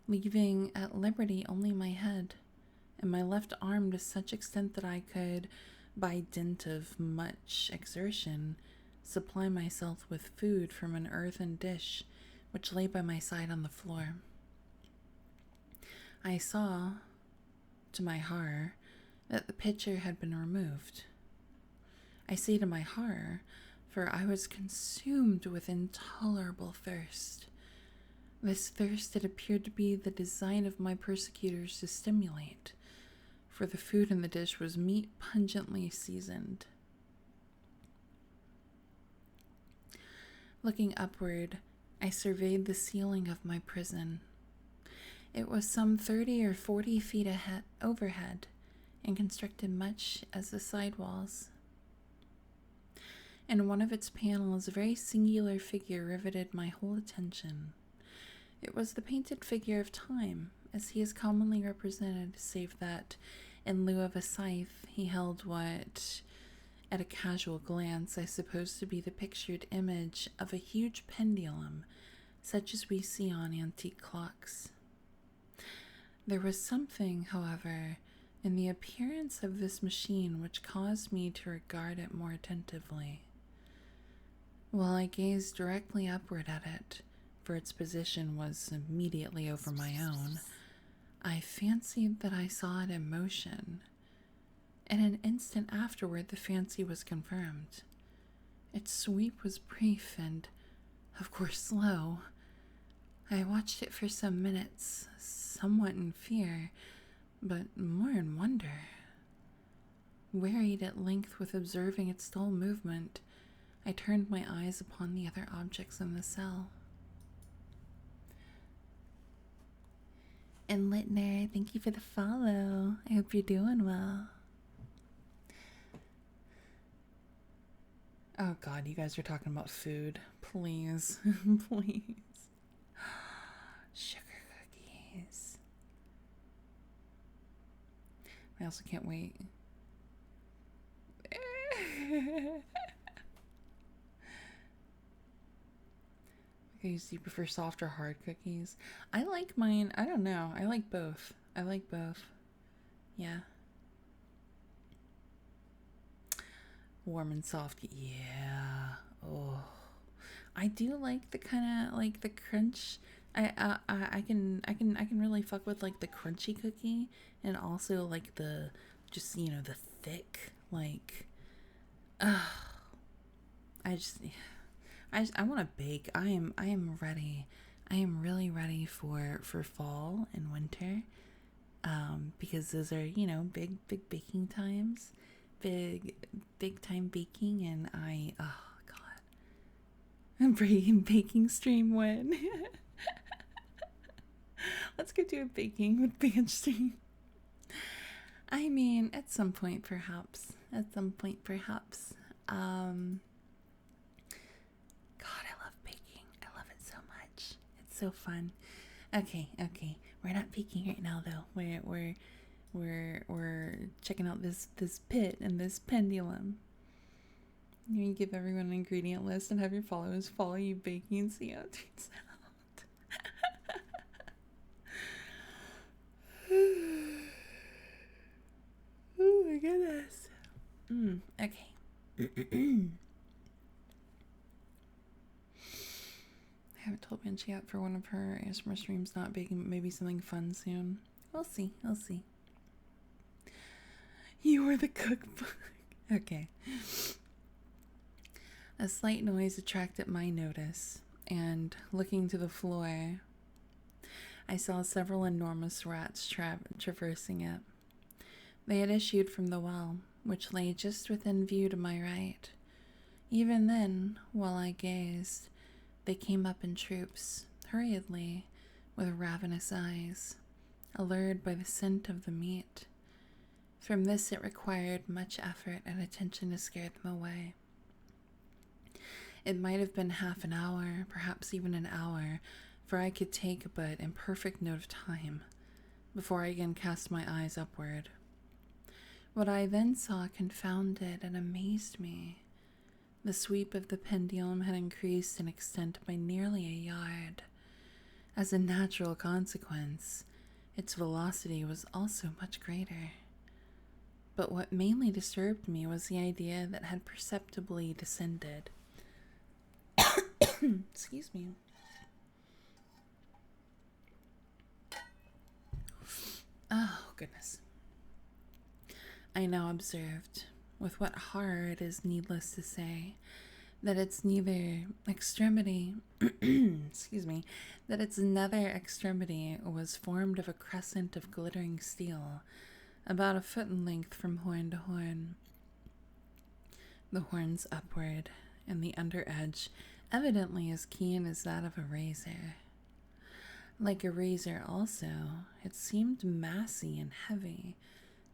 leaving at liberty only my head, and my left arm to such extent that I could, by dint of much exertion, supply myself with food from an earthen dish which lay by my side on the floor. I saw, to my horror, that the pitcher had been removed. I say to my horror, for I was consumed with intolerable thirst. This thirst it appeared to be the design of my persecutors to stimulate, for the food in the dish was meat pungently seasoned. Looking upward, I surveyed the ceiling of my prison. It was some 30 or 40 feet overhead and constructed much as the side walls. In one of its panels, a very singular figure riveted my whole attention. It was the painted figure of Time, as he is commonly represented, save that, in lieu of a scythe, he held what, at a casual glance, I suppose to be the pictured image of a huge pendulum, such as we see on antique clocks. There was something, however, in the appearance of this machine which caused me to regard it more attentively. While I gazed directly upward at it, for its position was immediately over my own, I fancied that I saw it in motion. In an instant afterward, the fancy was confirmed. Its sweep was brief and, of course, slow. I watched it for some minutes, somewhat in fear, but more in wonder. Wearied at length with observing its dull movement, I turned my eyes upon the other objects in the cell. And Littner, thank you for the follow. I hope you're doing well. Oh god, you guys are talking about food. Please. Please. Sugar cookies. I also can't wait. Okay, so you prefer soft or hard cookies? I like mine, I don't know. I like both. I like both. Yeah. Warm and soft. Yeah. Oh. I do like the kind of like the crunch. I can really fuck with like the crunchy cookie and also like the just, you know, the thick like I want to bake. I am ready. I am really ready for fall and winter. Because those are, you know, big baking times. Big time baking, and oh god. I'm breaking baking stream when. Let's go do a baking with Banshee. I mean, at some point perhaps. God, I love baking. I love it so much. It's so fun. Okay. We're not baking right now though. We're checking out this pit and this pendulum. You give everyone an ingredient list and have your followers follow you baking and see how it turns out. Oh my goodness. Okay. I haven't told Banshee yet for one of her ASMR streams not baking, maybe something fun soon. We'll see. You are the cookbook. Okay. A slight noise attracted my notice, and looking to the floor, I saw several enormous rats traversing it. They had issued from the well, which lay just within view to my right. Even then, while I gazed, they came up in troops, hurriedly, with ravenous eyes, allured by the scent of the meat. From this it required much effort and attention to scare them away. It might have been half an hour, perhaps even an hour, for I could take but imperfect note of time, before I again cast my eyes upward. What I then saw confounded and amazed me. The sweep of the pendulum had increased in extent by nearly a yard. As a natural consequence, its velocity was also much greater. But what mainly disturbed me was the idea that had perceptibly descended. Excuse me. Oh, goodness. I now observed, with what horror it is needless to say, that its nether extremity, that its nether extremity was formed of a crescent of glittering steel, about a foot in length from horn to horn. The horns upward, and the under edge evidently as keen as that of a razor. Like a razor also, it seemed massy and heavy,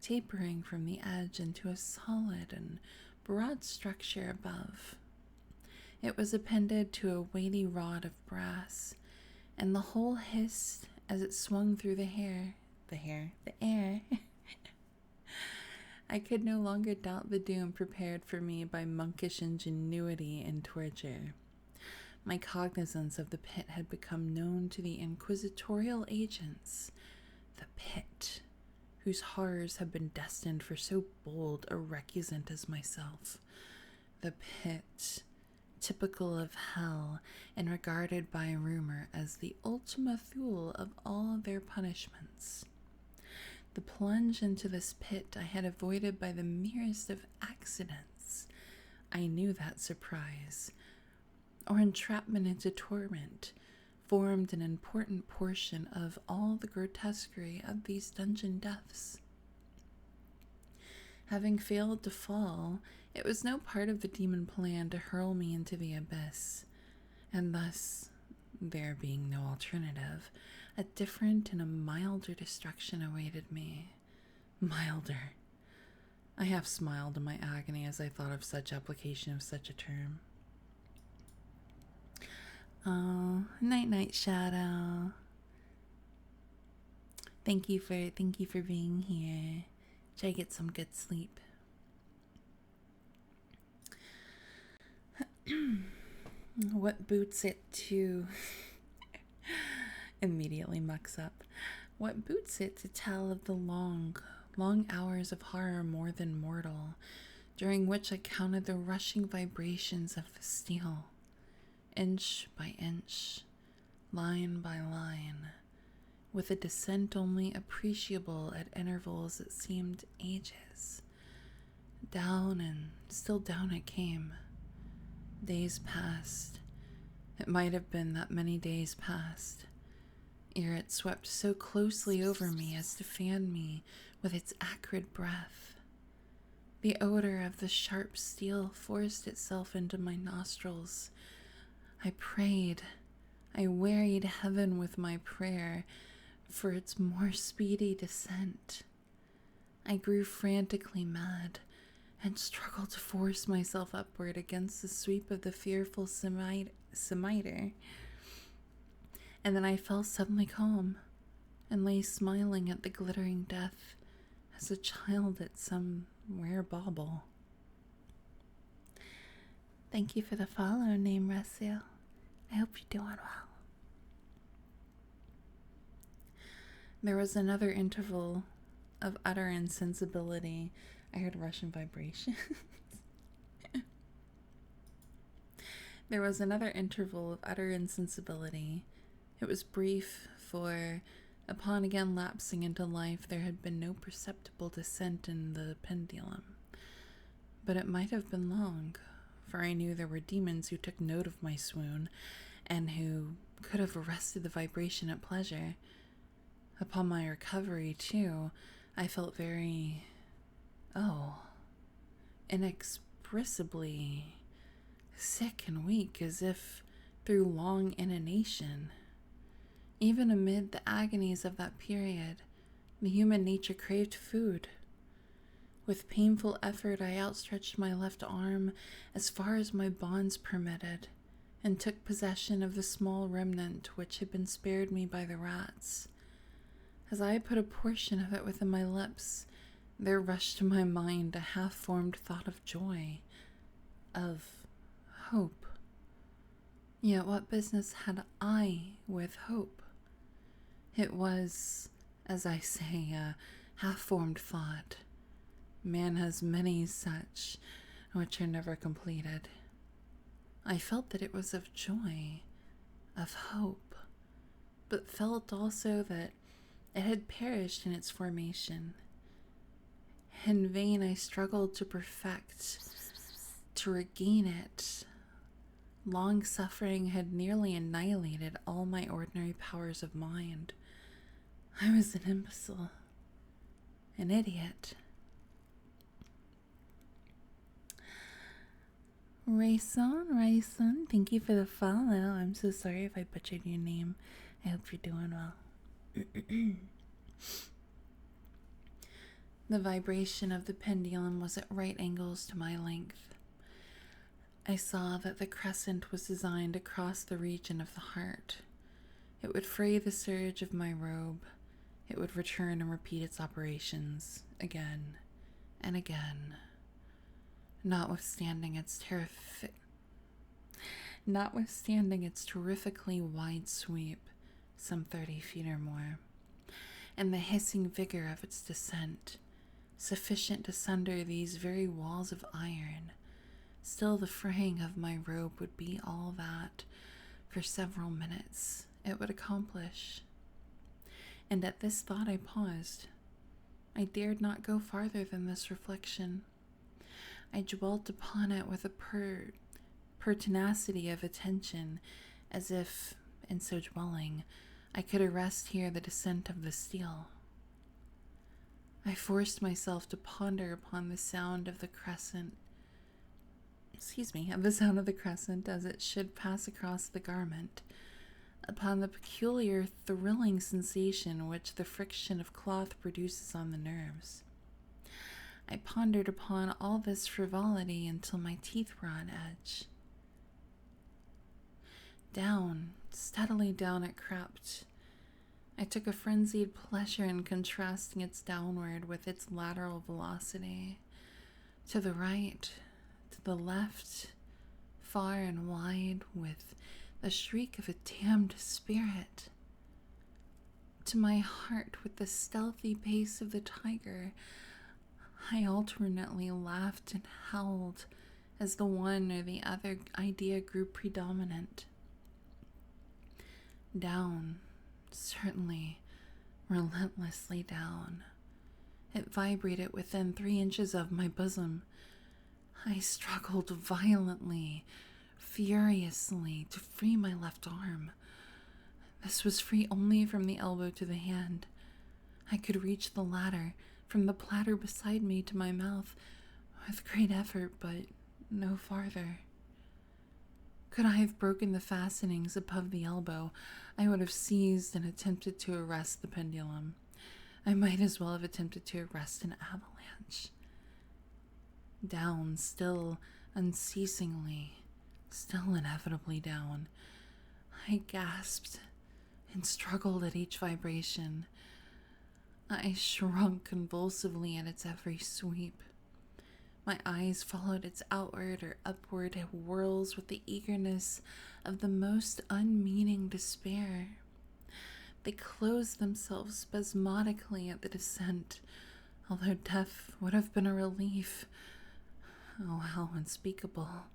tapering from the edge into a solid and broad structure above. It was appended to a weighty rod of brass, and the whole hissed as it swung through the air. I could no longer doubt the doom prepared for me by monkish ingenuity and torture. My cognizance of the pit had become known to the inquisitorial agents. The pit, whose horrors had been destined for so bold a recusant as myself. The pit, typical of hell and regarded by rumor as the ultima thule of all their punishments. The plunge into this pit I had avoided by the merest of accidents. I knew that surprise, or entrapment into torment, formed an important portion of all the grotesquerie of these dungeon deaths. Having failed to fall, it was no part of the demon plan to hurl me into the abyss, and thus, there being no alternative, a different and a milder destruction awaited me. Milder. I half smiled in my agony as I thought of such application of such a term. Oh, night Shadow. Thank you for being here. Try to get some good sleep. What boots it to immediately mucks up. What boots it to tell of the long hours of horror more than mortal, during which I counted the rushing vibrations of the steel, inch by inch, line by line, with a descent only appreciable at intervals that seemed ages. Down and still down it came. Days passed. It might have been that many days passed, ere it swept so closely over me as to fan me with its acrid breath. The odor of the sharp steel forced itself into my nostrils. I prayed, I wearied heaven with my prayer for its more speedy descent. I grew frantically mad, and struggled to force myself upward against the sweep of the fearful smiter. And then I fell suddenly calm, and lay smiling at the glittering death as a child at some rare bauble. Thank you for the follow, name Russell. I hope you're doing well. There was another interval of utter insensibility. I heard Russian vibrations. There was another interval of utter insensibility. It was brief, for upon again lapsing into life there had been no perceptible descent in the pendulum. But it might have been long, for I knew there were demons who took note of my swoon, and who could have arrested the vibration at pleasure. Upon my recovery, too, I felt very, inexpressibly sick and weak, as if through long inanition. Even amid the agonies of that period, the human nature craved food. With painful effort, I outstretched my left arm as far as my bonds permitted, and took possession of the small remnant which had been spared me by the rats. As I put a portion of it within my lips, there rushed to my mind a half-formed thought of joy, of hope. Yet what business had I with hope? It was, as I say, a half-formed thought. Man has many such, which are never completed. I felt that it was of joy, of hope, but felt also that it had perished in its formation. In vain I struggled to perfect, to regain it. Long suffering had nearly annihilated all my ordinary powers of mind. I was an imbecile, an idiot. Rayson, thank you for the follow. I'm so sorry if I butchered your name. I hope you're doing well. The vibration of the pendulum was at right angles to my length. I saw that the crescent was designed across the region of the heart. It would fray the serge of my robe. It would return and repeat its operations again and again. Notwithstanding its terrifically wide sweep, some 30 feet or more, and the hissing vigor of its descent, sufficient to sunder these very walls of iron, still the fraying of my robe would be all that, for several minutes, it would accomplish. And at this thought I paused. I dared not go farther than this reflection. I dwelt upon it with a pertinacity of attention, as if, in so dwelling, I could arrest here the descent of the steel. I forced myself to ponder upon the sound of the crescent, as it should pass across the garment, upon the peculiar thrilling sensation which the friction of cloth produces on the nerves. I pondered upon all this frivolity until my teeth were on edge. Down, steadily down it crept. I took a frenzied pleasure in contrasting its downward with its lateral velocity. To the right, to the left, far and wide, with the shriek of a damned spirit. To my heart, with the stealthy pace of the tiger, I alternately laughed and howled as the one or the other idea grew predominant. Down, certainly, relentlessly down. It vibrated within 3 inches of my bosom. I struggled violently, furiously, to free my left arm. This was free only from the elbow to the hand. I could reach the latter, from the platter beside me to my mouth, with great effort, but no farther. Could I have broken the fastenings above the elbow, I would have seized and attempted to arrest the pendulum. I might as well have attempted to arrest an avalanche. Down, still unceasingly, still inevitably down. I gasped and struggled at each vibration. I shrunk convulsively at its every sweep. My eyes followed its outward or upward whirls with the eagerness of the most unmeaning despair. They closed themselves spasmodically at the descent, although death would have been a relief. Oh, how unspeakable.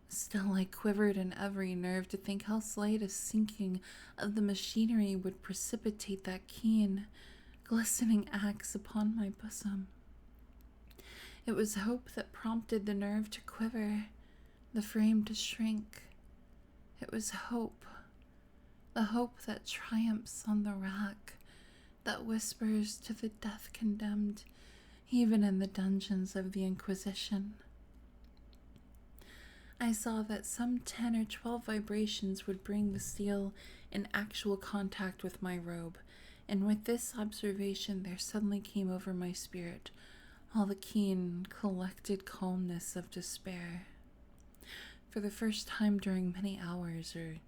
Still, I quivered in every nerve to think how slight a sinking of the machinery would precipitate that keen, glistening axe upon my bosom. It was hope that prompted the nerve to quiver, the frame to shrink. It was hope, the hope that triumphs on the rack, that whispers to the death-condemned, even in the dungeons of the Inquisition. I saw that some 10 or 12 vibrations would bring the steel in actual contact with my robe, and with this observation there suddenly came over my spirit all the keen, collected calmness of despair. For the first time during many hours, or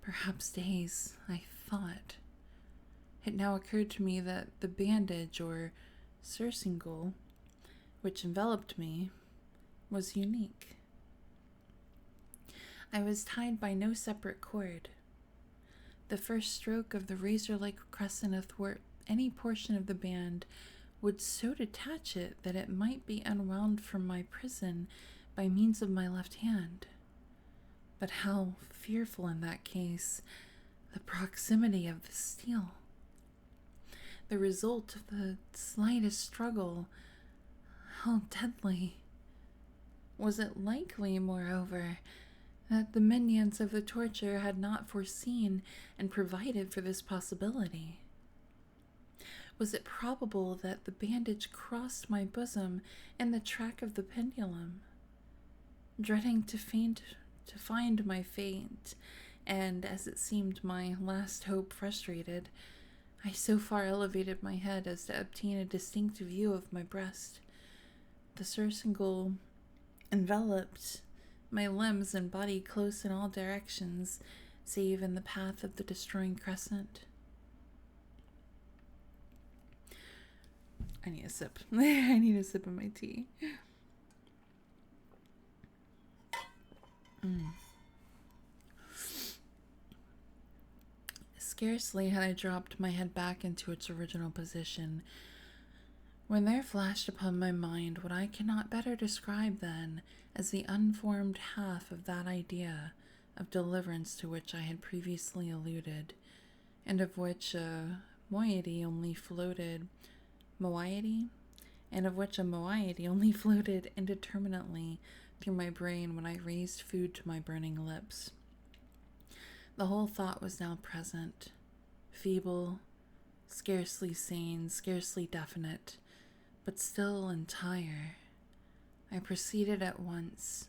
perhaps days, I thought. It now occurred to me that the bandage, or surcingle, which enveloped me, was unique. I was tied by no separate cord. The first stroke of the razor-like crescent athwart any portion of the band would so detach it that it might be unwound from my prison by means of my left hand. But how fearful in that case the proximity of the steel. The result of the slightest struggle, how deadly. Was it likely, moreover, that the minions of the torture had not foreseen and provided for this possibility? Was it probable that the bandage crossed my bosom in the track of the pendulum? dreading to find my fate, and as it seemed my last hope frustrated, I so far elevated my head as to obtain a distinct view of my breast. The surcingle enveloped my limbs and body close in all directions, save in the path of the destroying crescent. I need a sip. I need a sip of my tea. Scarcely had I dropped my head back into its original position when there flashed upon my mind what I cannot better describe than as the unformed half of that idea of deliverance to which I had previously alluded, and of which a moiety only floated indeterminately through my brain when I raised food to my burning lips. The whole thought was now present, feeble, scarcely sane, scarcely definite, but still entire. I proceeded at once,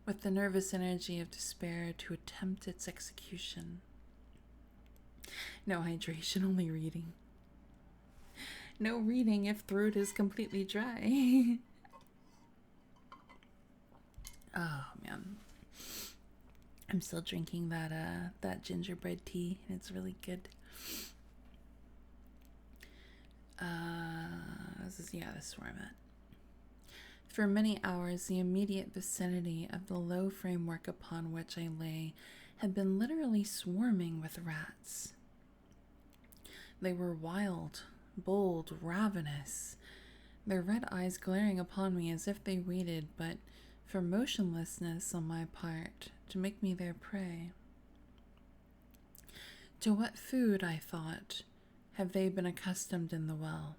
with the nervous energy of despair, to attempt its execution. No hydration, only reading. No reading if throat is completely dry. Oh, man. I'm still drinking that gingerbread tea, and it's really good. This is where I'm at. For many hours, the immediate vicinity of the low framework upon which I lay had been literally swarming with rats. They were wild, bold, ravenous, their red eyes glaring upon me as if they waited but for motionlessness on my part to make me their prey. To what food, I thought, have they been accustomed in the well?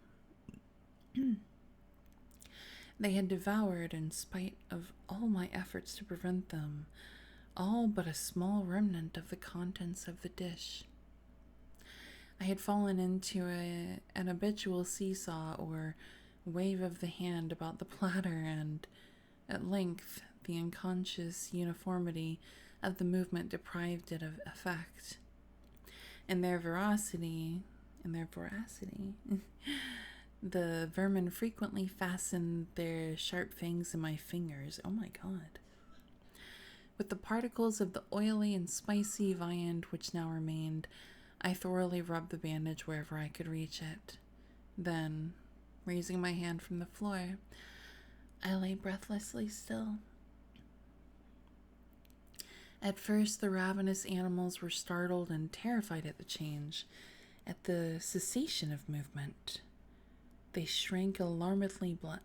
They had devoured, in spite of all my efforts to prevent them, all but a small remnant of the contents of the dish. I had fallen into an habitual seesaw or wave of the hand about the platter, and at length the unconscious uniformity of the movement deprived it of effect. In their voracity, the vermin frequently fastened their sharp fangs in my fingers. Oh my god. With the particles of the oily and spicy viand which now remained, I thoroughly rubbed the bandage wherever I could reach it. Then, raising my hand from the floor, I lay breathlessly still. At first, the ravenous animals were startled and terrified at the change, at the cessation of movement. They shrank alarmedly back.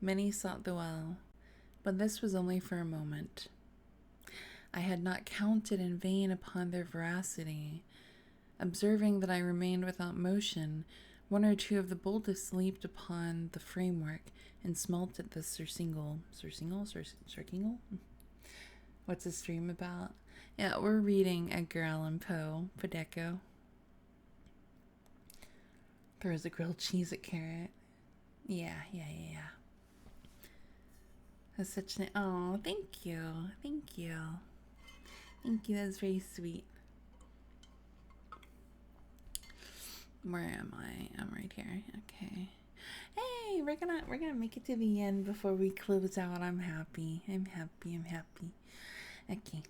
Many sought the well, but this was only for a moment. I had not counted in vain upon their voracity. Observing that I remained without motion, one or two of the boldest leaped upon the framework and smelt at the surcingle. Surcingle? What's the stream about? Yeah, we're reading Edgar Allan Poe, Podeco. Throws a grilled cheese at carrot. Yeah. That's such an... Oh, thank you. That's very sweet. Where am I? I'm right here. Okay. Hey, we're gonna make it to the end before we close out. I'm happy. Okay.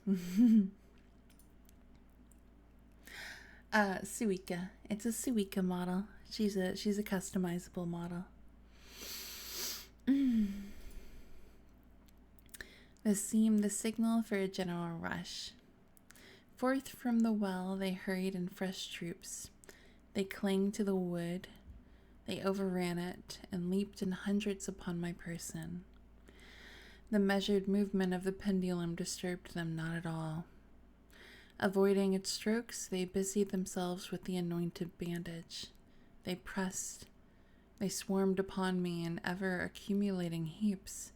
Suika. It's a Suika model. She's a customizable model. This seemed the signal for a general rush. Forth from the well they hurried in fresh troops. They clung to the wood. They overran it and leaped in hundreds upon my person. The measured movement of the pendulum disturbed them not at all. Avoiding its strokes, they busied themselves with the anointed bandage. They pressed. They swarmed upon me in ever-accumulating heaps.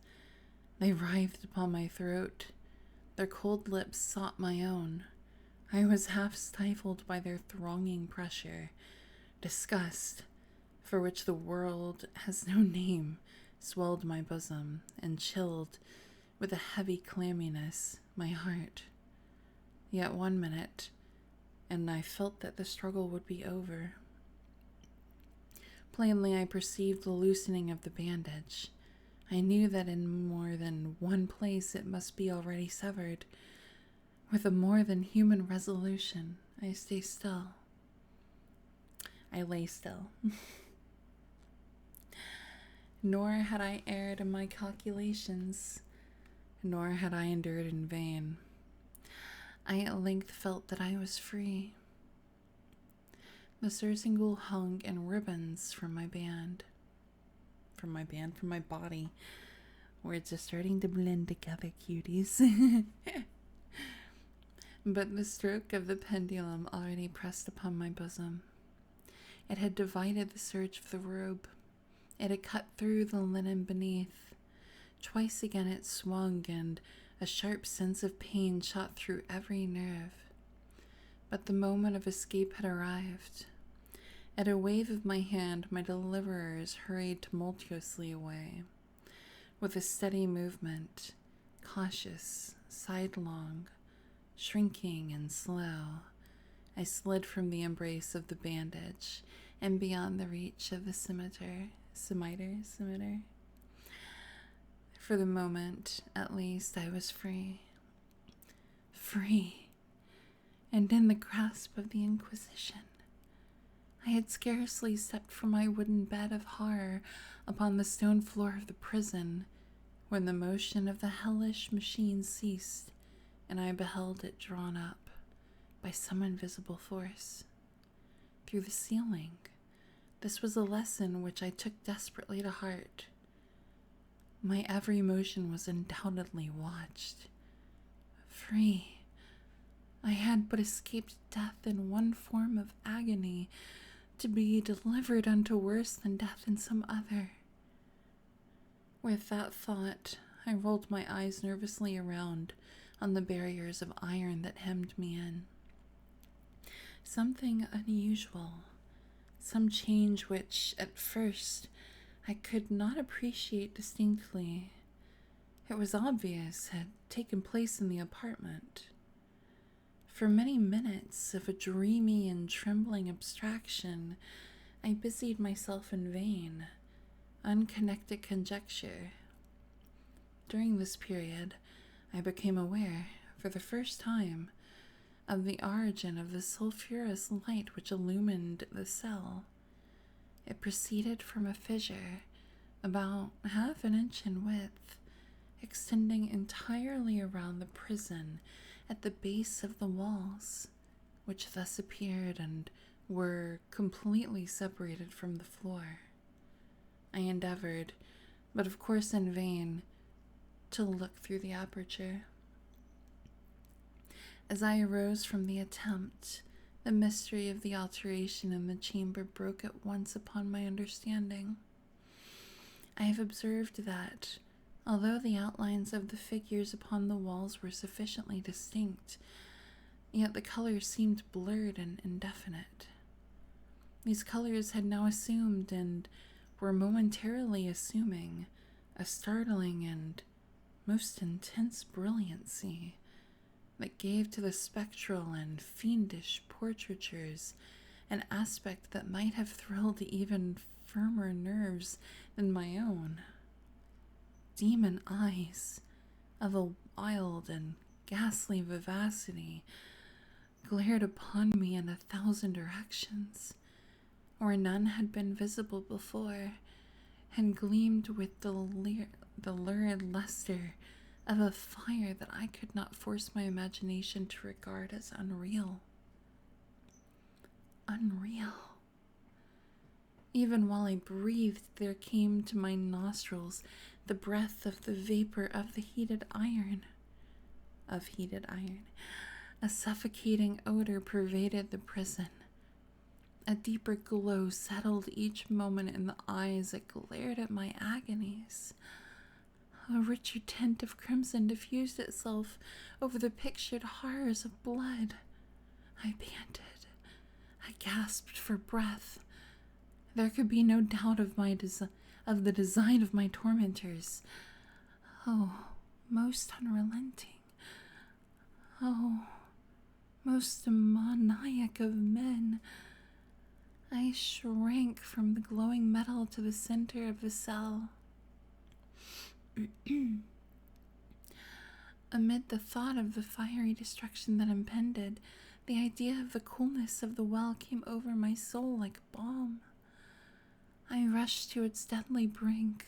They writhed upon my throat. Their cold lips sought my own. I was half stifled by their thronging pressure. Disgust, for which the world has no name, swelled my bosom and chilled with a heavy clamminess my heart. Yet 1 minute, and I felt that the struggle would be over. Plainly, I perceived the loosening of the bandage. I knew that in more than one place it must be already severed. With a more than human resolution, I stay still. I lay still. Nor had I erred in my calculations, nor had I endured in vain. I at length felt that I was free. The surcingle hung in ribbons from my body. Words are starting to blend together, cuties. But the stroke of the pendulum already pressed upon my bosom. It had divided the serge of the robe. It had cut through the linen beneath. Twice again it swung, and a sharp sense of pain shot through every nerve. But the moment of escape had arrived. At a wave of my hand, my deliverers hurried tumultuously away. With a steady movement, cautious, sidelong, shrinking and slow, I slid from the embrace of the bandage and beyond the reach of the scimitar. For the moment, at least, I was free. Free, and in the grasp of the Inquisition. I had scarcely stepped from my wooden bed of horror upon the stone floor of the prison when the motion of the hellish machine ceased, and I beheld it drawn up by some invisible force through the ceiling. This was a lesson which I took desperately to heart. My every motion was undoubtedly watched. Free. I had but escaped death in one form of agony, to be delivered unto worse than death in some other. With that thought, I rolled my eyes nervously around on the barriers of iron that hemmed me in. Something unusual, some change which, at first, I could not appreciate distinctly. It was obvious had taken place in the apartment. For many minutes of a dreamy and trembling abstraction, I busied myself in vain, unconnected conjecture. During this period, I became aware, for the first time, of the origin of the sulphurous light which illumined the cell. It proceeded from a fissure about 1/2 inch in width, extending entirely around the prison at the base of the walls, which thus appeared and were completely separated from the floor. I endeavored, but of course in vain, to look through the aperture. As I arose from the attempt, the mystery of the alteration in the chamber broke at once upon my understanding. I have observed that, although the outlines of the figures upon the walls were sufficiently distinct, yet the colors seemed blurred and indefinite. These colors had now assumed, and were momentarily assuming, a startling and most intense brilliancy that gave to the spectral and fiendish portraitures an aspect that might have thrilled even firmer nerves than my own. Demon eyes of a wild and ghastly vivacity glared upon me in 1,000 directions, where none had been visible before, and gleamed with the lurid luster of a fire that I could not force my imagination to regard as unreal. Unreal. Even while I breathed, there came to my nostrils the breath of the vapor of the heated iron. A suffocating odor pervaded the prison. A deeper glow settled each moment in the eyes that glared at my agonies. A richer tint of crimson diffused itself over the pictured horrors of blood. I panted. I gasped for breath. There could be no doubt of of the design of my tormentors. Oh, most unrelenting. Oh, most demoniac of men. I shrank from the glowing metal to the center of the cell. Amid the thought of the fiery destruction that impended, the idea of the coolness of the well came over my soul like balm. I rushed to its deadly brink.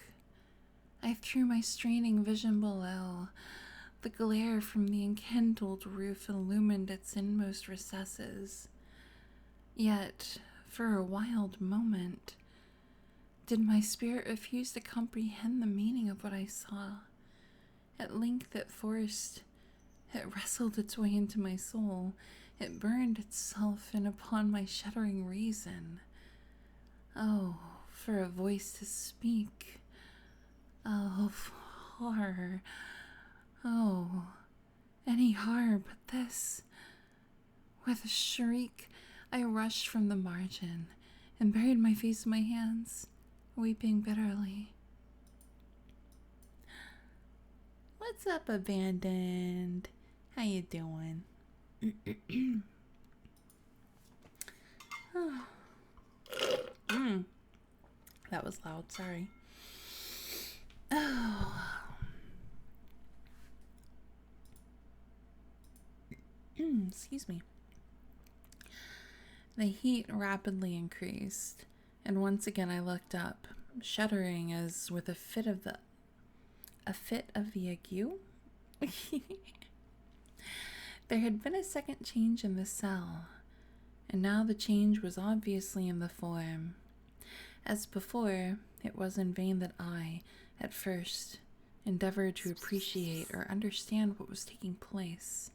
I threw my straining vision below. The glare from the enkindled roof illumined its inmost recesses. Yet, for a wild moment, did my spirit refuse to comprehend the meaning of what I saw. At length it wrestled its way into my soul. It burned itself in upon my shuddering reason. Oh, for a voice to speak. Of horror. Oh, any horror but this. With a shriek, I rushed from the margin and buried my face in my hands, weeping bitterly. What's up, Abandoned? How you doing? That was loud, sorry. Oh. Excuse me. The heat rapidly increased, and once again I looked up, shuddering as with a fit of the ague. There had been a second change in the cell, and now the change was obviously in the form. As before, it was in vain that I, at first, endeavored to appreciate or understand what was taking place.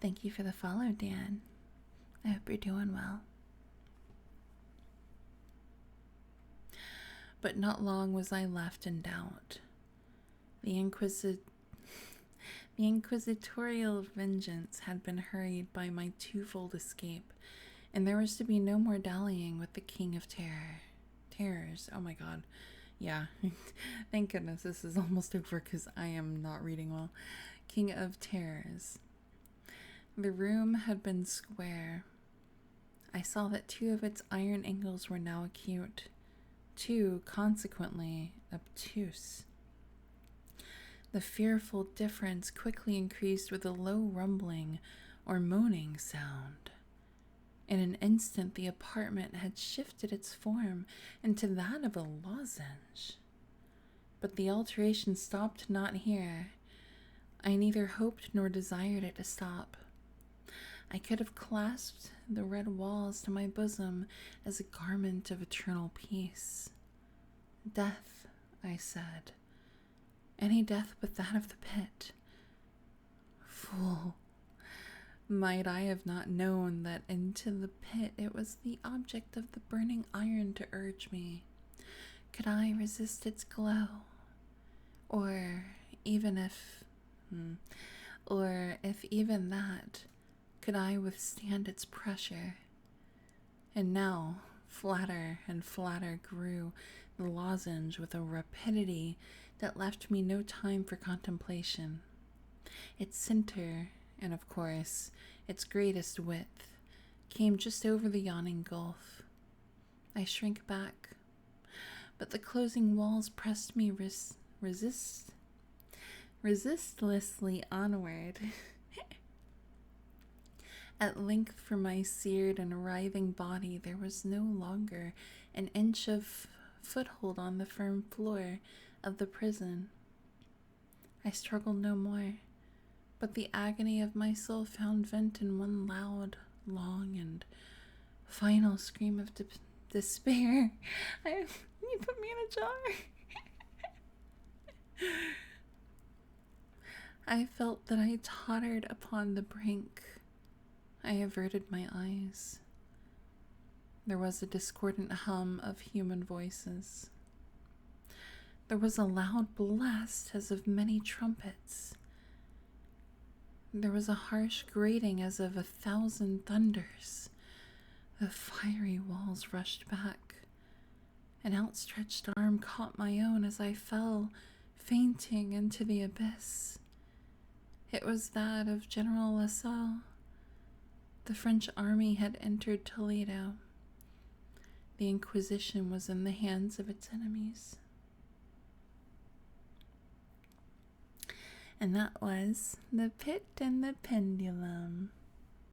Thank you for the follow, Dan. I hope you're doing well. But not long was I left in doubt. The inquisitorial vengeance had been hurried by my twofold escape, and there was to be no more dallying with the King of Terrors. Oh my god. Yeah. Thank goodness this is almost over because I am not reading well. King of Terrors. The room had been square. I saw that 2 of its iron angles were now acute, 2 consequently obtuse. The fearful difference quickly increased with a low rumbling or moaning sound. In an instant the apartment had shifted its form into that of a lozenge. But the alteration stopped not here. I neither hoped nor desired it to stop. I could have clasped the red walls to my bosom as a garment of eternal peace. Death, I said. Any death but that of the pit. Fool! Might I have not known that into the pit it was the object of the burning iron to urge me? Could I resist its glow? Or if even that, could I withstand its pressure? And now, flatter and flatter grew the lozenge with a rapidity that left me no time for contemplation. Its center, and of course, its greatest width, came just over the yawning gulf. I shrank back, but the closing walls pressed me resistlessly onward. At length, for my seared and writhing body, there was no longer an inch of foothold on the firm floor of the prison. I struggled no more, but the agony of my soul found vent in one loud, long, and final scream of despair. You put me in a jar. I felt that I tottered upon the brink. I averted my eyes. There was a discordant hum of human voices. There was a loud blast as of many trumpets. There was a harsh grating as of 1,000 thunders. The fiery walls rushed back, An outstretched arm caught my own as I fell, fainting into the abyss. It was that of General Lassalle. The French army had entered Toledo. The Inquisition was in the hands of its enemies. And that was The Pit and the Pendulum.